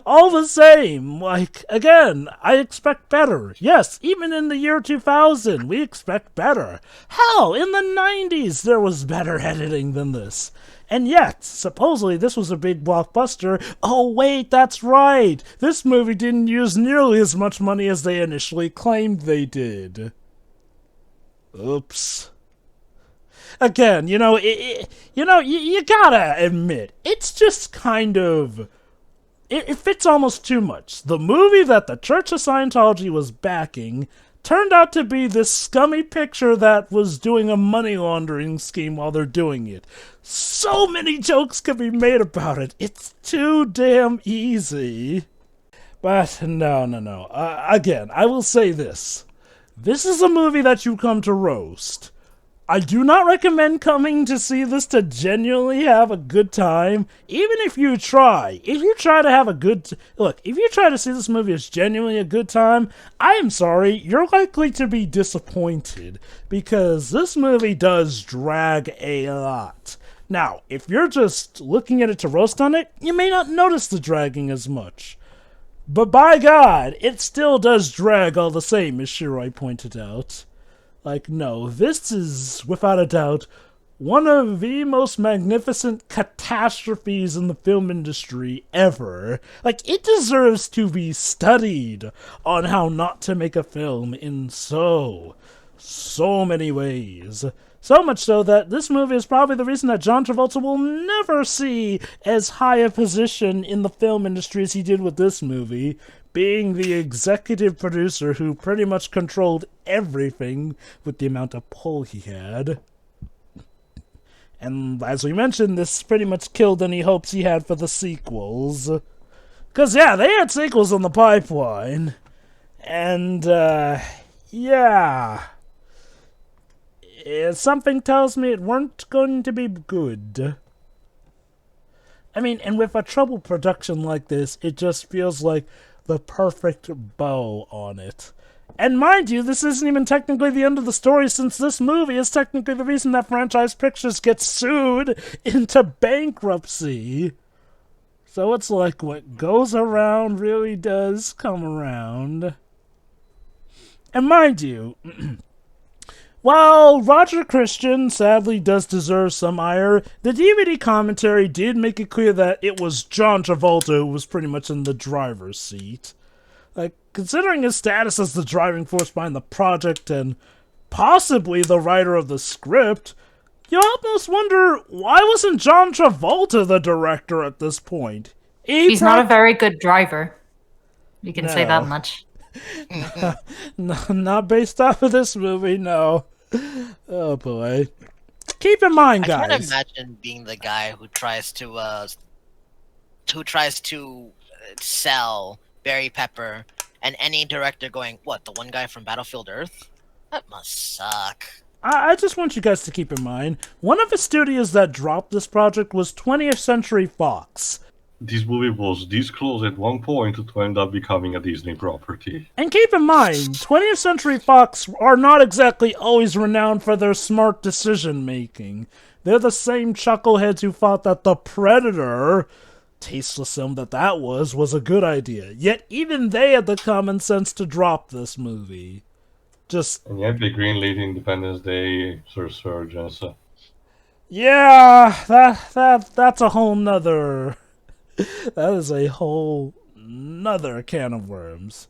All the same, like, again, I expect better. Yes, even in the year 2000, we expect better. Hell, in the 90s, there was better editing than this. And yet, supposedly this was a big blockbuster. Oh wait, that's right! This movie didn't use nearly as much money as they initially claimed they did. Oops. Again, you gotta admit, it's just kind of... It fits almost too much. The movie that the Church of Scientology was backing turned out to be this scummy picture that was doing a money laundering scheme while they're doing it. So many jokes could be made about it. It's too damn easy. But no. Again, I will say this. This is a movie that you come to roast. I do not recommend coming to see this to genuinely have a good time. Even if you try. If you try to have a good... Look, if you try to see this movie as genuinely a good time, I am sorry, you're likely to be disappointed. Because this movie does drag a lot. Now, if you're just looking at it to roast on it, you may not notice the dragging as much. But by God, it still does drag all the same, as Shiroi pointed out. Like, no, this is, without a doubt, one of the most magnificent catastrophes in the film industry ever. Like, it deserves to be studied on how not to make a film in so many ways. So much so that this movie is probably the reason that John Travolta will never see as high a position in the film industry as he did with this movie, being the executive producer who pretty much controlled everything with the amount of pull he had. And as we mentioned, this pretty much killed any hopes he had for the sequels. Because, yeah, they had sequels in the pipeline. And, yeah. Something tells me it weren't going to be good. I mean, and with a troubled production like this, it just feels like the perfect bow on it. And mind you, this isn't even technically the end of the story, since this movie is technically the reason that Franchise Pictures gets sued into bankruptcy. So it's like what goes around really does come around. And mind you, while Roger Christian sadly does deserve some ire, the DVD commentary did make it clear that it was John Travolta who was pretty much in the driver's seat. Like, considering his status as the driving force behind the project and possibly the writer of the script, you almost wonder, why wasn't John Travolta the director at this point? He's not a very good driver. You can say that much. No, not based off of this movie, no. Oh boy. Keep in mind, guys. I can't imagine being the guy who tries to sell Barry Pepper, and any director going, "What, the one guy from Battlefield Earth? That must suck." I just want you guys to keep in mind, one of the studios that dropped this project was 20th Century Fox. This movie was this close at one point to end up becoming a Disney property. And keep in mind, 20th Century Fox are not exactly always renowned for their smart decision-making. They're the same chuckleheads who thought that The Predator, tasteless film that was a good idea. Yet even they had the common sense to drop this movie. And yet they greenlit Independence Day Resurgence. Yeah, that's a whole nother... That is a whole nother can of worms.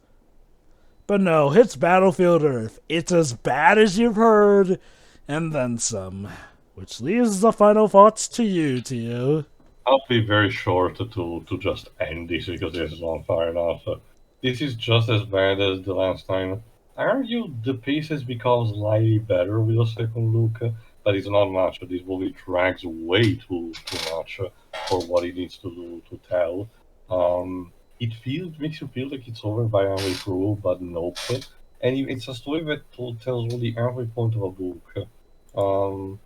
But no, it's Battlefield Earth. It's as bad as you've heard, and then some. Which leaves the final thoughts to you, Tio. I'll be very short to just end this because this is not far enough. This is just as bad as the last time. I argue the pace has become slightly better with a second look, but it's not much. This movie drags way too much for what it needs to do to tell. It makes you feel like it's over by halfway through, but nope. And it's a story that tells only every point of a book.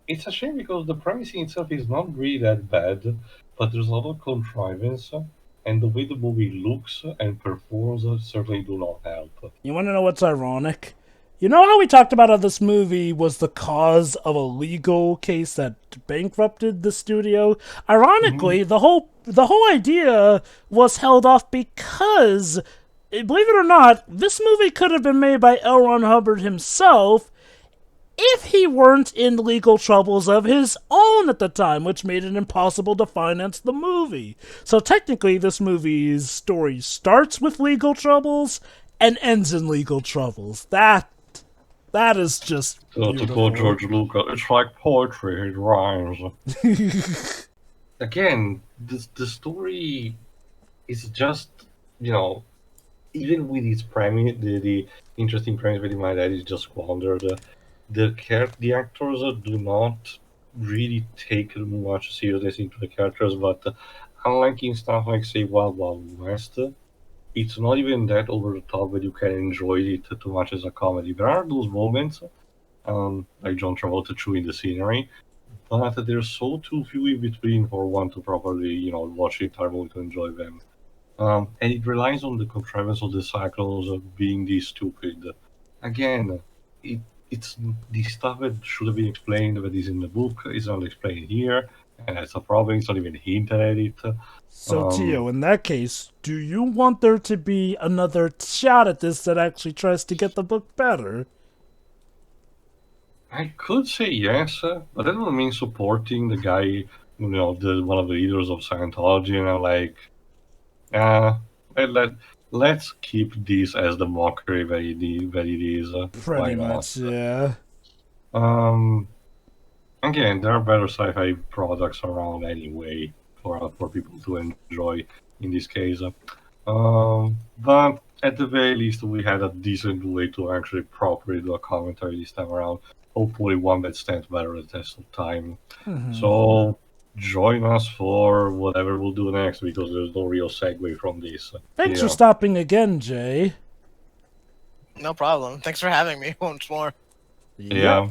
It's a shame because the premise in itself is not really that bad, but there's a lot of contrivance, and the way the movie looks and performs certainly do not help. You want to know what's ironic? You know how we talked about how this movie was the cause of a legal case that bankrupted the studio? Ironically, the whole idea was held off because, believe it or not, this movie could have been made by L. Ron Hubbard himself if he weren't in legal troubles of his own at the time, which made it impossible to finance the movie. So technically, this movie's story starts with legal troubles and ends in legal troubles. That is just So to quote George Lucas, it's like poetry, it rhymes. Again, the story is just, even with its premise, the interesting premise that in my head is just squandered. The actors do not really take much seriousness into the characters, but unlike in stuff like, say, Wild Wild West, it's not even that over the top that you can enjoy it too much as a comedy. There are those moments, like John Travolta chewing the scenery, but there's so too few in between for one to properly, watch the entire movie to enjoy them. And it relies on the contrivance of the Cyclones of being this stupid. Again, it, it's the stuff that should have been explained that is in the book is not explained here, and that's a problem. It's not even hinted at it. So, Tio, in that case, do you want there to be another shot at this that actually tries to get the book better? I could say yes, but that would mean supporting the guy, the one of the leaders of Scientology, and I'm like, let's keep this as the mockery that it is. Pretty Why not? much, yeah. Again, there are better sci-fi products around anyway for people to enjoy. In this case, but at the very least, we had a decent way to actually properly do a commentary this time around. Hopefully, one that stands better the test of time. So join us for whatever we'll do next, because there's no real segue from this. Thanks for stopping again, Jay. No problem. Thanks for having me once more. Yeah.